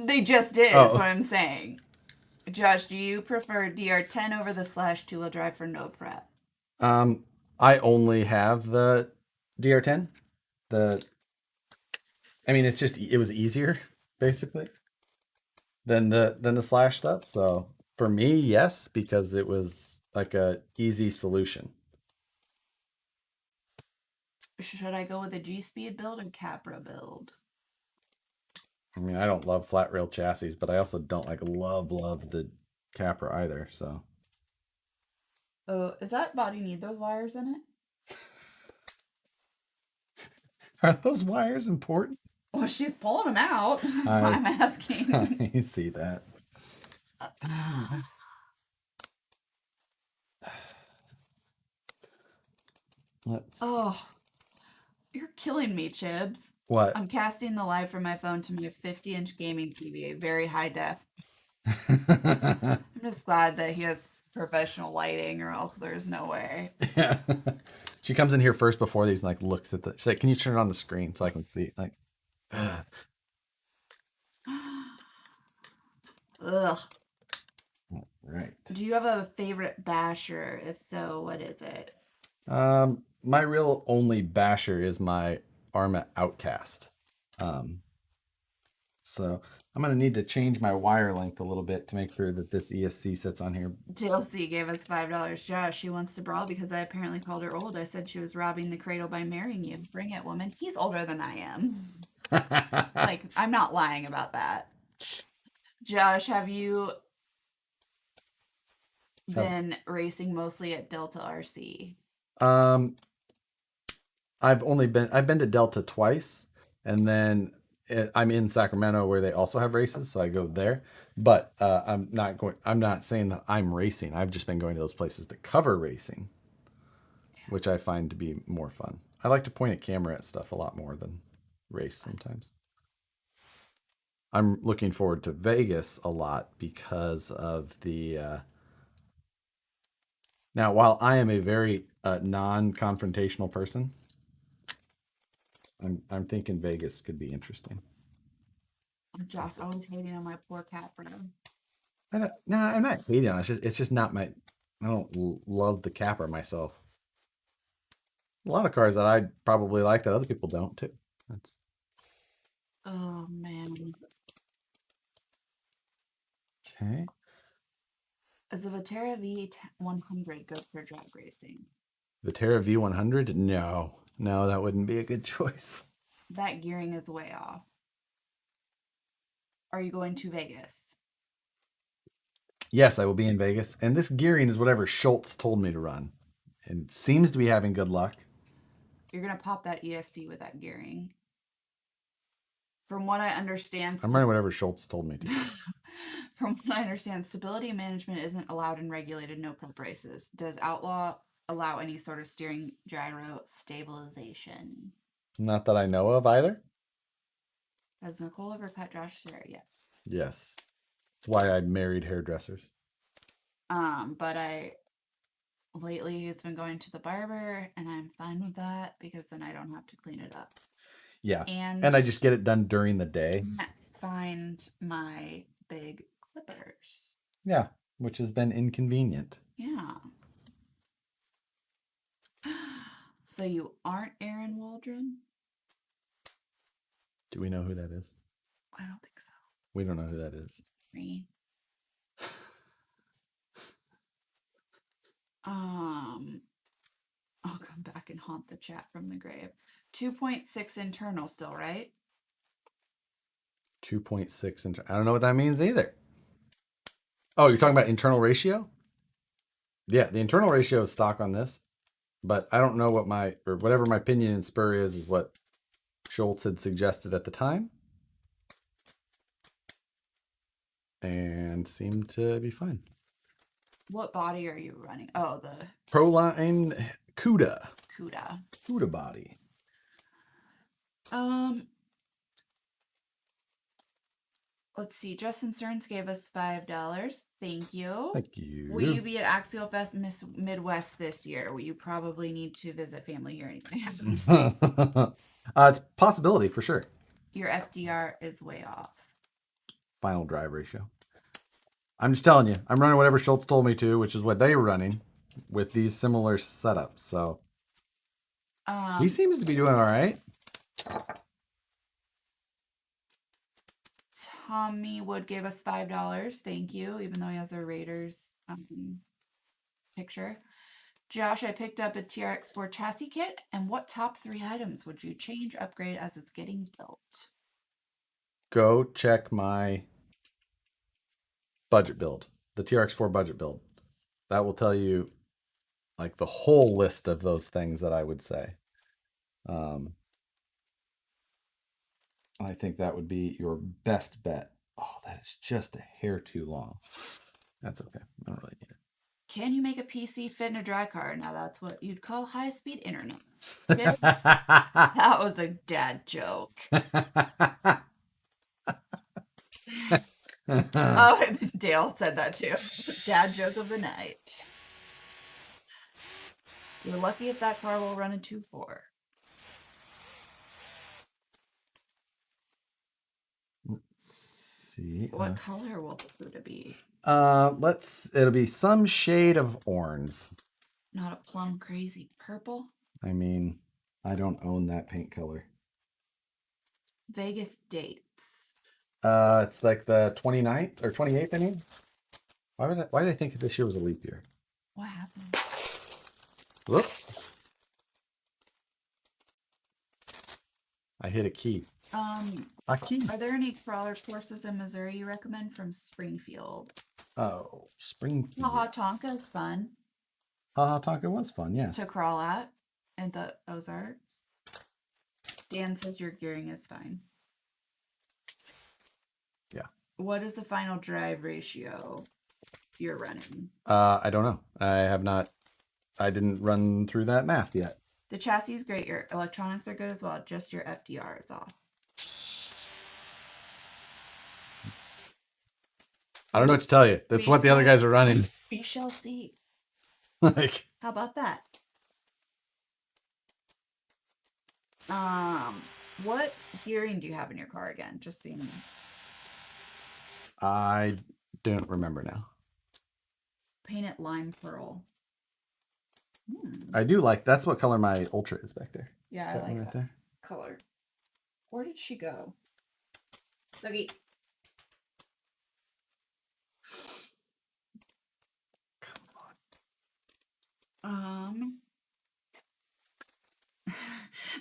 They just did. Oh. That's what I'm saying. Josh, do you prefer DR10 over the slash two-wheel drive for no prep? I only have the DR10. I mean, it was easier basically than the slash stuff. So for me, yes, because it was like a easy solution. Should I go with a G-Speed build or Capra build? I mean, I don't love flat rail chassis, but I also don't love the Capra either. So Oh, does that body need those wires in it? are those wires important? Well, she's pulling them out. That's why I'm asking. I see that. Oh, you're killing me, Chibs. What? I'm casting the live from my phone to my 50-inch gaming TV, very high def. I'm just glad that he has professional lighting, or else there's no way. Yeah. She comes in here first before these and looks at she's like, can you turn it on the screen so I can see? Ugh. Right. Do you have a favorite basher? If so, what is it? My real only basher is my Arma Outcast. So I'm gonna need to change my wire length a little bit to make sure that this ESC sits on here. TLC gave us $5. Josh, she wants to brawl because I apparently called her old. I said she was robbing the cradle by marrying you. Bring it, woman. He's older than I am. I'm not lying about that. Josh, have you been racing mostly at Delta RC? I've been to Delta twice, and then I'm in Sacramento where they also have races, so I go there. But I'm not saying that I'm racing. I've just been going to those places to cover racing, which I find to be more fun. I like to point a camera at stuff a lot more than race sometimes. I'm looking forward to Vegas a lot because of the. Now, while I am a very non-confrontational person, I'm thinking Vegas could be interesting. Josh always hating on my poor cat, bro. I'm not hating on it. It's just not my. I don't love the Capra myself. A lot of cars that I probably like that other people don't too. That's. Oh man. Okay. Is the Vitara V100 good for drag racing? Vitara V100? No, that wouldn't be a good choice. That gearing is way off. Are you going to Vegas? Yes, I will be in Vegas, and this gearing is whatever Schultz told me to run, and seems to be having good luck. You're gonna pop that ESC with that gearing. From what I understand, I'm running whatever Schultz told me to. from what I understand, stability management isn't allowed in regulated no prep races. Does Outlaw allow any sort of steering gyro stabilization? Not that I know of either. Has Nicole ever cut Josh's hair? Yes. Yes. That's why I married hairdressers. But lately he's been going to the barber, and I'm fine with that because then I don't have to clean it up. Yeah. And I just get it done during the day. Find my big clippers. Yeah, which has been inconvenient. Yeah. So you aren't Aaron Waldron? Do we know who that is? I don't think so. We don't know who that is. Me. I'll come back and haunt the chat from the grave. 2.6 internal still, right? 2.6 I don't know what that means either. Oh, you're talking about internal ratio? Yeah, the internal ratio is stock on this, but I don't know what whatever my opinion in Spur is what Schultz had suggested at the time. And seemed to be fine. What body are you running? Oh, the Proline CUDA. CUDA body. Let's see. Justin Stearns gave us $5. Thank you. Thank you. Will you be at Axial Fest Miss Midwest this year? Well, you probably need to visit family here anyway. It's a possibility for sure. Your FDR is way off. Final drive ratio. I'm just telling you, I'm running whatever Schultz told me to, which is what they were running with these similar setups. So he seems to be doing all right. Tommy Wood gave us $5. Thank you, even though he has a Raiders picture. Josh, I picked up a TRX4 chassis kit. And what top 3 items would you change, upgrade as it's getting built? Go check my budget build, the TRX4 budget build. That will tell you like the whole list of those things that I would say. I think that would be your best bet. Oh, that is just a hair too long. That's okay. I don't really need it. Can you make a PC fit in a dry car? Now that's what you'd call high-speed internet. Kids, that was a dad joke. Oh, Dale said that too. Dad joke of the night. You're lucky if that car will run a 2.4. Let's see. What color will the Buddha be? It'll be some shade of orange. Not a plum crazy purple? I mean, I don't own that paint color. Vegas dates. It's like the 29th or 28th, I mean. Why did I think this year was a leap year? What happened? Whoops. I hit a key. A key. Are there any crawler courses in Missouri you recommend from Springfield? Oh, Springfield. Haha Tonka is fun. Haha Tonka was fun, yes. To crawl at in the Ozarks. Dan says your gearing is fine. Yeah. What is the final drive ratio you're running? I don't know. I didn't run through that math yet. The chassis is great. Your electronics are good as well. Just your FDR is off. I don't know what to tell you. That's what the other guys are running. We shall see. Like, how about that? What gearing do you have in your car again? Just seeing. I don't remember now. Paint it lime pearl. I do like, that's what color my Ultra is back there. Yeah, that I like right that there. color. Where did she go? Dougie.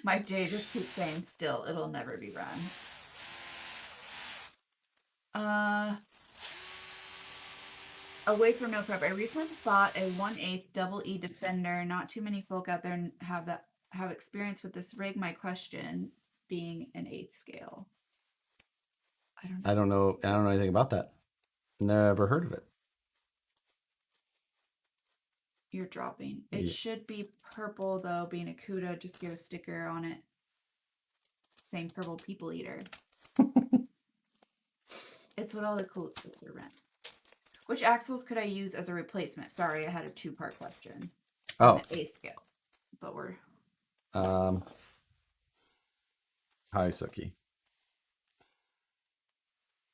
Mike J just keeps saying still, it'll never be run. Away from no prep. I recently bought a 1/8 double E Defender. Not too many folk out there have experience with this rig. My question being an 8th scale. I don't know. I don't know anything about that. Never heard of it. You're dropping. It Yeah. should be purple though, being a CUDA. Just get a sticker on it. Saying purple people eater. It's what all the cool kids are rent. Which axles could I use as a replacement? Sorry, I had a 2-part question. Oh. A scale. But we're Hi, Suki.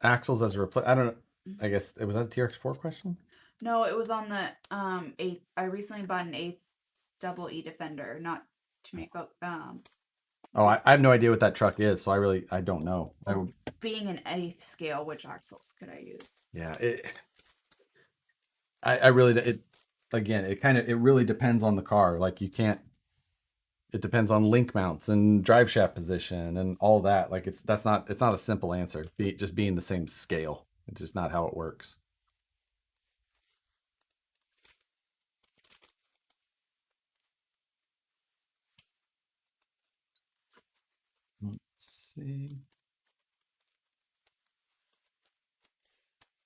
Axles as a replace. I don't know. I guess was that a TRX4 question? No, it was on the 8th. I recently bought an 8th double E Defender, not to make Oh, I have no idea what that truck is, so I don't know. being an 8th scale, which axles could I use? Yeah, I really again, it really depends on the car. Like you can't. It depends on link mounts and drive shaft position and all that. Like it's not a simple answer. Just being the same scale. It's just not how it works. Let's see.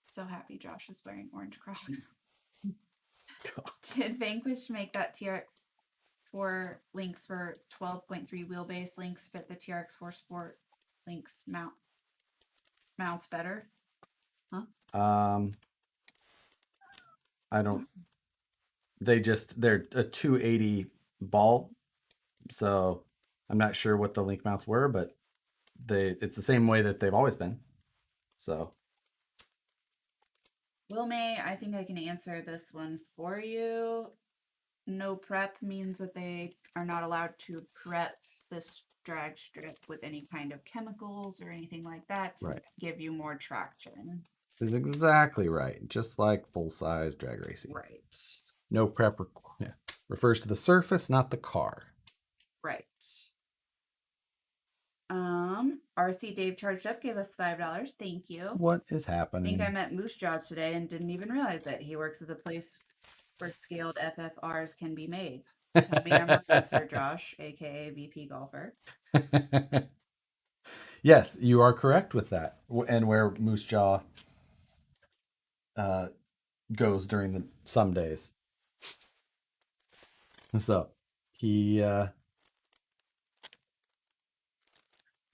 So happy Josh is wearing orange Crocs. Did Vanquish make that TRX 4 links for 12.3 wheelbase links fit the TRX 4 Sport links mounts better? Huh? I don't. They're a 280 ball, so I'm not sure what the link mounts were, but it's the same way that they've always been. So. Will May, I think I can answer this one for you. No prep means that they are not allowed to prep this drag strip with any kind of chemicals or anything like that to give you more traction. Is exactly right. Just like full-size drag racing. Right. No prep refers to the surface, not the car. Right. RC Dave charged up, gave us $5. Thank you. What is I happening? think I met Moose Jaw today and didn't even realize it. He works at the place where scaled FFRs can be made. Tell me I'm wrong, Sir Josh, aka VP Golfer. Yes, you are correct with that. And where Moose Jaw goes during some days. So he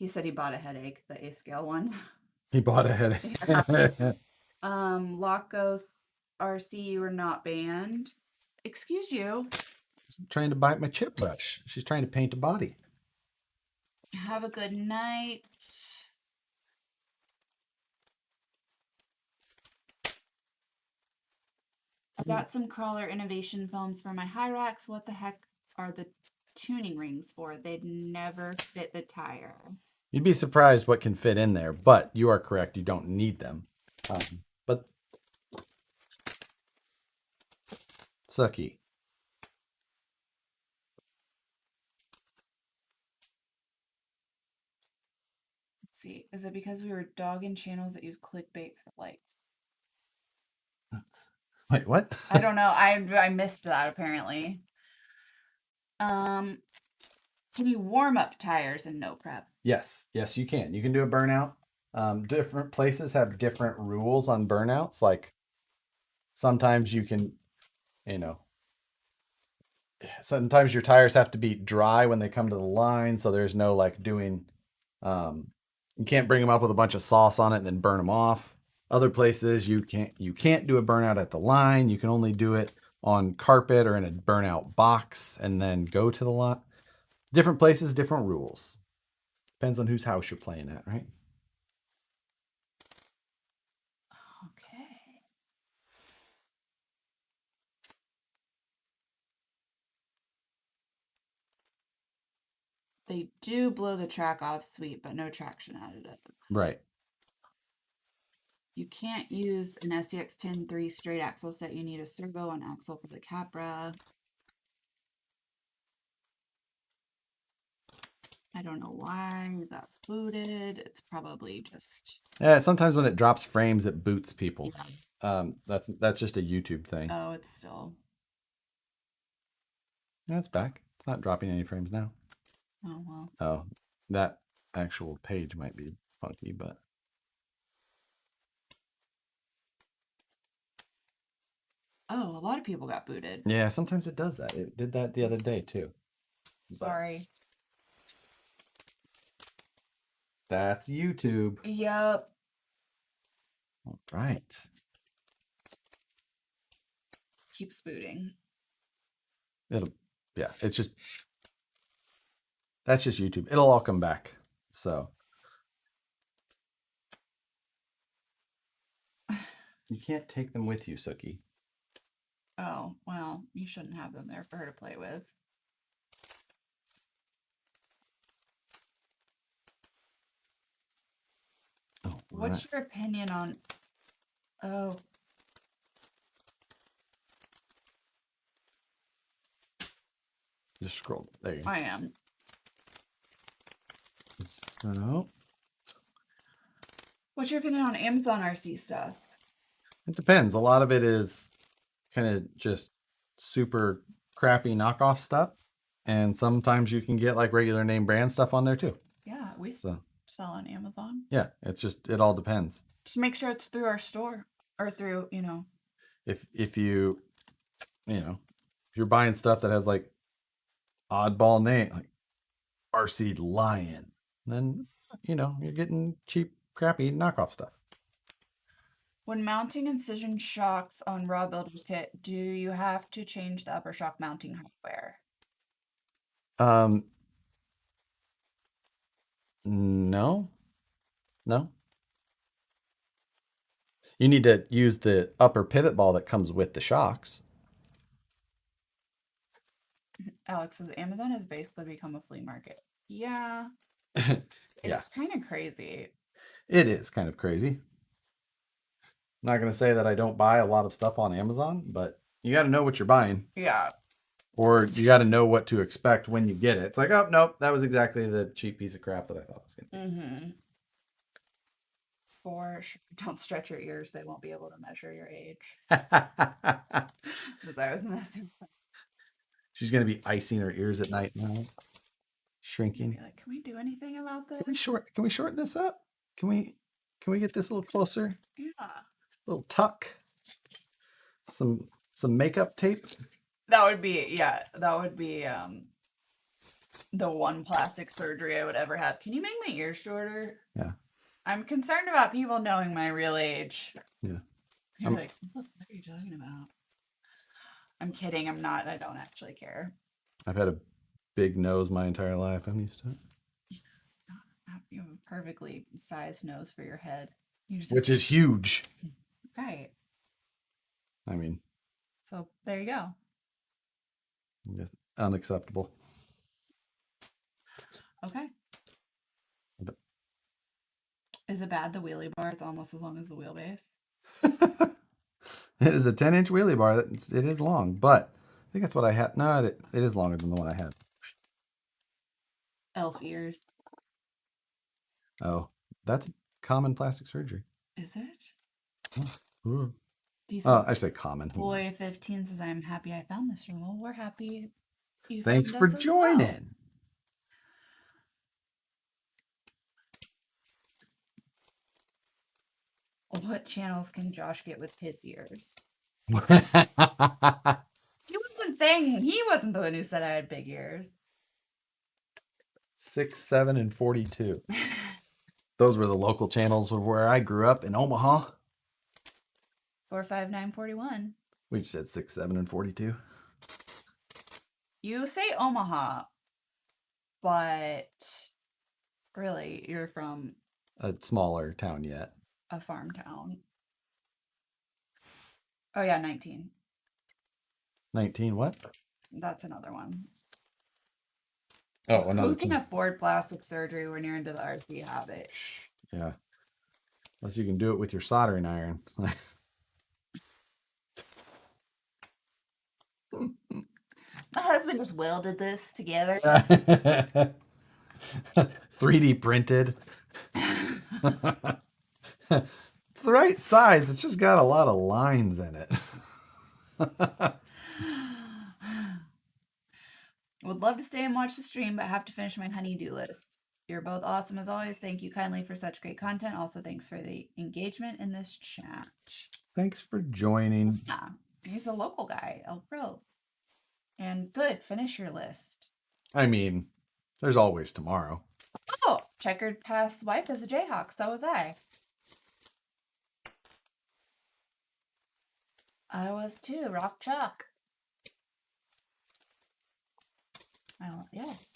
said he bought a headache, the A scale one. He bought a headache. Yeah. Locos RC, you are not banned. Excuse you. She's trying to bite my chip brush. She's trying to paint a body. Have a good night. I got some crawler innovation foams for my Hyrax. What the heck are the tuning rings for? They'd never fit the tire. You'd be surprised what can fit in there, but you are correct. You don't need them. But sucky. Let's see. Is it because we were dogging channels that use clickbait for likes? Wait, what? I don't know. I missed that apparently. Can you warm up tires in no prep? Yes, you can. You can do a burnout. Different places have different rules on burnouts. Like sometimes you can, sometimes your tires have to be dry when they come to the line. So there's no like doing, you can't bring them up with a bunch of sauce on it and then burn them off. Other places you can't do a burnout at the line. You can only do it on carpet or in a burnout box and then go to the lot. Different places, different rules. Depends on whose house you're playing at, right? Okay. They do blow the track off sweet, but no traction additive. Right. You can't use an SDX 10.3 straight axle set. You need a servo and axle for the Capra. I don't know why that booted. It's probably just... Yeah, sometimes when it drops frames, it boots people. Yeah. That's just a YouTube thing. Oh, it's still... Yeah, it's back. It's not dropping any frames now. Oh, well. Oh, that actual page might be funky, but... lot of people got booted. Yeah, sometimes it does that. It did that the other day too. But Sorry. that's YouTube. Yep. All right. Keeps booting. Yeah, it's just, that's just YouTube. It'll all come back. So you can't take them with you, Sookie. Oh, well, you shouldn't have them there for her to play with. Oh, What's your opinion on... Oh. Just scroll. There you go. I am. So What's your opinion on Amazon RC stuff? it depends. A lot of it is kind of just super crappy knockoff stuff. And sometimes you can get like regular name brand stuff on there too. Yeah, we So sell on Amazon. yeah, it's just, it all depends. Just make sure it's through our store or through, you know. If you know, if you're buying stuff that has like oddball name, like RC Lion, then, you know, you're getting cheap, crappy knockoff stuff. When mounting incision shocks on raw builder's kit, do you have to change the upper shock mounting hardware? No. You need to use the upper pivot ball that comes with the shocks. Alex says Amazon has basically become a flea market. Yeah. Yeah. It's kind of crazy. It is kind of crazy. I'm not going to say that I don't buy a lot of stuff on Amazon, but you got to know what you're buying. Yeah. Or you got to know what to expect when you get it. It's like, oh, nope, that was exactly the cheap piece of crap that I thought it was going to be. Mm-hmm. For sure. Don't stretch your ears. They won't be able to measure your age. Because I was messing with She's going to be icing her ears at night now. Shrinking. like, can we do anything about this? Can we shorten this up? Can we get this a little closer? Yeah. A little tuck. Some makeup tape. That would be the one plastic surgery I would ever have. Can you make my ears shorter? Yeah. I'm concerned about people knowing my real age. Yeah. You're like, look, what are you talking about? I'm kidding. I'm not. I don't actually care. I've had a big nose my entire life. I'm used to it. You have a perfectly sized nose for your head. Which is huge. Right. I mean. So there you go. Unacceptable. Okay. Is it bad, the wheelie bar? It's almost as long as the wheelbase. It is a 10-inch wheelie bar. It is long, but I think that's what I had. No, it is longer than the one I had. Elf ears. Oh, that's common plastic surgery. Is it? Oh, I say common. Boy 15 says, I'm happy I found this room. Well, we're happy you Thanks found for us as joining. well. What channels can Josh get with his ears? He wasn't saying, he wasn't the one who said I had big ears. 6, 7, and 42. Those were the local channels of where I grew up in Omaha. 4, 5, 9, 41. We said 6, 7, and 42. You say Omaha, but really, you're from A smaller town yet. a farm town. Oh yeah, 19. 19 what? That's another one. Oh, another Who can one. afford plastic surgery when you're into the RC habit? Yeah. Unless you can do it with your soldering iron. My husband just welded this together. 3D printed. It's the right size. It's just got a lot of lines in it. Would love to stay and watch the stream, but have to finish my honey-do list. You're both awesome as always. Thank you kindly for such great content. Also, thanks for the engagement in this chat. Thanks for joining. Yeah. He's a local guy, Elk Grove. And good, finish your list. I mean, there's always tomorrow. Oh, checkered past wife is a Jayhawk. So was I. I was too. Rock chalk. Yes.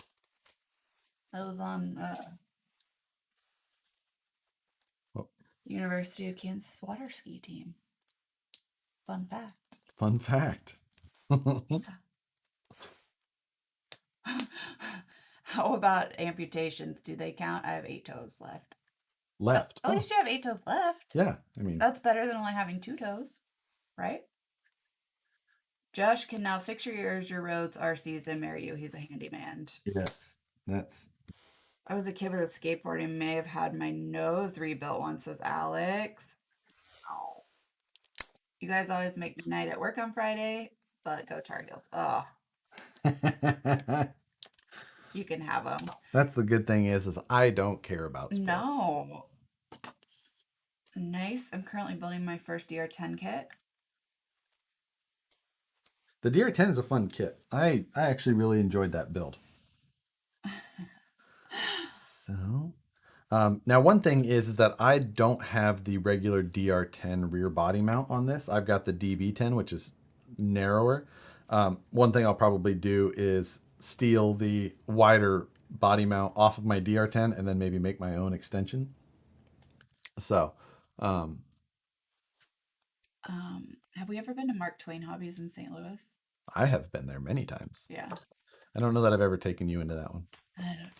I was on Well, University of Kansas water ski team. Fun fact. fun fact. How about amputations? Do they count? I have 8 toes left. Left. At least you have 8 toes left. Yeah, I mean, That's better than only having 2 toes, right? Josh can now fix your ears, your roads, RCs, and marry you. He's a handyman. yes, that's. I was a kid with a skateboard and may have had my nose rebuilt once, says Alex. Oh. You guys always make me night at work on Friday, but go Tar Heels. Oh, you can have them. That's the good thing is I don't care about sports. No. Nice. I'm currently building my first DR10 kit. The DR10 is a fun kit. I actually really enjoyed that build. So, now one thing is that I don't have the regular DR10 rear body mount on this. I've got the DB10, which is narrower. One thing I'll probably do is steal the wider body mount off of my DR10 and then maybe make my own extension. So, Have we ever been to Mark Twain Hobbies in St. Louis? I have been there many times. Yeah. I don't know that I've ever taken you into that one. I don't.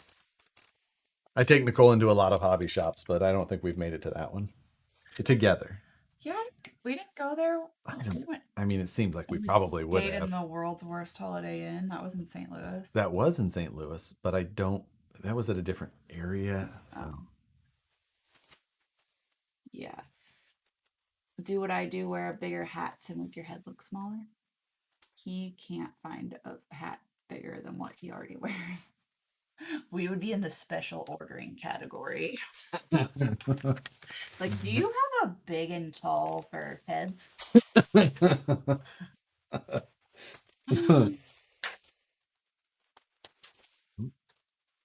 I take Nicole into a lot of hobby shops, but I don't think we've made it to that one together. Yeah, we didn't go there. I mean, it seems like we probably would stayed have. in the world's worst Holiday Inn. That was in St. Louis. That was in St. Louis, but I don't. That was at a different area. Oh. Yes. Do what I do, wear a bigger hat to make your head look smaller. He can't find a hat bigger than what he already wears. We would be in the special ordering category. Like, do you have a big and tall for heads?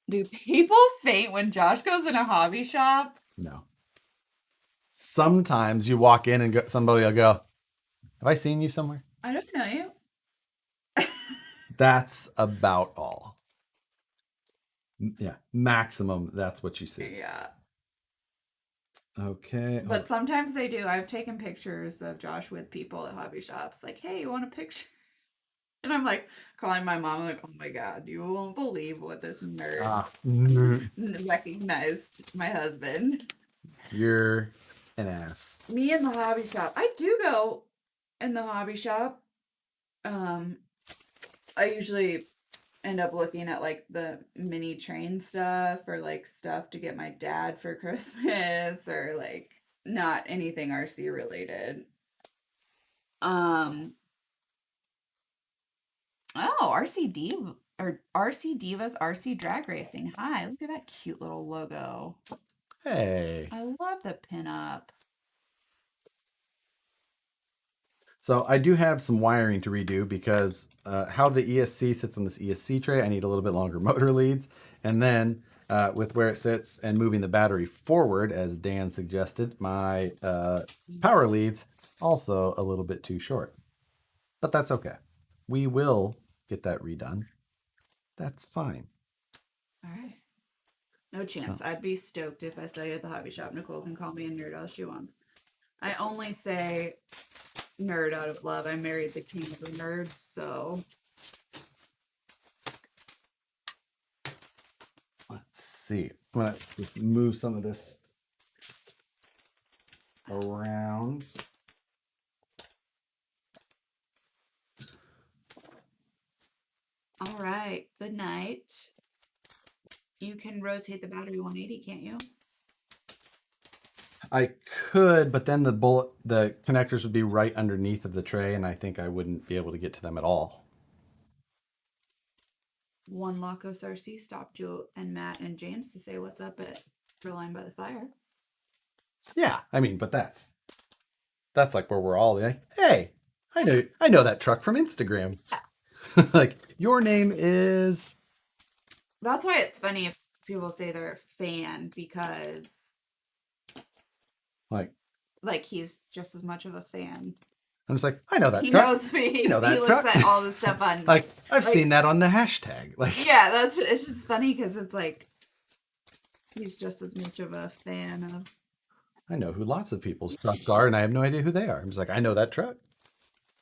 Do people faint when Josh goes in a hobby shop? No. Sometimes you walk in and somebody will go, "Have I seen you somewhere?" I don't know you. That's about all. Yeah, maximum. That's what you see. Yeah. Okay. But sometimes they do. I've taken pictures of Josh with people at hobby shops. Like, hey, you want a picture? And I'm like calling my mom. I'm like, oh my god, you won't believe what this nerd recognized my husband. You're an ass. Me in the hobby shop. I do go in the hobby shop. I usually end up looking at like the mini train stuff or like stuff to get my dad for Christmas or like not anything RC related. Oh, RC Divas RC Drag Racing. Hi, look at that cute little logo. Hey. I love the pinup. So I do have some wiring to redo because how the ESC sits on this ESC tray, I need a little bit longer motor leads. And then with where it sits and moving the battery forward, as Dan suggested, my power leads also a little bit too short. But that's okay. We will get that redone. That's fine. All right. No chance. So, I'd be stoked if I saw you at the hobby shop. Nicole can call me a nerd all she wants. I only say nerd out of love. I married the king of the nerds, so. Let's see. I'm going to just move some of this around. All right. Good night. You can rotate the battery 180, can't you? I could, but then the connectors would be right underneath of the tray, and I think I wouldn't be able to get to them at all. One Lacos RC stopped you and Matt and James to say what's up at Line by the Fire. Yeah, I mean, but that's like where we're all like, hey, I know that truck from Instagram. Like, your name is That's why it's funny if people say they're a fan, because like, he's just as much of a fan. I'm just like, I know that He truck. knows me. You know that he truck. looks at all the stuff on Like, I've seen that on the hashtag. Like, yeah, it's just funny because it's like he's just as much of a fan of. I know who lots of people's trucks are, and I have no idea who they are. I'm just like, I know that truck.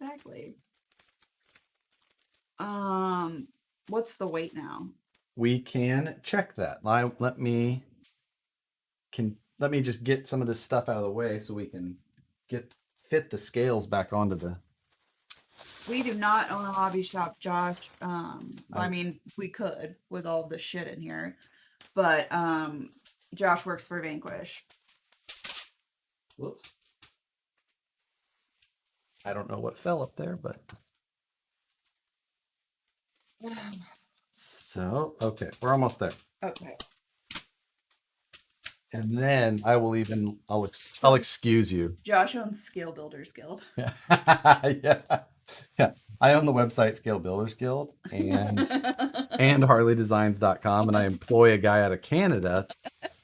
Exactly. What's the weight now? We can check that. Let me just get some of this stuff out of the way so we can fit the scales back onto the. We do not own a hobby shop, Josh. I mean, we could with all the shit in here, but Josh works for Vanquish. Whoops. I don't know what fell up there, but. So, okay, we're almost there. Okay. And then I'll excuse you. Josh owns Scale Builders Guild. Yeah. Yeah. I own the website Scale Builders Guild and harleydesigns.com, and I employ a guy out of Canada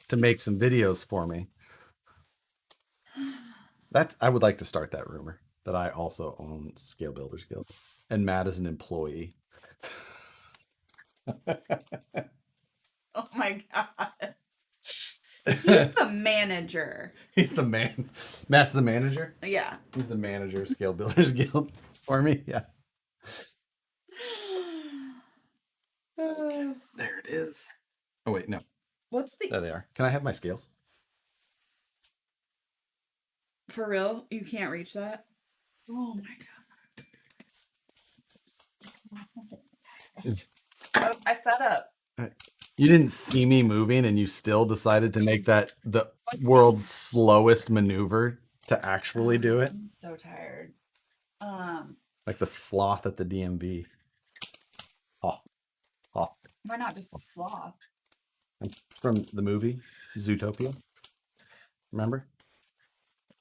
to make some videos for me. I would like to start that rumor that I also own Scale Builders Guild and Matt is an employee. Oh my god. He's the manager. He's the man. Matt's the manager? Yeah. He's the manager of Scale Builders Guild for me. Yeah. Okay, there it is. Oh, wait, no. What's the. There they are. Can I have my scales? For real? You can't reach that? Oh my god. Oh, I set up. You didn't see me moving and you still decided to make that the world's slowest maneuver to actually do it? I'm so tired. Like the sloth at the DMV. Oh. Why not just a sloth? From the movie Zootopia. Remember?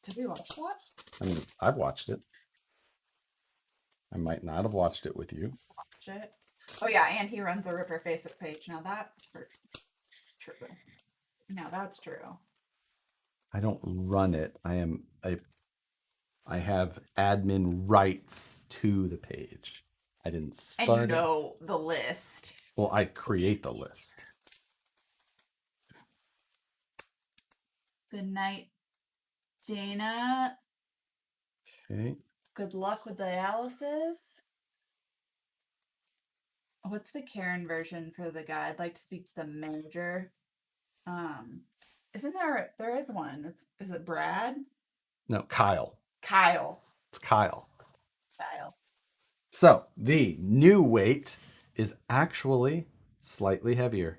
Did we watch that? I mean, I've watched it. I might not have watched it with you. Watch it. Oh yeah, and he runs a Ripper Facebook page. Now that's true. Now that's true. I don't run it. I have admin rights to the page. I didn't start And you know the list. Well, I create the list. Good night, Dana. Okay. Good luck with dialysis. What's the Karen version for the guy? I'd like to speak to the manager. Isn't there is one. Is it Brad? No, Kyle. Kyle. It's Kyle. Kyle. So the new weight is actually slightly heavier.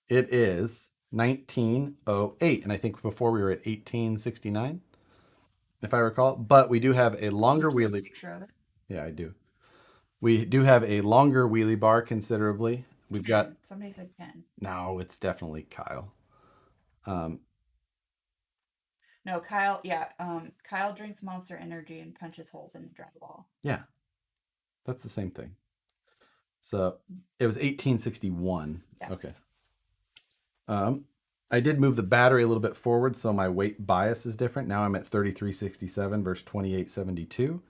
It is 1908, and I think before we were at 1869, if I recall. But we do have a longer wheelie. Picture of it. Yeah, I do. We do have a longer wheelie bar considerably. We've got. Somebody said Ken. No, it's definitely Kyle. No, Kyle. Yeah. Kyle drinks Monster Energy and punches holes in the drywall. Yeah, that's the same thing. So it was 1861. Yeah. Okay. I did move the battery a little bit forward, so my weight bias is different. Now I'm at 3367 versus 2872.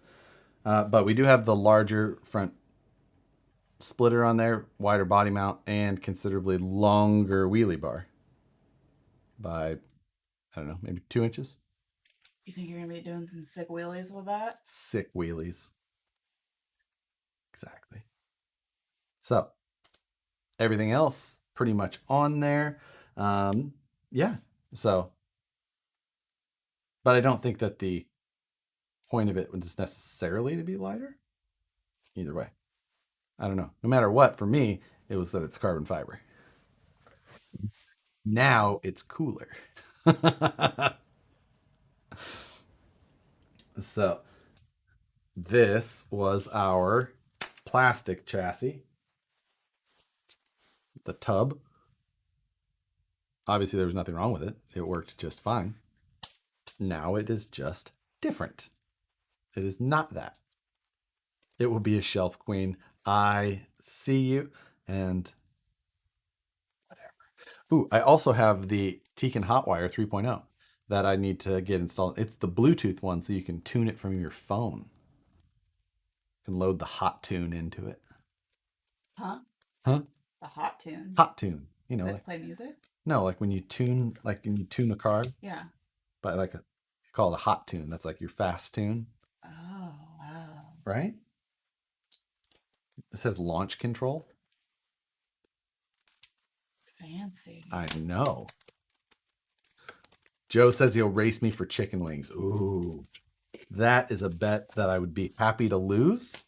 But we do have the larger front splitter on there, wider body mount, and considerably longer wheelie bar by, I don't know, maybe 2 inches. You think you're going to be doing some sick wheelies with that? Sick wheelies. Exactly. So everything else pretty much on there. Yeah. So, but I don't think that the point of it was necessarily to be lighter. Either way. I don't know. No matter what, for me, it was that it's carbon fiber. Now it's cooler. So this was our plastic chassis. The tub. Obviously, there was nothing wrong with it. It worked just fine. Now it is just different. It is not that. It will be a shelf queen. I see you, and whatever. Ooh, I also have the Tekin Hotwire 3.0 that I need to get installed. It's the Bluetooth one, so you can tune it from your phone. You can load the hot tune into it. Huh? Huh? The hot tune. Hot tune. You know, Does it like play music? no, like when you tune a car, Yeah. but like you call it a hot tune. That's like your fast tune, Oh, wow. right? It says launch control. Fancy. I know. Joe says he'll race me for chicken wings. Ooh, that is a bet that I would be happy to lose,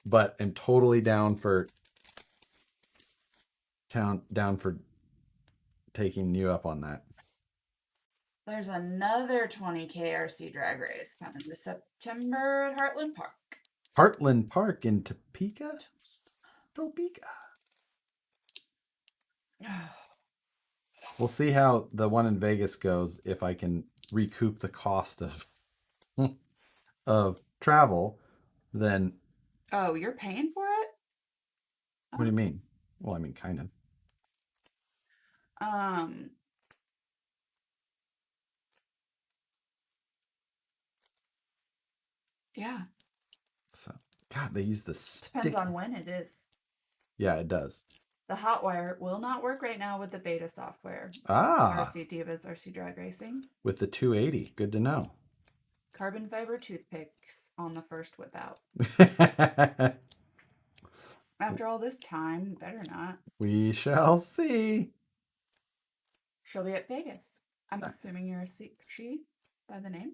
but am totally down for taking you up on that. There's another 20K RC drag race coming this September at Heartland Park. Heartland Park in Topeka? Topeka. We'll see how the one in Vegas goes if I can recoup the cost of travel. Then Oh, you're paying for it? what do you mean? Well, I mean kind of. Yeah. So God, they use the Depends on when it is. Yeah, it does. The Hotwire will not work right now with the beta software. Ah. RC Divas, RC Drag Racing. With the 280. Good to know. Carbon fiber toothpicks on the first whip out. After all this time, better not. We shall see. She'll be at Vegas. I'm assuming you're a she by the name.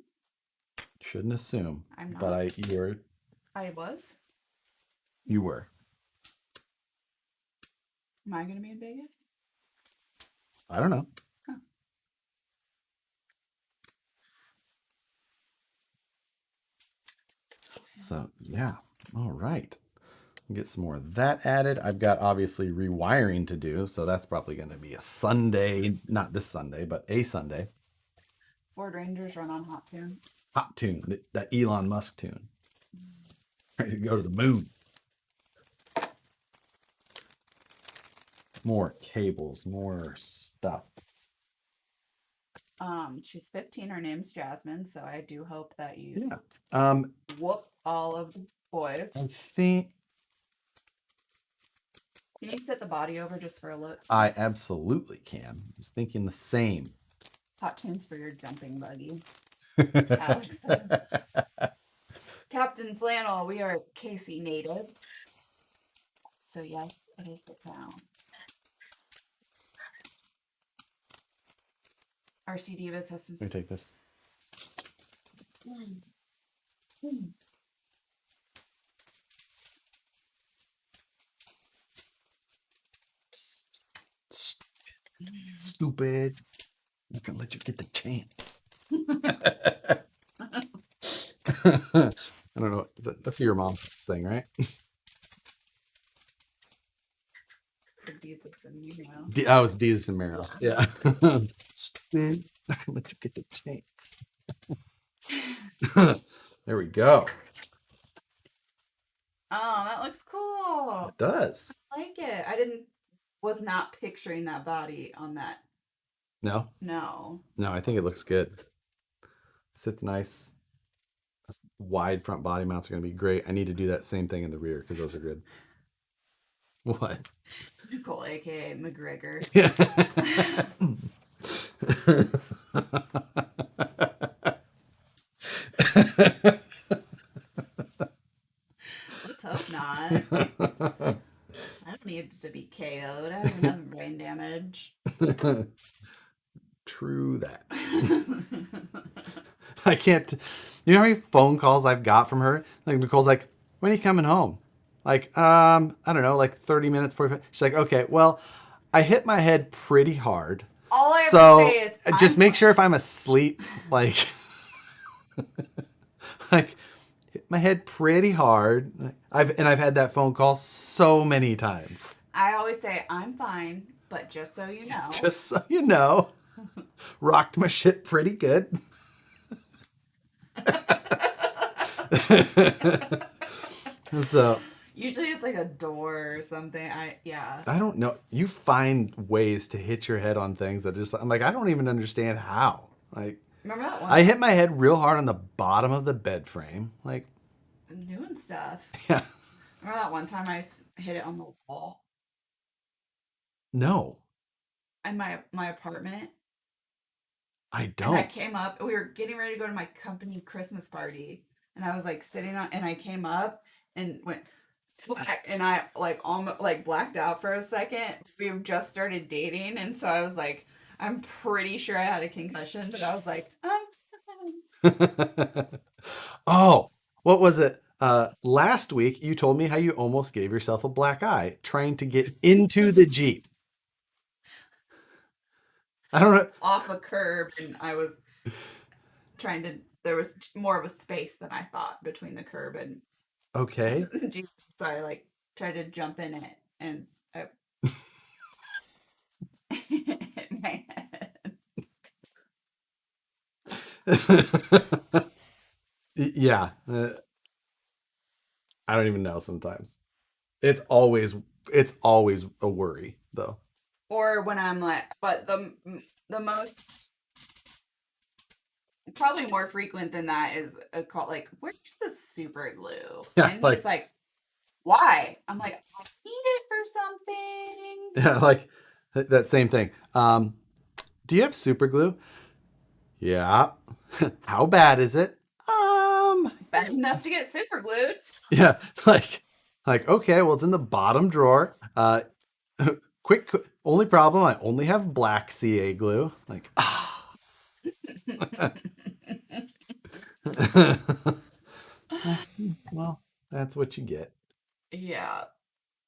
Shouldn't assume. I'm not. But I was. You were. Am I going to be in Vegas? I don't know. Huh. So, yeah. All right. Get some more of that added. I've got obviously rewiring to do, so that's probably going to be a Sunday. Not this Sunday, but a Sunday. Ford Rangers run on Hot Tune. Hot tune. That Elon Musk tune. Ready to go to the moon. More cables, more stuff. She's 15. Her name's Jasmine, so I do hope that you whoop all of the boys. I think Can you set the body over just for a look? I absolutely can. I was thinking the same. Hot tunes for your jumping buggy. Alex said. Captain Flannel, we are Casey natives. So yes, it is the town. RC Divas has some... Let me take this. Stupid. I'm not gonna let you get the chance. I don't know. That's your mom's thing, right? Jesus and you know. I was Jesus and Meryl. Yeah. Stupid. I'm not gonna let you get the chance. There we go. Oh, that looks cool. It does. I like it. Was not picturing that body on that. No? No. No, I think it looks good. Sits nice. Wide front body mounts are going to be great. I need to do that same thing in the rear because those are good. What? Nicole, aka McGregor. Let's hope not. I don't need to be KO'd. I have enough brain damage. True that. I can't. You know how many phone calls I've got from her? Like Nicole's like, "When are you coming home?" Like, I don't know, like 30 minutes, 45. She's like, "Okay, well, I hit my head pretty hard. All I ever say is, just make sure if I'm asleep, like, like hit my head pretty hard." I've had that phone call so many times. I always say, "I'm fine, but just so you know." Just so you know, rocked my shit pretty good. So Usually it's like a door or something. Yeah. I don't know. You find ways to hit your head on things that just I'm like I don't even understand how. Like Remember that one I time hit my head real hard on the bottom of the bed frame. Like I'm doing stuff? yeah, Remember that one time hit it on the wall no, in my apartment? I And I don't. came up, we were getting ready to go to my company Christmas party. And I was like sitting on, and I came up and went, black, and I like almost like blacked out for a second. We just started dating. And so I was like, I'm pretty sure I had a concussion, but I was like, Oh, what was it? Last week you told me how you almost gave yourself a black eye trying to get into the Jeep. I don't know. off a curb. And I was there was more of a space than I thought between the curb and Okay. the Jeep. So I like tried to jump in it and I hit my head. Yeah. I don't even know sometimes. It's always it's always a worry though. Or when I'm like, but the most probably more frequent than that is a call like, "Where's the super glue?" Yeah, And he's like like, "Why?" I'm like, "I need it for something." yeah, like that same thing. Do you have super glue? Yeah. How bad is it? Bad enough to get super glued. Yeah, like okay, well it's in the bottom drawer. Quick only problem, I only have black CA glue. Like well, that's what you get. Yeah.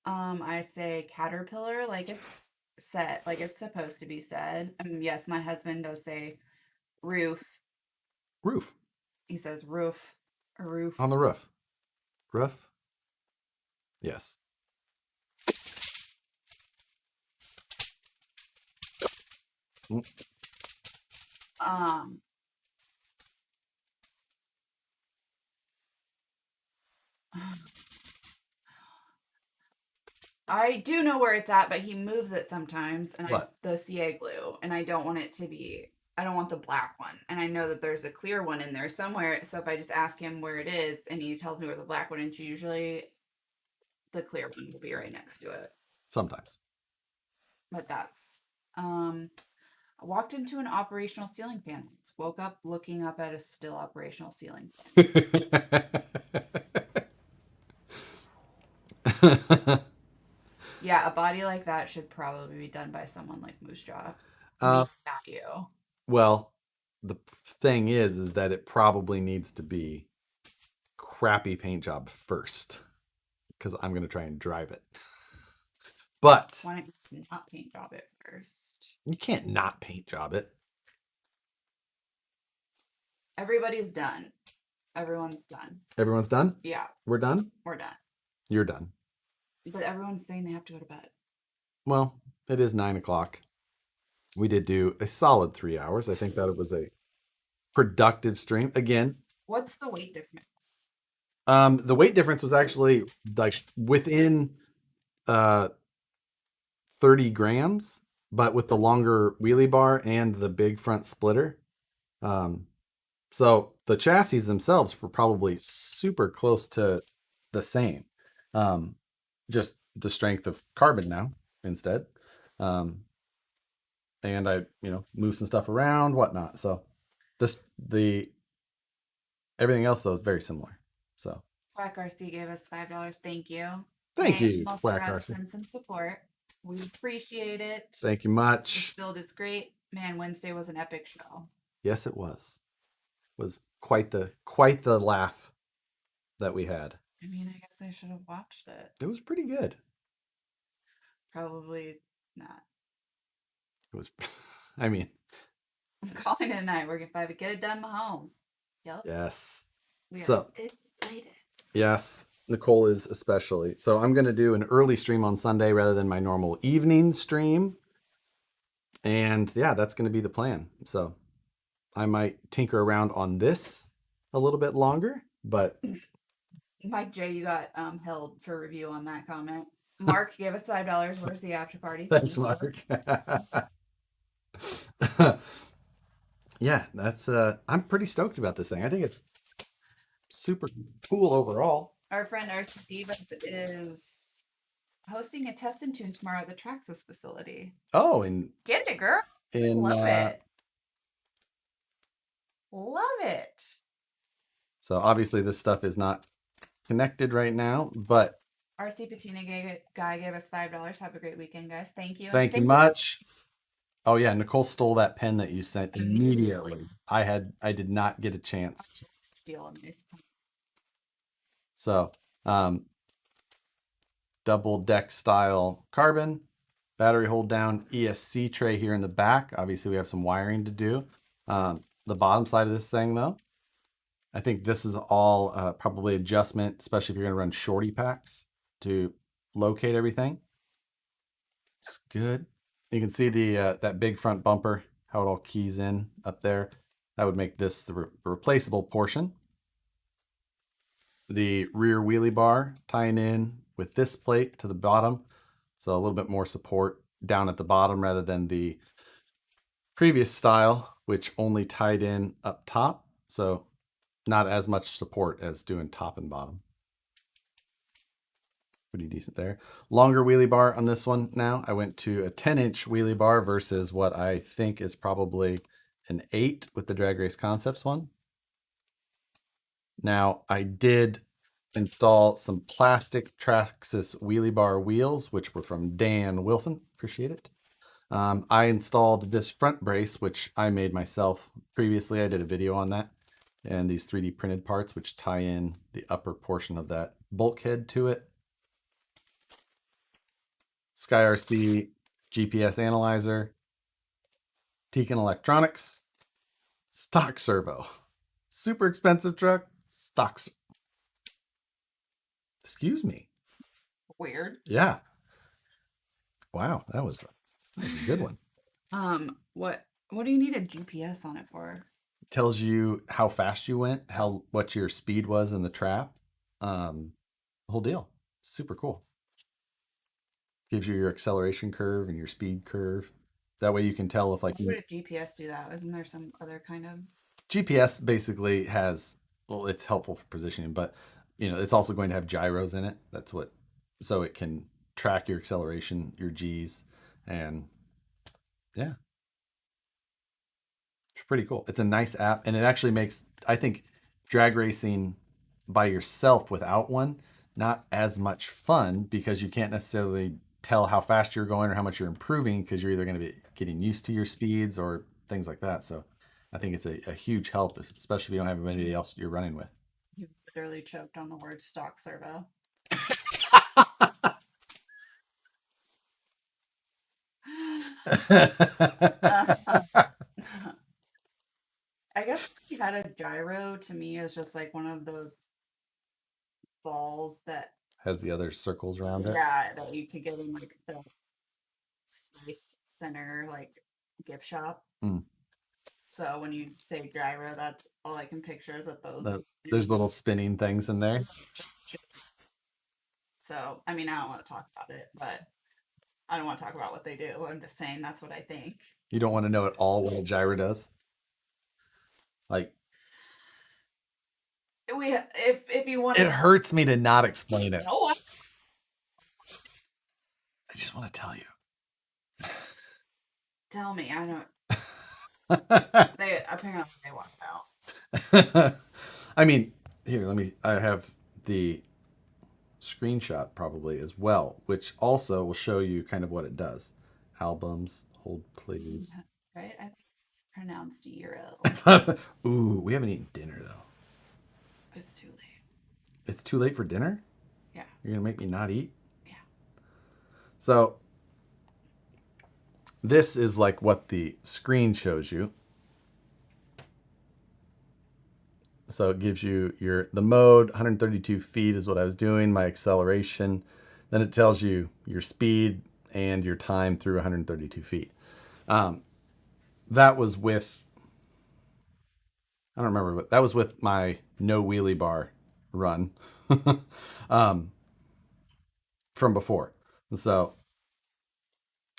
I say caterpillar like it's set, like it's supposed to be said. I mean, yes, my husband does say roof. Roof He says roof, a roof. on the roof. Roof? Yes. Mm. Um, I do know where it's at, but he moves it sometimes, and What? the CA glue, and I don't want it to be. I don't want the black one, and I know that there's a clear one in there somewhere. So if I just ask him where it is, and he tells me where the black one is, usually the clear one will be right next to it. Sometimes. But that's I walked into an operational ceiling fan once. Woke up looking up at a still operational ceiling fan. Yeah, a body like that should probably be done by someone like Moose Jaw. uh, Me, not you. well, the thing is that it probably needs to be crappy paint job first because I'm gonna try and drive it. But Why don't you just not paint job it first? you can't not paint job it. Everybody's done. Everyone's done. Everyone's done? Yeah, We're done? we're done. You're done. But everyone's saying they have to go to bed. Well, it is 9 o'clock. We did do a solid 3 hours. I think that it was a productive stream. Again, What's the weight difference? the weight difference was actually like within uh 30 grams, but with the longer wheelie bar and the big front splitter. Um, so the chassis themselves were probably super close to the same. Um, just the strength of carbon now instead. Um, and I, move some stuff around, whatnot. So this the everything else though is very similar. So Quack RC gave us $5. Thank you. thank Hey, you, mostly Whack rather RC. send some support. We appreciate it. Thank you This much. build is great. Man, Wednesday was an epic show. Yes, it was quite the laugh that we had. I mean, I guess I should have watched it. It was pretty good. Probably not. It was, I mean, I'm calling it a night. We're if I get it done, Mahomes. Yep. yes. We are So excited. yes, Nicole is especially. So I'm going to do an early stream on Sunday rather than my normal evening stream. And yeah, that's going to be the plan. So I might tinker around on this a little bit longer, But Mike J, you got held for review on that comment. Mark gave us $5. Where's the after party? thanks, Thank you. Mark. Yeah, that's I'm pretty stoked about this thing. I think it's super cool overall. Our friend RC Divas is hosting a test and tune tomorrow at the Traxxas facility. Oh, and Get it, girl. in Love it. Love it. so obviously this stuff is not connected right now, but RC Patina guy gave us $5. Have a great weekend, guys. Thank you. thank you much. Oh yeah, Nicole stole that pen that you sent immediately. I did not get a chance to Steal a nice pen. So, double deck style carbon, battery hold down, ESC tray here in the back. Obviously, we have some wiring to do. The bottom side of this thing, though, I think this is all probably adjustment, especially if you're going to run shorty packs to locate everything. It's good. You can see the that big front bumper, how it all keys in up there. That would make this the replaceable portion. The rear wheelie bar tying in with this plate to the bottom. So a little bit more support down at the bottom rather than the previous style, which only tied in up top. So not as much support as doing top and bottom. Pretty decent there. Longer wheelie bar on this one now. I went to a 10-inch wheelie bar versus what I think is probably an 8 with the Drag Race Concepts one. Now, I did install some plastic Traxxas wheelie bar wheels, which were from Dan Wilson. Appreciate it. I installed this front brace, which I made myself previously. I did a video on that. And these 3D printed parts, which tie in the upper portion of that bulkhead to it. SkyRC GPS analyzer. Tekin Electronics. Stock servo. Super expensive truck. Stocks. Excuse me. Weird. Yeah. Wow, that was a good one. What do you need a GPS on it for? It tells you how fast you went, what your speed was in the trap. The whole deal. Super cool. Gives you your acceleration curve and your speed curve. That way you can tell if like Why would a GPS do that? Isn't there some other kind of GPS basically has, well, it's helpful for positioning, but you know, it's also going to have gyros in it. That's what, so it can track your acceleration, your G's, and yeah. It's pretty cool. It's a nice app, and it actually makes, I think, drag racing by yourself without one not as much fun because you can't necessarily tell how fast you're going or how much you're improving because you're either going to be getting used to your speeds or things like that. So I think it's a huge help, especially if you don't have anybody else you're running with. You literally choked on the word stock servo. I guess if you had a gyro, to me is just like one of those balls that has the other circles around it. Yeah, that you could get in like the Space Center like gift shop. Mm. So when you say gyro, that's all I can picture is that those. There's little spinning things in there. So I mean, I don't want to talk about it, but I don't want to talk about what they do. I'm just saying that's what I think. You don't want to know at all what a gyro does? Like, if you want, it hurts me to not explain it. No, I just want to tell you. Tell me, I don't. They apparently they walked out. I mean, here, I have the screenshot probably as well, which also will show you kind of what it does. Albums, hold please. Right? I think it's pronounced Euro. Ooh, we haven't eaten dinner though. It's too late. It's too late for dinner? Yeah. You're gonna make me not eat? Yeah. So this is like what the screen shows you. So it gives you the mode, 132 feet is what I was doing, my acceleration. Then it tells you your speed and your time through 132 feet. That was with, I don't remember, but that was with my no wheelie bar run from before. So,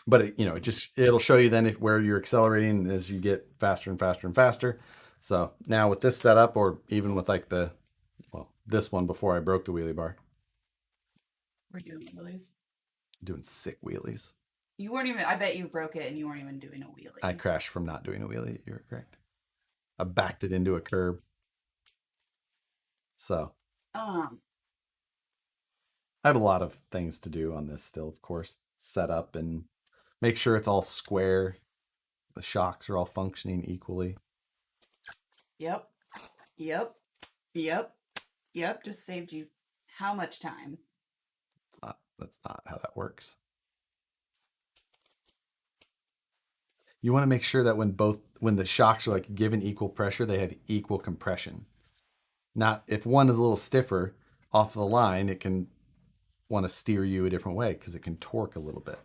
but it'll show you then where you're accelerating as you get faster and faster and faster. So now with this setup, or even with like this one before I broke the wheelie bar, We're doing wheelies. doing sick wheelies. You weren't even. I bet you broke it, and you weren't even doing a wheelie. I crashed from not doing a wheelie. You're correct. I backed it into a curb. So I have a lot of things to do on this still, of course. Set up and make sure it's all square. The shocks are all functioning equally. Yep. Just saved you how much time? That's not how that works. You want to make sure that when the shocks are like given equal pressure, they have equal compression. Not if one is a little stiffer off the line, it can want to steer you a different way because it can torque a little bit.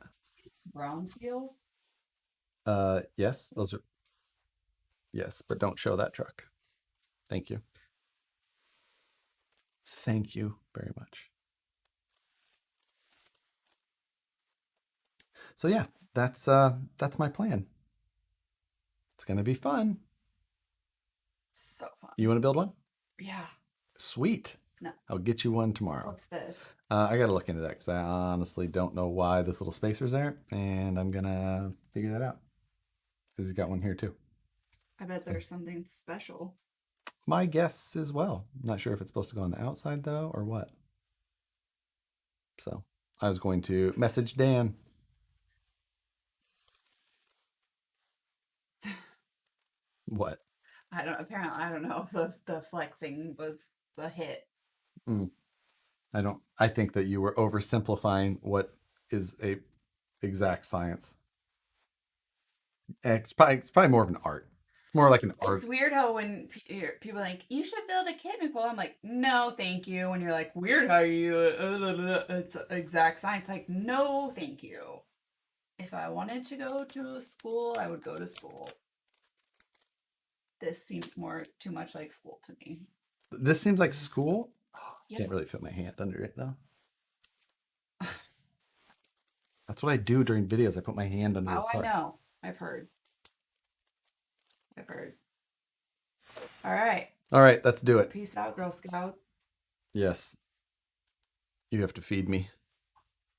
Bronze wheels? Yes, those are. Yes, but don't show that truck. Thank you. Thank you very much. So yeah, that's my plan. It's gonna be fun. So fun. You want to build one? Yeah. Sweet. No. I'll get you one tomorrow. What's this? I gotta look into that because I honestly don't know why this little spacer's there, and I'm gonna figure that out. Because he's got one here too. I bet there's something special. My guess as well. I'm not sure if it's supposed to go on the outside though, or what. So I was going to message Dan. What? Apparently, I don't know if the flexing was the hit. I think that you were oversimplifying what is a exact science. It's probably more of an art. More like an art. It's weird how when people are like, you should build a kit, Nicole. I'm like, no, thank you. And you're like, weird how you, it's exact science. Like, no, thank you. If I wanted to go to school, I would go to school. This seems too much like school to me. This seems like school? Oh, Yeah. Can't really fit my hand under it though. That's what I do during videos. I put my hand under the Oh, I part. know. I've heard. All right. All right, let's do it. Peace out, Girl Scout. Yes. You have to feed me.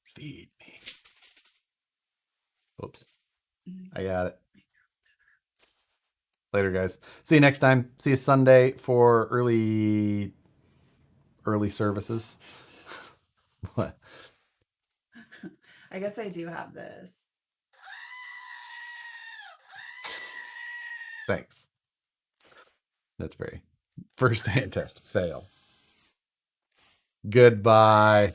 Feed me. Oops. I got it. Later, guys. See you next time. See you Sunday for early services. What? I guess I do have this. Thanks. That's very first hand test fail. Goodbye.